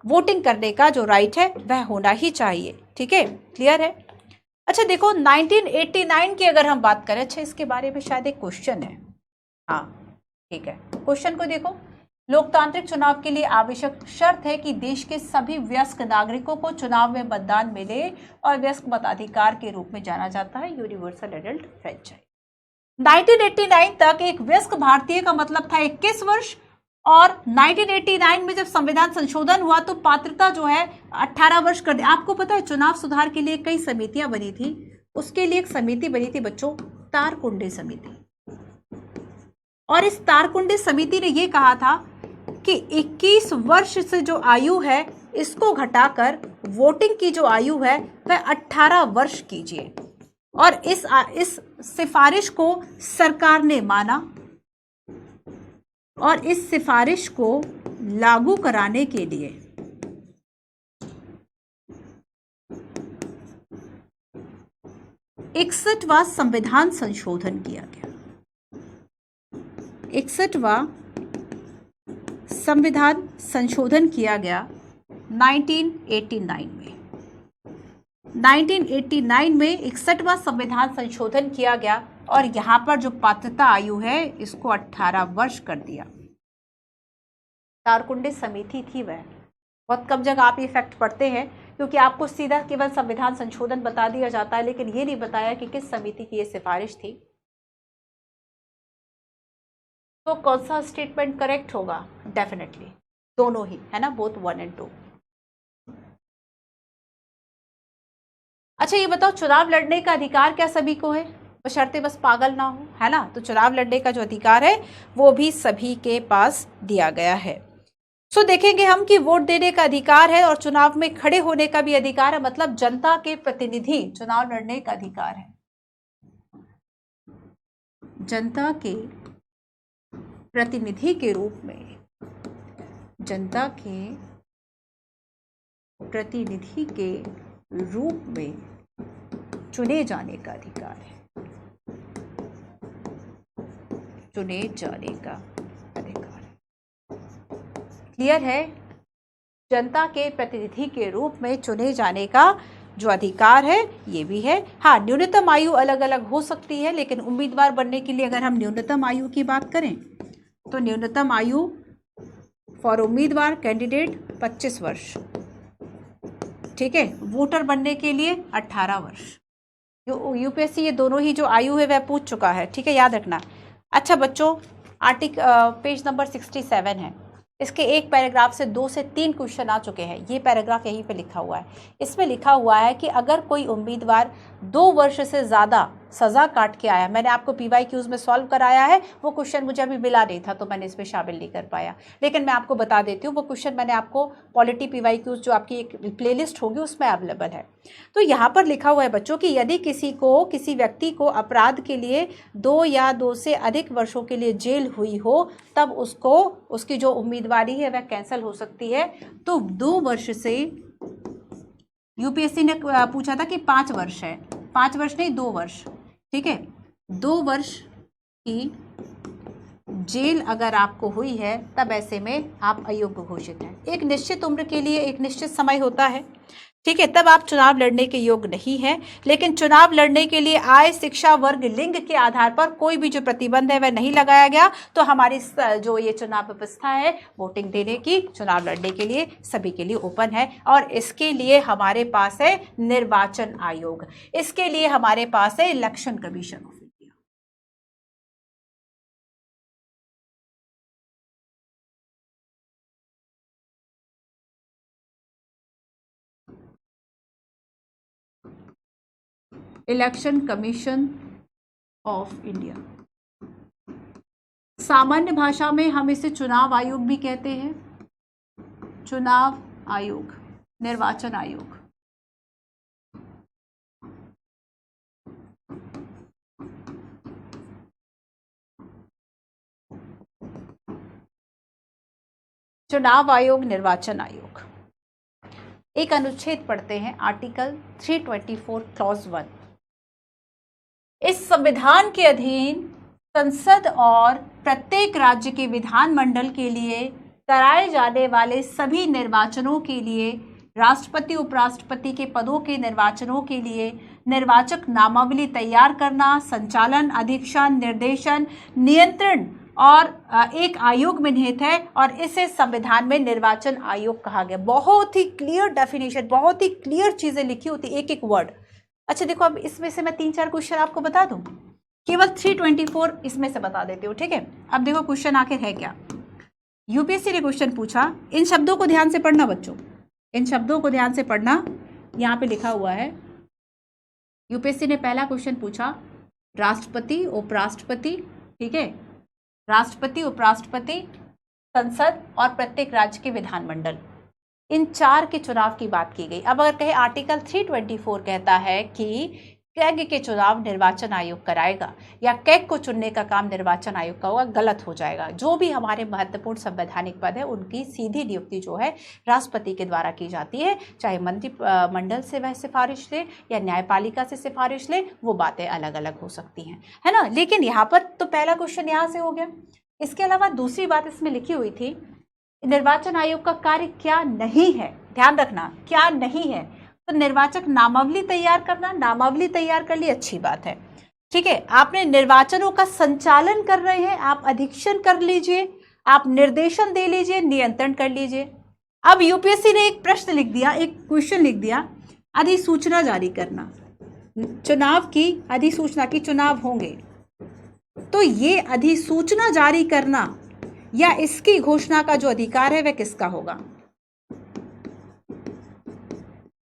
वोटिंग करने का जो राइट है वह होना ही चाहिए। ठीक है, क्लियर है। अच्छा देखो 1989 की अगर हम बात करें, अच्छा इसके बारे में शायद एक क्वेश्चन है, हाँ ठीक है, क्वेश्चन को देखो। लोकतांत्रिक चुनाव के लिए आवश्यक शर्त है कि देश के सभी वयस्क नागरिकों को चुनाव में मतदान मिले और वयस्क मताधिकार के रूप में जाना जाता है यूनिवर्सल एडल्ट फ्रेंचाइज। 1989 तक एक वयस्क भारतीय का मतलब था 21 वर्ष, और 1989 में जब संविधान संशोधन हुआ तो पात्रता जो है 18 वर्ष कर दी। आपको पता है चुनाव सुधार के लिए कई समितियां बनी थी, उसके लिए एक समिति बनी थी बच्चों, तारकुंडे समिति, और इस तारकुंडे समिति ने यह कहा था कि 21 वर्ष से जो आयु है इसको घटाकर वोटिंग की जो आयु है वह 18 वर्ष कीजिए, और इस सिफारिश को सरकार ने माना, और इस सिफारिश को लागू कराने के लिए 61वां संविधान संशोधन किया गया। 61वां संविधान संशोधन किया गया 1989 में। 1989 में 61वां संविधान संशोधन किया गया, और यहां पर जो पात्रता आयु है इसको 18 वर्ष कर दिया। तारकुंडे समिति थी वह, बहुत कम जगह आप ये फैक्ट पढ़ते हैं, क्योंकि आपको सीधा केवल संविधान संशोधन बता दिया जाता है, लेकिन ये नहीं बताया कि किस समिति की ये सिफारिश थी। तो कौन सा स्टेटमेंट करेक्ट होगा? डेफिनेटली दोनों ही है ना, बोथ 1 और 2। अच्छा ये बताओ, चुनाव लड़ने का अधिकार क्या सभी को है? बशर्ते बस पागल ना हो, है ना। तो चुनाव लड़ने का जो अधिकार है वो भी सभी के पास दिया गया है। सो देखेंगे हम कि वोट देने का अधिकार है और चुनाव में खड़े होने का भी अधिकार है, मतलब जनता के प्रतिनिधि चुनाव लड़ने का अधिकार है। जनता के प्रतिनिधि के रूप में, जनता के प्रतिनिधि के रूप में चुने जाने का अधिकार है, चुने जाने का अधिकार है। क्लियर है? जनता के प्रतिनिधि के रूप में चुने जाने का जो अधिकार है ये भी है। हाँ, न्यूनतम आयु अलग अलग हो सकती है, लेकिन उम्मीदवार बनने के लिए अगर हम न्यूनतम आयु की बात करें तो न्यूनतम आयु फॉर उम्मीदवार कैंडिडेट 25 वर्ष, ठीक है। वोटर बनने के लिए 18 वर्ष। यूपीएससी ये दोनों ही जो आयु है वह पूछ चुका है, ठीक है, याद रखना। अच्छा बच्चों, पेज नंबर 67 है, इसके एक पैराग्राफ से 2 से 3 क्वेश्चन आ चुके हैं। ये पैराग्राफ यहीं पे लिखा हुआ है। इसमें लिखा हुआ है कि अगर कोई उम्मीदवार 2 वर्ष से ज़्यादा सज़ा काट के आया, मैंने आपको PYQs में सॉल्व कराया है, वो क्वेश्चन मुझे अभी मिला नहीं था तो मैंने इसमें शामिल नहीं कर पाया, लेकिन मैं आपको बता देती हूँ वो क्वेश्चन मैंने आपको पॉलिटी PYQs जो आपकी एक प्लेलिस्ट होगी उसमें अवेलेबल है। तो यहाँ पर लिखा हुआ है बच्चों कि यदि किसी व्यक्ति को अपराध के लिए 2 या 2 से अधिक वर्षों के लिए जेल हुई हो, तब उसकी जो उम्मीदवारी है वह कैंसिल हो सकती है। तो 2 वर्ष से, यूपीएससी ने पूछा था कि 5 वर्ष है, 5 वर्ष नहीं 2 वर्ष, ठीक है। 2 वर्ष की जेल अगर आपको हुई है तब ऐसे में आप अयोग्य घोषित हैं। एक निश्चित उम्र के लिए एक निश्चित समय होता है, ठीक है, तब आप चुनाव लड़ने के योग्य नहीं हैं। लेकिन चुनाव लड़ने के लिए आय, शिक्षा, वर्ग, लिंग के आधार पर कोई भी जो प्रतिबंध है वह नहीं लगाया गया। तो हमारी जो ये चुनाव व्यवस्था है वोटिंग देने की, चुनाव लड़ने के लिए सभी के लिए ओपन है। और इसके लिए हमारे पास है निर्वाचन आयोग, इसके लिए हमारे पास है election commission of India. Election commission of India, सामान्य भाषा में हम इसे चुनाव आयोग भी कहते हैं, चुनाव आयोग, निर्वाचन आयोग। चुनाव आयोग, निर्वाचन आयोग। एक अनुच्छेद पढ़ते हैं, आर्टिकल 324 क्लॉज 1। इस संविधान के अधीन संसद और प्रत्येक राज्य के विधानमंडल के लिए कराए जाने वाले सभी निर्वाचनों के लिए, राष्ट्रपति उपराष्ट्रपति के पदों के निर्वाचनों के लिए निर्वाचक नामावली तैयार करना, संचालन, अधीक्षण, निर्देशन, नियंत्रण और एक आयोग में निहित है और इसे संविधान में निर्वाचन आयोग कहा गया। बहुत ही क्लियर डेफिनेशन, बहुत ही क्लियर चीजें लिखी होती, एक एक वर्ड। अच्छा देखो, अब इसमें से मैं 3-4 क्वेश्चन आपको बता दूं, केवल 324 इसमें से बता देती हूँ, ठीक है। अब देखो क्वेश्चन आखिर है क्या। यूपीएससी ने क्वेश्चन पूछा, इन शब्दों को ध्यान से पढ़ना बच्चों, इन शब्दों को ध्यान से पढ़ना, यहाँ पे लिखा हुआ है। यूपीएससी ने पहला क्वेश्चन पूछा, राष्ट्रपति उपराष्ट्रपति, ठीक है, राष्ट्रपति उपराष्ट्रपति, संसद और प्रत्येक राज्य के विधानमंडल, इन 4 के चुनाव की बात की गई। अब अगर कहे आर्टिकल 324 कहता है कि कैग के चुनाव निर्वाचन आयोग कराएगा या कैग को चुनने का काम निर्वाचन आयोग का होगा, गलत हो जाएगा। जो भी हमारे महत्वपूर्ण संवैधानिक पद है उनकी सीधी नियुक्ति जो है राष्ट्रपति के द्वारा की जाती है, चाहे मंत्रिमंडल से वह सिफारिश ले या न्यायपालिका से सिफारिश ले, वो बातें अलग अलग हो सकती हैं, है ना। लेकिन यहाँ पर तो पहला क्वेश्चन यहाँ से हो गया। इसके अलावा दूसरी बात इसमें लिखी हुई थी, निर्वाचन आयोग का कार्य क्या नहीं है, ध्यान रखना, क्या नहीं है। तो निर्वाचक नामावली तैयार करना, नामावली तैयार कर ली, अच्छी बात है, ठीक है। आपने निर्वाचनों का संचालन कर रहे हैं, आप अधीक्षण कर लीजिए, आप निर्देशन दे लीजिए, नियंत्रण कर लीजिए। अब यूपीएससी ने एक प्रश्न लिख दिया, एक क्वेश्चन लिख दिया, अधिसूचना जारी करना, चुनाव की अधिसूचना की चुनाव होंगे, तो ये अधिसूचना जारी करना या इसकी घोषणा का जो अधिकार है वह किसका होगा?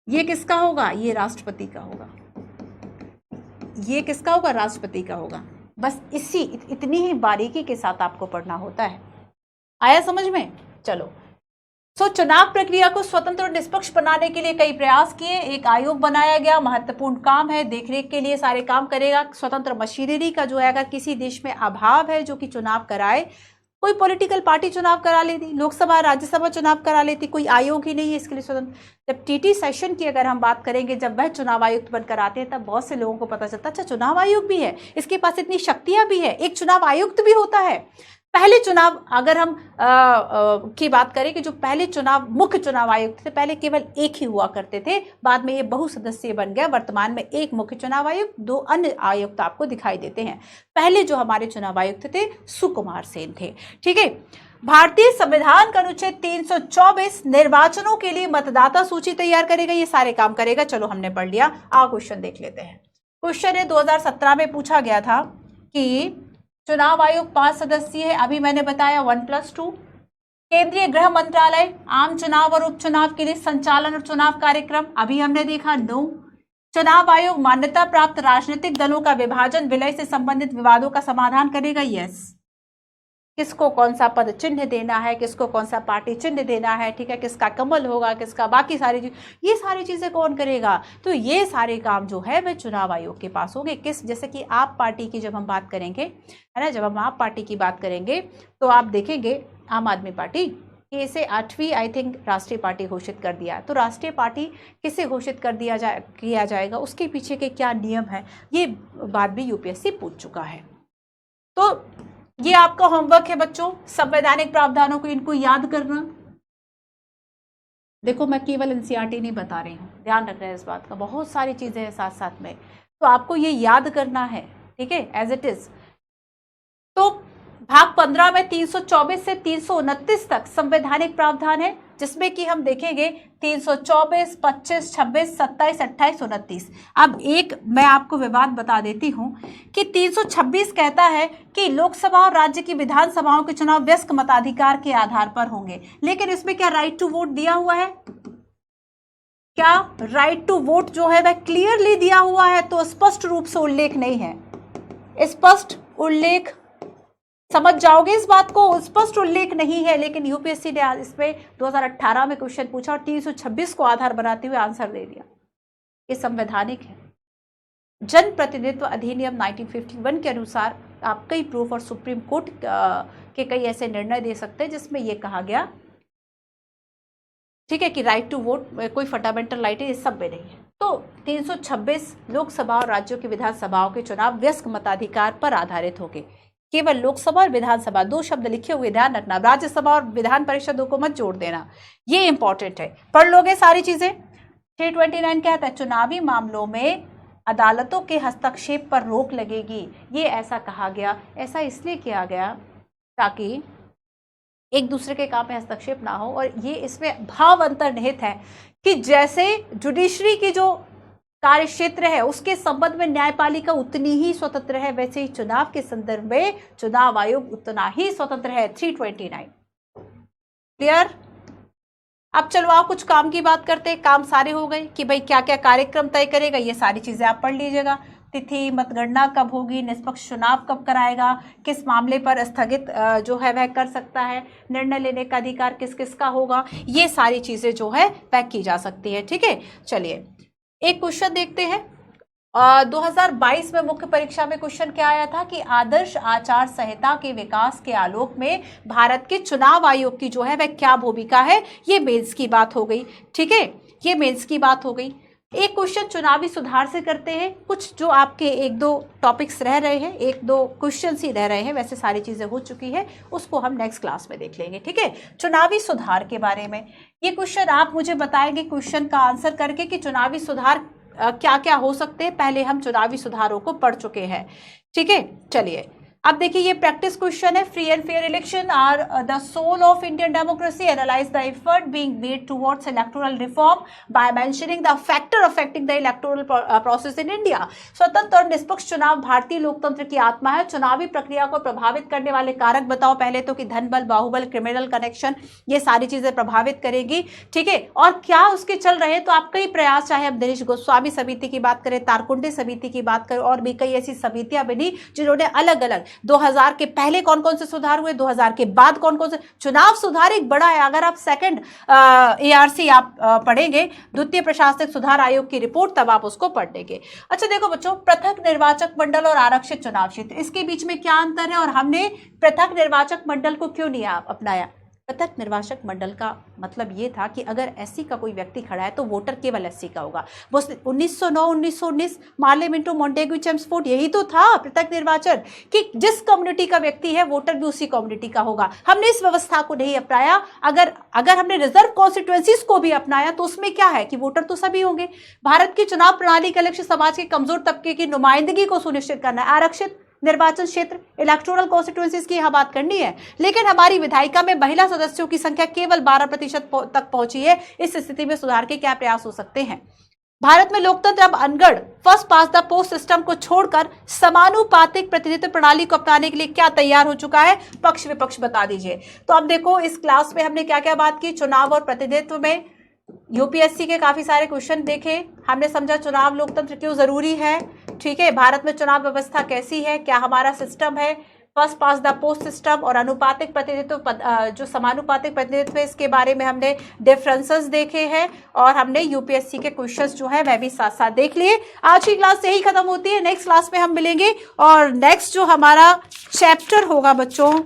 ये किसका होगा? ये राष्ट्रपति का होगा। ये किसका होगा? राष्ट्रपति का होगा। बस इतनी ही बारीकी के साथ आपको पढ़ना होता है। आया समझ में? चलो, चुनाव प्रक्रिया को स्वतंत्र और निष्पक्ष बनाने के लिए कई प्रयास किए, एक आयोग बनाया गया, महत्वपूर्ण काम है, देखरेख के लिए सारे काम करेगा। स्वतंत्र मशीनरी का जो है, अगर किसी देश में अभाव है जो कि चुनाव कराए, कोई पॉलिटिकल पार्टी चुनाव करा लेती, लोकसभा राज्यसभा चुनाव करा लेती, कोई आयोग ही नहीं है इसके लिए स्वतंत्र। जब टीटी सेशन की अगर हम बात करेंगे, जब वह चुनाव आयुक्त बनकर आते हैं, तब बहुत से लोगों को पता चलता है अच्छा चुनाव आयोग भी है, इसके पास इतनी शक्तियां भी है, एक चुनाव आयुक्त भी होता है। पहले चुनाव अगर हम की बात करें कि जो पहले चुनाव मुख्य चुनाव आयुक्त थे, पहले केवल एक ही हुआ करते थे, बाद में ये बहुसदस्यीय बन गया। वर्तमान में एक मुख्य चुनाव आयुक्त, 2 अन्य आयुक्त आपको दिखाई देते हैं। पहले जो हमारे चुनाव आयुक्त थे सुकुमार सेन थे, ठीक है। भारतीय संविधान का अनुच्छेद 324 निर्वाचनों के लिए मतदाता सूची तैयार करेगा, ये सारे काम करेगा। चलो हमने पढ़ लिया, आओ क्वेश्चन देख लेते हैं। क्वेश्चन है 2017 में पूछा गया था कि चुनाव आयोग 5 सदस्यीय है, अभी मैंने बताया 1+2। केंद्रीय गृह मंत्रालय आम चुनाव और उपचुनाव के लिए संचालन और चुनाव कार्यक्रम, अभी हमने देखा 9। चुनाव आयोग मान्यता प्राप्त राजनीतिक दलों का विभाजन, विलय से संबंधित विवादों का समाधान करेगा, यस। किसको कौन सा पद चिन्ह देना है, किसको कौन सा पार्टी चिन्ह देना है, ठीक है, किसका कमल होगा, किसका बाकी सारी चीज, ये सारी चीजें कौन करेगा? तो ये सारे काम जो है वह चुनाव आयोग के पास होंगे। किस, जैसे कि आप पार्टी की जब हम बात करेंगे, है ना, जब हम आप पार्टी की बात करेंगे तो आप देखेंगे आम आदमी पार्टी इसे 8वीं आई थिंक राष्ट्रीय पार्टी घोषित कर दिया। तो राष्ट्रीय पार्टी किसे घोषित कर किया जाएगा, उसके पीछे के क्या नियम है, ये बात भी यूपीएससी पूछ चुका है। तो ये आपका होमवर्क है बच्चों, संवैधानिक प्रावधानों को इनको याद करना। देखो मैं केवल एनसीईआरटी नहीं बता रही हूँ, ध्यान रखना है इस बात का, बहुत सारी चीजें हैं साथ साथ में, तो आपको ये याद करना है, ठीक है, एज इट इज। तो भाग 15 में 324 से 329 तक संवैधानिक प्रावधान है, जिसमें कि हम देखेंगे 324, 25, 26, 27, 28, 29। अब एक मैं आपको विवाद बता देती हूं कि 326 कहता है कि लोकसभा और राज्य की विधानसभाओं के चुनाव वयस्क मताधिकार के आधार पर होंगे, लेकिन इसमें क्या राइट टू वोट दिया हुआ है? क्या राइट टू वोट जो है वह क्लियरली दिया हुआ है? तो स्पष्ट रूप से उल्लेख नहीं है, स्पष्ट उल्लेख, समझ जाओगे इस बात को, स्पष्ट उल्लेख नहीं है। लेकिन यूपीएससी ने इसमें 2018 में क्वेश्चन पूछा और 326 को आधार बनाते हुए आंसर दे दिया। ये संवैधानिक है। जन प्रतिनिधित्व अधिनियम 1951 के अनुसार आप कई प्रूफ और सुप्रीम कोर्ट के कई ऐसे निर्णय दे सकते हैं जिसमें यह कहा गया, ठीक है, कि राइट टू वोट कोई फंडामेंटल राइट है, इस सब में नहीं है। तो 326 लोकसभा और राज्यों की विधानसभाओं के चुनाव वयस्क मताधिकार पर आधारित होंगे। केवल लोकसभा और विधानसभा, 2 शब्द लिखे हुए ध्यान रखना, राज्यसभा और विधान परिषदों को मत जोड़ देना, ये इंपॉर्टेंट है, पढ़ लोगे सारी चीजें। 329 क्या कहता है, चुनावी मामलों में अदालतों के हस्तक्षेप पर रोक लगेगी। ये ऐसा कहा गया, ऐसा इसलिए किया गया ताकि एक दूसरे के काम में हस्तक्षेप ना हो, और ये इसमें भाव अंतर्निहित है कि जैसे जुडिशरी की जो कार्य क्षेत्र है उसके संबंध में न्यायपालिका उतनी ही स्वतंत्र है, वैसे ही चुनाव के संदर्भ में चुनाव आयोग उतना ही स्वतंत्र है। 329 क्लियर। अब चलो आओ कुछ काम की बात करते हैं। काम सारे हो गए कि भाई क्या क्या कार्यक्रम तय करेगा, ये सारी चीजें आप पढ़ लीजिएगा। तिथि, मतगणना कब होगी, निष्पक्ष चुनाव कब कराएगा, किस मामले पर स्थगित जो है वह कर सकता है, निर्णय लेने का अधिकार किस किस का होगा, ये सारी चीजें जो है वह की जा सकती है। ठीक है, चलिए एक क्वेश्चन देखते हैं। 2022 में मुख्य परीक्षा में क्वेश्चन क्या आया था कि आदर्श आचार संहिता के विकास के आलोक में भारत के चुनाव आयोग की जो है वह क्या भूमिका है। ये मेंस की बात हो गई। ठीक है, ये मेंस की बात हो गई। एक क्वेश्चन चुनावी सुधार से करते हैं। कुछ जो आपके 1-2 टॉपिक्स रह रहे हैं, 1-2 क्वेश्चन ही रह रहे हैं, वैसे सारी चीजें हो चुकी है, उसको हम नेक्स्ट क्लास में देख लेंगे। ठीक है, चुनावी सुधार के बारे में ये क्वेश्चन आप मुझे बताएंगे क्वेश्चन का आंसर करके कि चुनावी सुधार क्या क्या हो सकते हैं। पहले हम चुनावी सुधारों को पढ़ चुके हैं। ठीक है, चलिए अब देखिए ये प्रैक्टिस क्वेश्चन है। Free and fair election are the soul of Indian democracy, analyse the effort being made towards electoral reform by mentioning the factor affecting the electoral process in India. स्वतंत्र और निष्पक्ष चुनाव भारतीय लोकतंत्र की आत्मा है। चुनावी प्रक्रिया को प्रभावित करने वाले कारक बताओ पहले तो कि धन बल, बाहुबल, क्रिमिनल कनेक्शन, ये सारी चीजें प्रभावित करेगी। ठीक है, और क्या उसके चल रहे हैं, तो आप कई प्रयास, चाहे हम दिनेश गोस्वामी समिति की बात करें, तारकुंडे समिति की बात करें, और भी कई ऐसी समितियां बनी जिन्होंने अलग अलग 2000 के पहले कौन कौन से सुधार हुए, 2000 के बाद कौन कौन से चुनाव सुधार एक बड़ा है। अगर आप सेकंड ARC आप पढ़ेंगे, द्वितीय प्रशासनिक सुधार आयोग की रिपोर्ट, तब आप उसको पढ़ लेंगे। अच्छा देखो बच्चों, पृथक निर्वाचक मंडल और आरक्षित चुनाव क्षेत्र, इसके बीच में क्या अंतर है और हमने पृथक निर्वाचक मंडल को क्यों नहीं अपनाया। पृथक निर्वाचक मंडल का मतलब ये था कि अगर SC का कोई व्यक्ति खड़ा है तो वोटर केवल SC का होगा। वो 1909-1919 पार्लियामेंटो मोंटेग्यू चेम्सफोर्ड, यही तो था पृथक निर्वाचन कि जिस कम्युनिटी का व्यक्ति है वोटर भी उसी कम्युनिटी का होगा। हमने इस व्यवस्था को नहीं अपनाया। अगर हमने रिजर्व कॉन्स्टिट्यूएंसीज को भी अपनाया तो उसमें क्या है कि वोटर तो सभी होंगे। भारत की चुनाव प्रणाली का लक्ष्य समाज के कमजोर तबके की नुमाइंदगी को सुनिश्चित करना है। आरक्षित निर्वाचन क्षेत्र, इलेक्टोरल कॉन्स्टिट्यूएंसीज की यहां बात करनी है, लेकिन हमारी विधायिका में महिला सदस्यों की संख्या केवल 12% तक पहुंची है। इस स्थिति में सुधार के क्या प्रयास हो सकते हैं। भारत में लोकतंत्र अब अनगढ़ first pass the post system को छोड़कर समानुपातिक प्रतिनिधित्व प्रणाली को अपनाने के लिए क्या तैयार हो चुका है, पक्ष विपक्ष बता दीजिए। तो अब देखो इस क्लास में हमने क्या क्या बात की। चुनाव और प्रतिनिधित्व में UPSC के काफी सारे क्वेश्चन देखे, हमने समझा चुनाव लोकतंत्र क्यों जरूरी है। ठीक है, भारत में चुनाव व्यवस्था कैसी है, क्या हमारा सिस्टम है, first pass the post system और अनुपातिक प्रतिनिधित्व, जो समानुपातिक प्रतिनिधित्व है, इसके बारे में हमने डिफरेंसेस देखे हैं, और हमने UPSC के क्वेश्चंस जो है वह भी साथ साथ देख लिए। आज की क्लास यही खत्म होती है, नेक्स्ट क्लास में हम मिलेंगे, और नेक्स्ट जो हमारा चैप्टर होगा बच्चों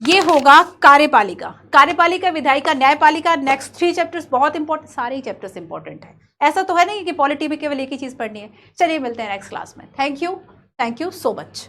ये होगा कार्यपालिका। कार्यपालिका, विधायिका, न्यायपालिका। नेक्स्ट 3 चैप्टर्स बहुत इंपॉर्टेंट, सारे ही चैप्टर्स इंपॉर्टेंट है। ऐसा तो है नहीं कि पॉलिटी में केवल एक ही चीज पढ़नी है। चलिए मिलते हैं नेक्स्ट क्लास में। Thank you so much.